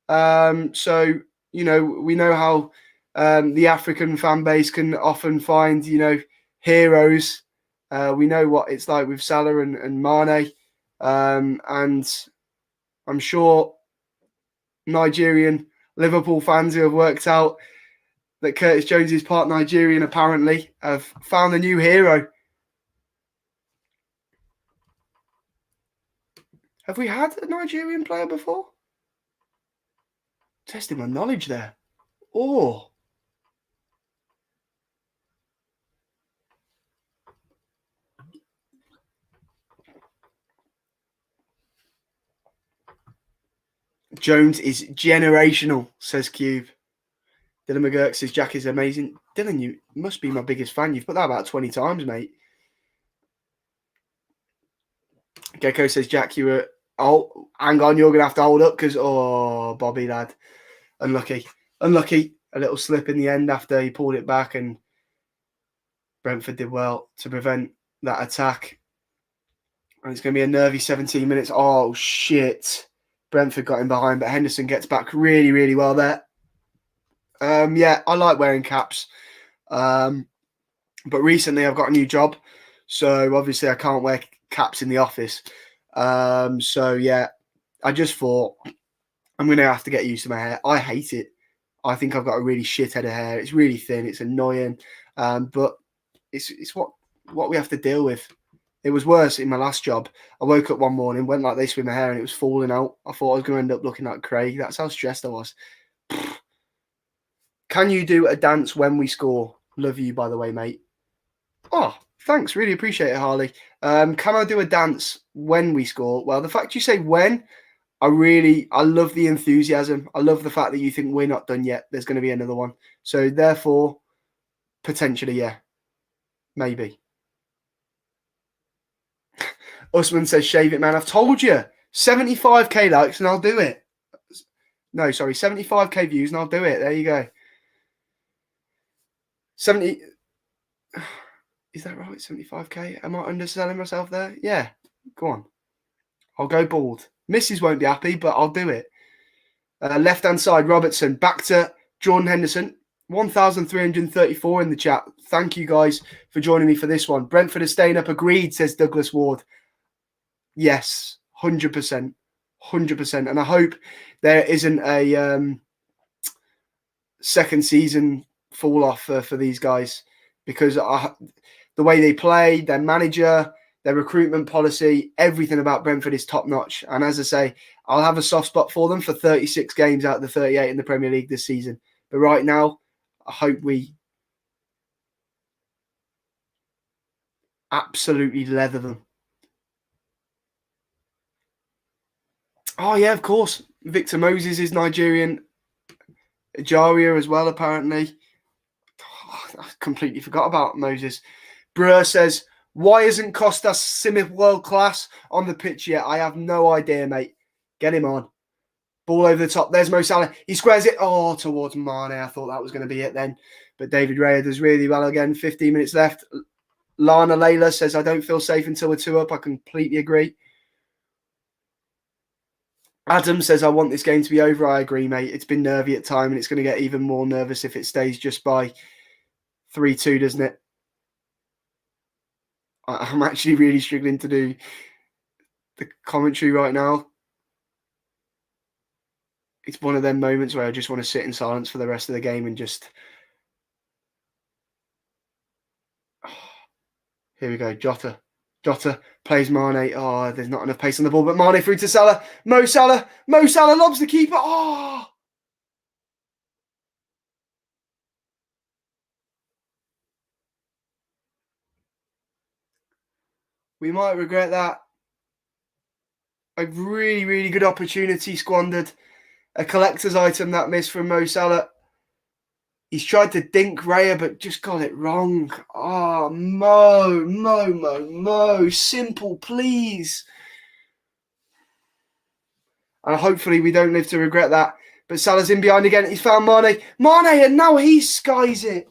So, you know, we know how the African fan base can often find, you know, heroes. We know what it's like with Salah and Mane. And I'm sure Nigerian Liverpool fans who have worked out that Curtis Jones is part Nigerian apparently have found a new hero. Have we had a Nigerian player before? Testing my knowledge there. Oh. Jones is generational, says Cube. Dylan McGurk says Jack is amazing. Dylan, you must be my biggest fan. You've put that about 20 times, mate. Gecko says Jack, you were... Oh, hang on, you're going to have to hold up because... Oh, Bobby, lad. Unlucky. Unlucky. A little slip in the end after he pulled it back, and Brentford did well to prevent that attack. And it's going to be a nervy 17 minutes. Oh, shit. Brentford got him behind, but Henderson gets back really, really well there. Yeah, I like wearing caps. But recently I've got a new job. So obviously I can't wear caps in the office. So yeah, I just thought I'm going to have to get used to my hair. I hate it. I think I've got a really shit head of hair. It's really thin. It's annoying. But it's what we have to deal with. It was worse in my last job. I woke up one morning, went like this with my hair, and it was falling out. I thought I was going to end up looking like Craig. That's how stressed I was. Can you do a dance when we score? Love you, by the way, mate. Oh, thanks. Really appreciate it, Harley. Can I do a dance when we score? Well, the fact you say when, I love the enthusiasm. I love the fact that you think we're not done yet. There's going to be another one. So therefore, potentially, yeah. Maybe. Usman says, shave it, man. I've told you. 75k likes and I'll do it. No, sorry. 75k views and I'll do it. There you go. 70... Is that right? 75k? Am I underselling myself there? Yeah. Go on. I'll go bald. Mrs. won't be happy, but I'll do it. Left-hand side, Robertson. Back to Jordan Henderson. 1,334 in the chat. Thank you guys for joining me for this one. Brentford is staying up. Agreed, says Douglas Ward. Yes, 100%. 100%. And I hope there isn't a second season fall off for these guys, because the way they play, their manager, their recruitment policy, everything about Brentford is top notch. And as I say, I'll have a soft spot for them for 36 games out of the 38 in the Premier League this season. But right now, I hope we absolutely leather them. Oh, yeah, of course. Victor Moses is Nigerian. Ajaria as well, apparently. Oh, I completely forgot about Moses. Brewer says, why isn't Kostas Simic world class on the pitch yet? I have no idea, mate. Get him on. Ball over the top. There's Mo Salah. He squares it. Oh, towards Mane. I thought that was going to be it then. But David Raya does really well again. 15 minutes left. Lana Layla says, I don't feel safe until we're 2 up. I completely agree. Adam says, I want this game to be over. I agree, mate. It's been nervy at time, and it's going to get even more nervous if it stays just by 3-2, doesn't it? I'm actually really struggling to do the commentary right now. It's one of them moments where I just want to sit in silence for the rest of the game and just... Here we go, Jota. Jota plays Mane. Oh, there's not enough pace on the ball, but Mane through to Salah. Mo Salah. Mo Salah lobs the keeper. Oh! We might regret that. A really, really good opportunity squandered. A collector's item that missed from Mo Salah. He's tried to dink Raya, but just got it wrong. Oh, Mo. Simple, please. And hopefully we don't live to regret that. But Salah's in behind again. He's found Mane. Mane, and now he skies it.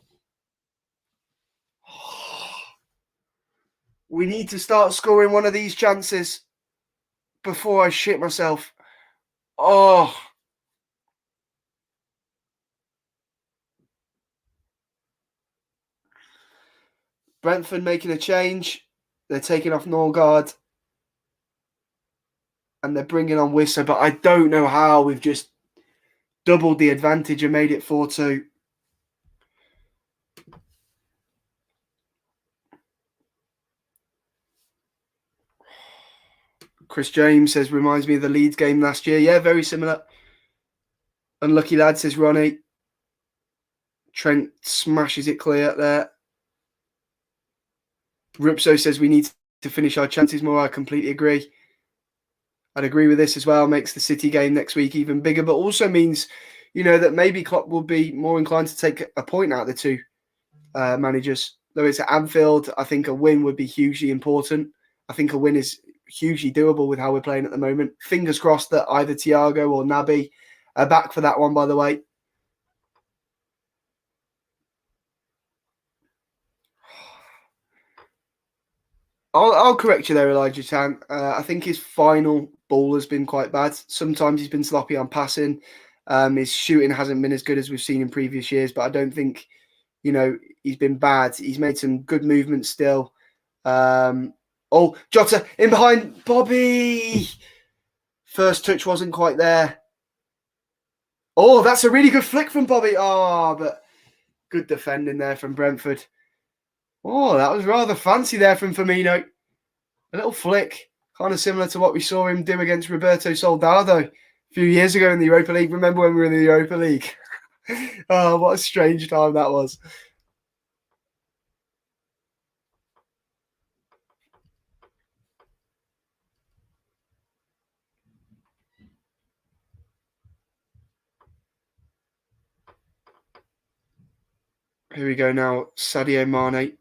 We need to start scoring one of these chances before I shit myself. Oh. Brentford making a change. They're taking off Norgard. And they're bringing on Wissa. But I don't know how we've just doubled the advantage and made it 4-2. Chris James says, reminds me of the Leeds game last year. Yeah, very similar. Unlucky lad, says Ronnie. Trent smashes it clear there. Rupso says we need to finish our chances more. I completely agree. I'd agree with this as well. Makes the City game next week even bigger, but also means, that maybe Klopp will be more inclined to take a point out of the two managers. Though it's at Anfield, I think a win would be hugely important. I think a win is hugely doable with how we're playing at the moment. Fingers crossed that either Thiago or Naby are back for that one, by the way. I'll correct you there, Elijah Tan. I think his final ball has been quite bad. Sometimes he's been sloppy on passing. His shooting hasn't been as good as we've seen in previous years, but I don't think, he's been bad. He's made some good movements still. Jota in behind Bobby. First touch wasn't quite there. Oh, that's a really good flick from Bobby. Oh, but good defending there from Brentford. Oh, that was rather fancy there from Firmino. A little flick, kind of similar to what we saw him do against Roberto Soldado a few years ago in the Europa League. Remember when we were in the Europa League? Oh, what a strange time that was. Here we go now, Sadio Mane.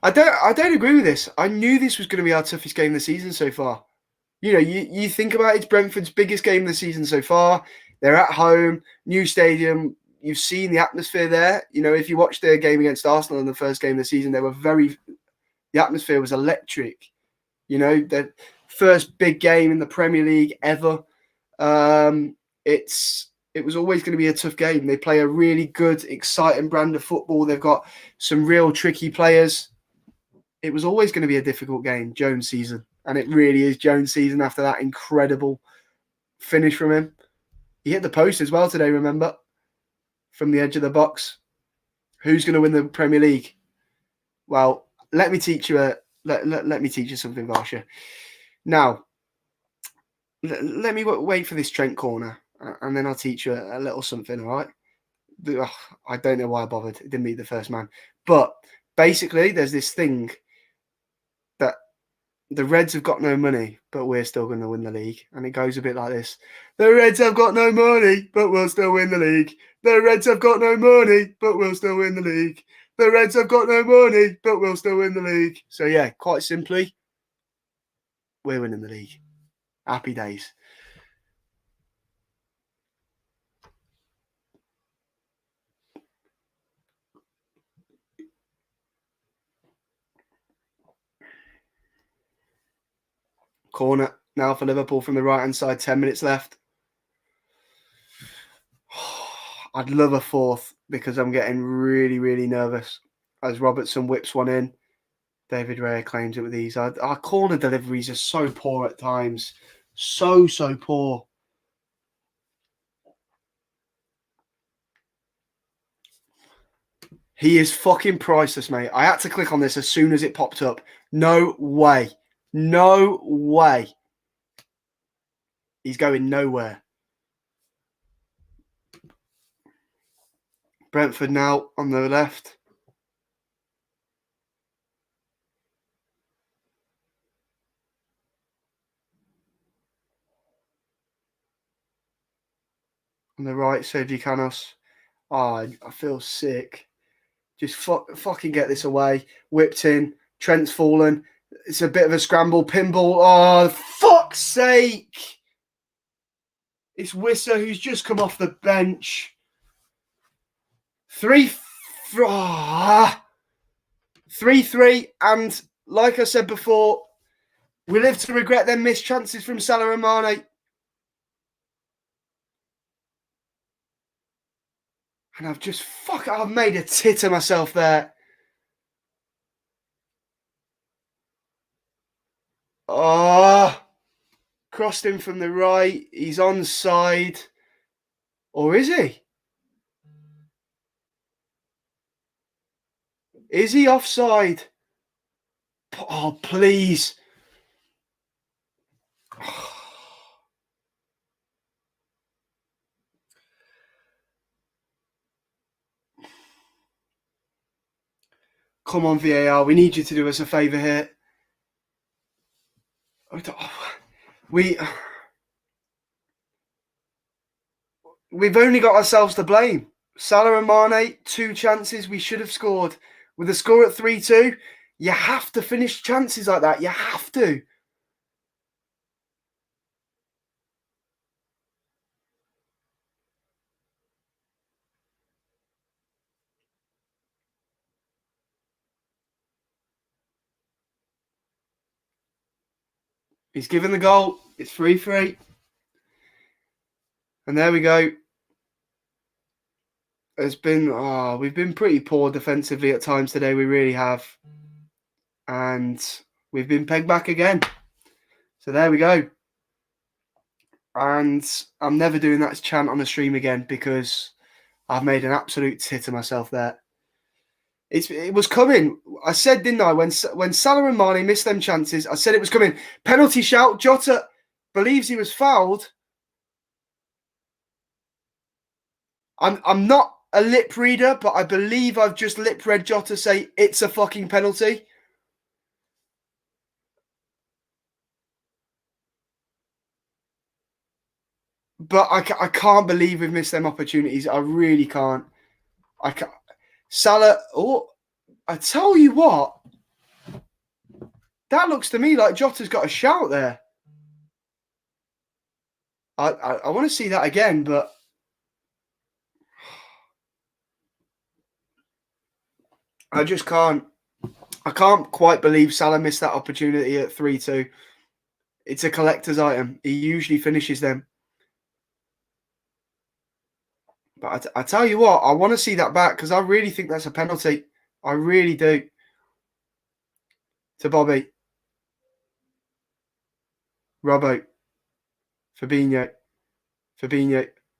I don't agree with this. I knew this was going to be our toughest game of the season so far. You think about it, it's Brentford's biggest game of the season so far. They're at home, new stadium. You've seen the atmosphere there. If you watched their game against Arsenal in the first game of the season, the atmosphere was electric. The first big game in the Premier League ever. It was always going to be a tough game. They play a really good, exciting brand of football. They've got some real tricky players. It was always going to be a difficult game, Jones season. And it really is Jones season after that incredible finish from him. He hit the post as well today, remember? From the edge of the box. Who's going to win the Premier League? Well, let me teach you let me teach you something, Varsha. Now, let me wait for this Trent corner, and then I'll teach you a little something, all right? I don't know why I bothered. It didn't meet the first man. But basically, there's this thing that the Reds have got no money, but we're still going to win the league. And it goes a bit like this. The Reds have got no money, but we'll still win the league. The Reds have got no money, but we'll still win the league. The Reds have got no money, but we'll still win the league. So, yeah, quite simply, we're winning the league. Happy days. Corner now for Liverpool from the right-hand side. 10 minutes left. I'd love a fourth because I'm getting really, really nervous as Robertson whips one in. David Raya claims it with ease. Our corner deliveries are so poor at times. So poor. He is fucking priceless, mate. I had to click on this as soon as it popped up. No way. No way. He's going nowhere. Brentford now on the left. On the right, Sergio Canos. Oh, I feel sick. Just fucking get this away. Whipped in. Trent's fallen. It's a bit of a scramble. Pinball. Oh, fuck. fuck's sake. It's Wissa who's just come off the bench. 3-3. And like I said before, we live to regret them missed chances from Salah and Mane. And I've made a tit of myself there. Oh, crossed him from the right. He's onside. Or is he? Is he offside? Oh, please. Come on, VAR. We need you to do us a favour here. We've only got ourselves to blame. Salah and Mane, 2 chances we should have scored. With a score at 3-2, you have to finish chances like that. You have to. He's given the goal. It's 3-3. And there we go. We've been pretty poor defensively at times today. We really have. And we've been pegged back again. So there we go. And I'm never doing that chant on a stream again because I've made an absolute tit of myself there. It was coming. I said, didn't I? When Salah and Mane missed them chances, I said it was coming. Penalty shout. Jota believes he was fouled. I'm not a lip reader, but I believe I've just lip read Jota say it's a fucking penalty. But I can't believe we've missed them opportunities. I really can't. I can't. Salah. Oh, I tell you what. That looks to me like Jota's got a shout there. I want to see that again, but I just can't. I can't quite believe Salah missed that opportunity at 3-2. It's a collector's item. He usually finishes them. But I tell you what, I want to see that back because I really think that's a penalty. I really do. To Bobby. Robbo. Fabinho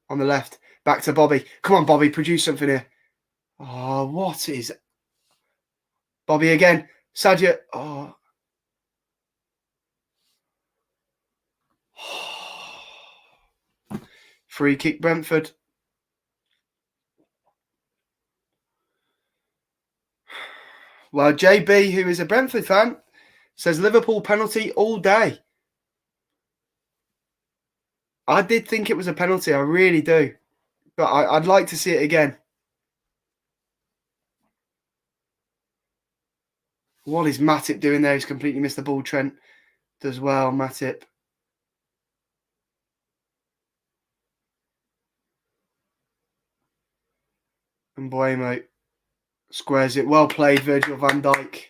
on the left. Back to Bobby. Come on, Bobby, produce something here. Oh, what is... Bobby again. Sadio. Oh. Free kick, Brentford. Well, JB, who is a Brentford fan, says Liverpool penalty all day. I did think it was a penalty. I really do. But I'd like to see it again. What is Matip doing there? He's completely missed the ball. Trent does well. Matip. And Buemo squares it. Well played, Virgil van Dijk.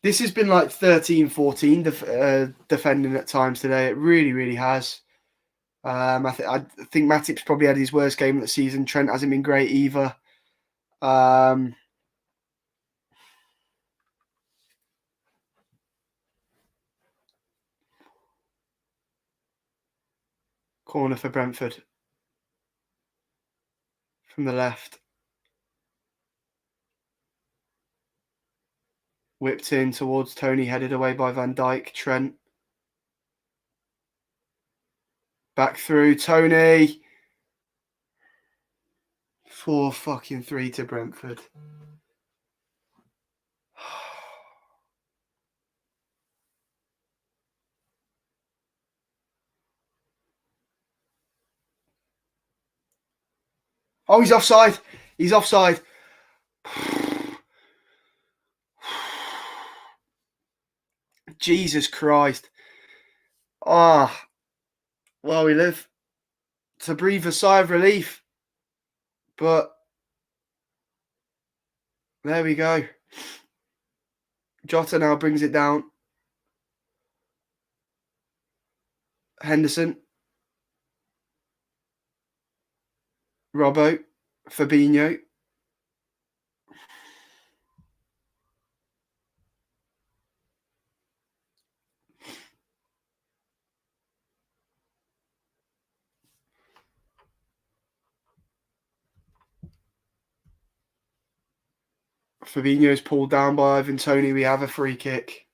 This has been like 13-14 defending at times today. It really, really has. I think Matip's probably had his worst game of the season. Trent hasn't been great either. Corner for Brentford. From the left. Whipped in towards Tony, headed away by Van Dijk. Trent. Back through, Tony. 4-3 to Brentford. Oh, he's offside. He's offside. Jesus Christ. Ah, well, we live to breathe a sigh of relief. But there we go. Jota now brings it down. Henderson. Robbo. Fabinho. Fabinho's pulled down by Ivan Toney. We have a free kick.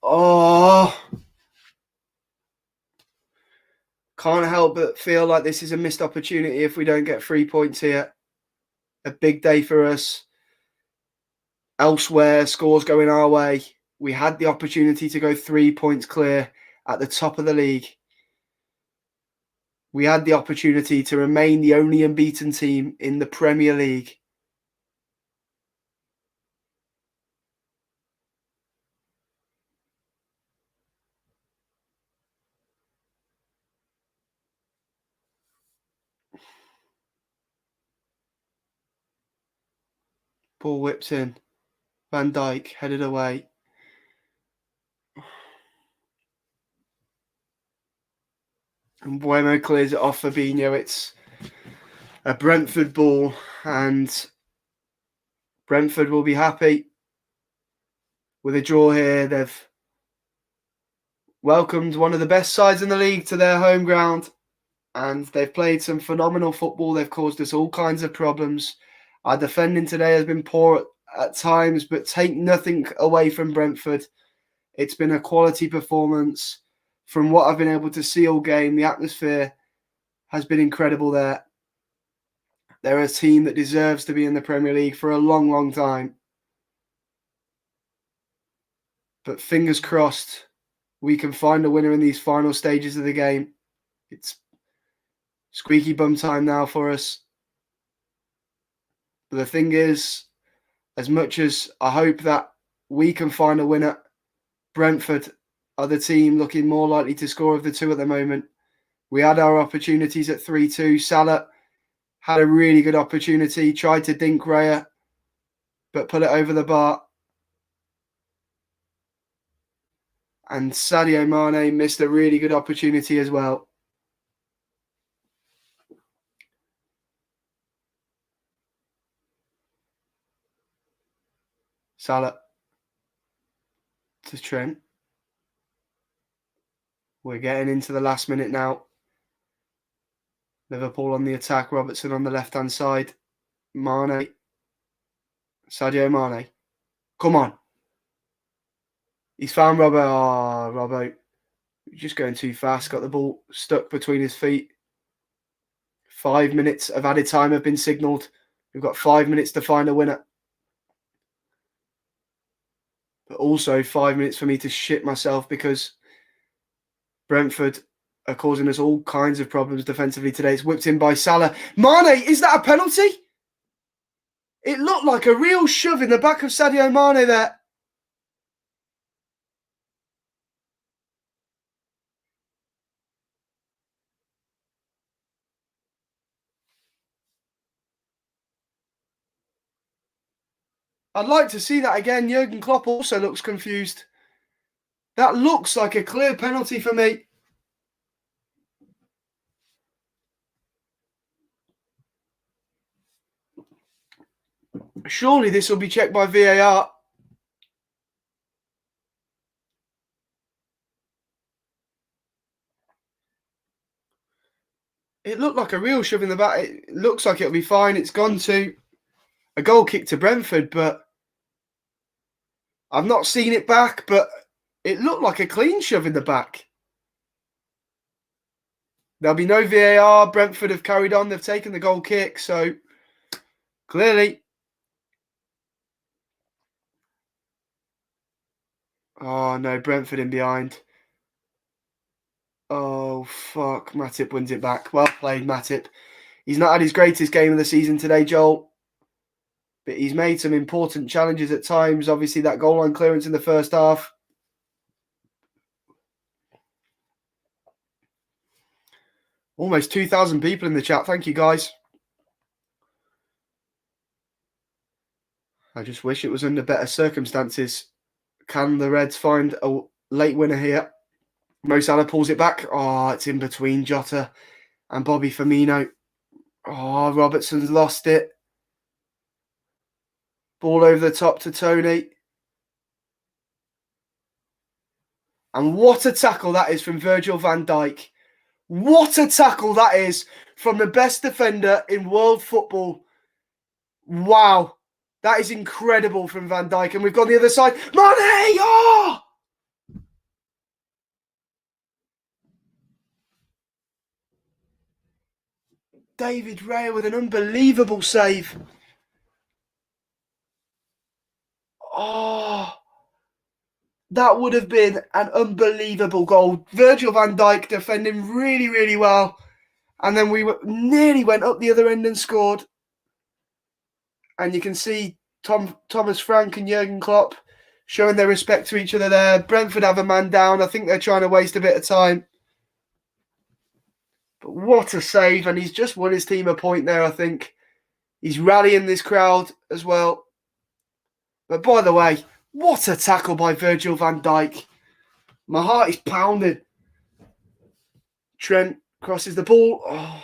Oh, can't help but feel like this is a missed opportunity if we don't get 3 points here. A big day for us. Elsewhere, scores going our way. We had the opportunity to go 3 points clear at the top of the league. We had the opportunity to remain the only unbeaten team in the Premier League. Ball whips in. Van Dijk headed away. And Bueno clears it off Fabinho. It's a Brentford ball, and Brentford will be happy with a draw here. They've welcomed one of the best sides in the league to their home ground, and they've played some phenomenal football. They've caused us all kinds of problems. Our defending today has been poor at times, but take nothing away from Brentford. It's been a quality performance. From what I've been able to see all game, the atmosphere has been incredible there. They're a team that deserves to be in the Premier League for a long, long time. But fingers crossed, we can find a winner in these final stages of the game. It's squeaky bum time now for us. But the thing is, as much as I hope that we can find a winner, Brentford are the team looking more likely to score of the two at the moment. We had our opportunities at 3-2. Salah had a really good opportunity, tried to dink Raya, but put it over the bar. And Sadio Mane missed a really good opportunity as well. Salah to Trent. We're getting into the last minute now. Liverpool on the attack. Robertson on the left-hand side. Mane. Sadio Mane. Come on. He's found Robbo. Oh, Robbo. Just going too fast. Got the ball stuck between his feet. 5 minutes of added time have been signalled. We've got 5 minutes to find a winner. But also 5 minutes for me to shit myself because Brentford are causing us all kinds of problems defensively today. It's whipped in by Salah. Mane, is that a penalty? It looked like a real shove in the back of Sadio Mane there. I'd like to see that again. Jurgen Klopp also looks confused. That looks like a clear penalty for me. Surely this will be checked by VAR. It looked like a real shove in the back. It looks like it'll be fine. It's gone to a goal kick to Brentford, but I've not seen it back, but it looked like a clean shove in the back. There'll be no VAR. Brentford have carried on. They've taken the goal kick, so clearly. Oh, no, Brentford in behind. Oh, fuck. Matip wins it back. Well played, Matip. He's not had his greatest game of the season today, Joel. But he's made some important challenges at times. Obviously, that goal line clearance in the first half. Almost 2,000 people in the chat. Thank you, guys. I just wish it was under better circumstances. Can the Reds find a late winner here? Mo Salah pulls it back. Oh, it's in between Jota and Bobby Firmino. Oh, Robertson's lost it. Ball over the top to Tony. And what a tackle that is from Virgil van Dijk. What a tackle that is from the best defender in world football. Wow. That is incredible from Van Dijk. And we've got the other side. Mane! Oh! David Raya with an unbelievable save. Oh, that would have been an unbelievable goal. Virgil van Dijk defending really, really well. And then we nearly went up the other end and scored. And you can see Thomas Frank and Jurgen Klopp showing their respect to each other there. Brentford have a man down. I think they're trying to waste a bit of time. But what a save. And he's just won his team a point there, I think. He's rallying this crowd as well. But by the way, what a tackle by Virgil van Dijk. My heart is pounding. Trent crosses the ball. Oh.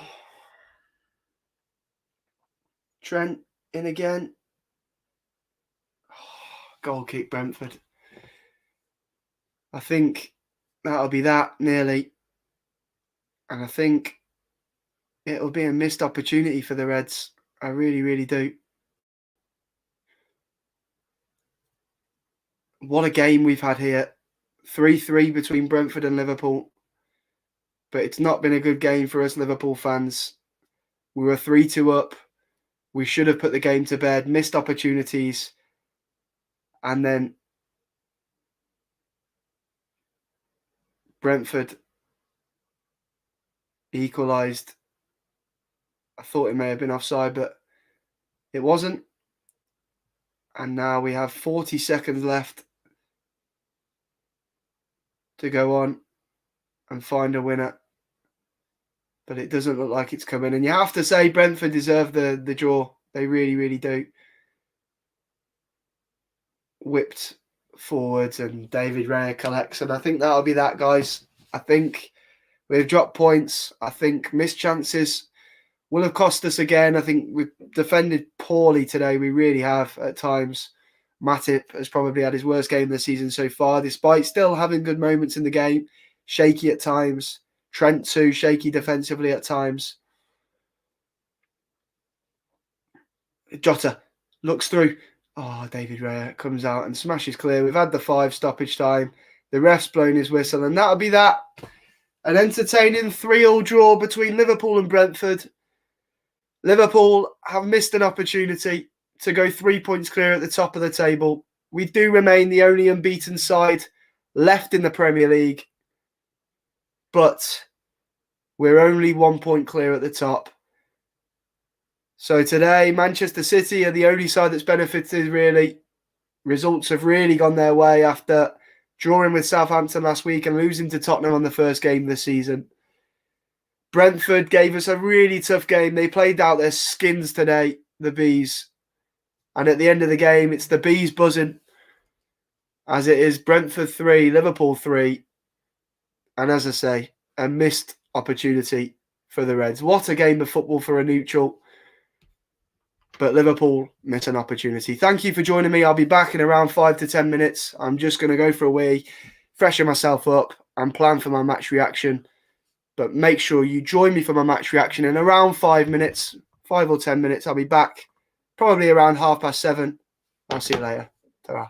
Trent in again. Oh, goal kick, Brentford. I think that'll be that nearly. And I think it'll be a missed opportunity for the Reds. I really, really do. What a game we've had here. 3-3 between Brentford and Liverpool. But it's not been a good game for us Liverpool fans. We were 3-2 up. We should have put the game to bed. Missed opportunities. And then Brentford equalised. I thought it may have been offside, but it wasn't. And now we have 40 seconds left to go on and find a winner. But it doesn't look like it's coming. And you have to say Brentford deserve the draw. They really, really do. Whipped forwards and David Raya collects. And I think that'll be that, guys. I think we've dropped points. I think missed chances will have cost us again. I think we've defended poorly today. We really have at times. Matip has probably had his worst game of the season so far, despite still having good moments in the game. Shaky at times. Trent too, shaky defensively at times. Jota looks through. Oh, David Raya comes out and smashes clear. We've had the 5 stoppage time. The ref's blown his whistle, and that'll be that. An entertaining 3-3 draw between Liverpool and Brentford. Liverpool have missed an opportunity to go 3 points clear at the top of the table. We do remain the only unbeaten side left in the Premier League. But we're only 1 point clear at the top. So today, Manchester City are the only side that's benefited, really. Results have really gone their way after drawing with Southampton last week and losing to Tottenham on the first game of the season. Brentford gave us a really tough game. They played out their skins today, the Bees. And at the end of the game, it's the Bees buzzing. As it is Brentford 3, Liverpool 3. And as I say, a missed opportunity for the Reds. What a game of football for a neutral. But Liverpool missed an opportunity. Thank you for joining me. I'll be back in around 5 to 10 minutes. I'm just going to go for a wee, freshen myself up and plan for my match reaction. But make sure you join me for my match reaction in around 5 minutes, 5 or 10 minutes. I'll be back probably around 7:30. I'll see you later. Ta-ra.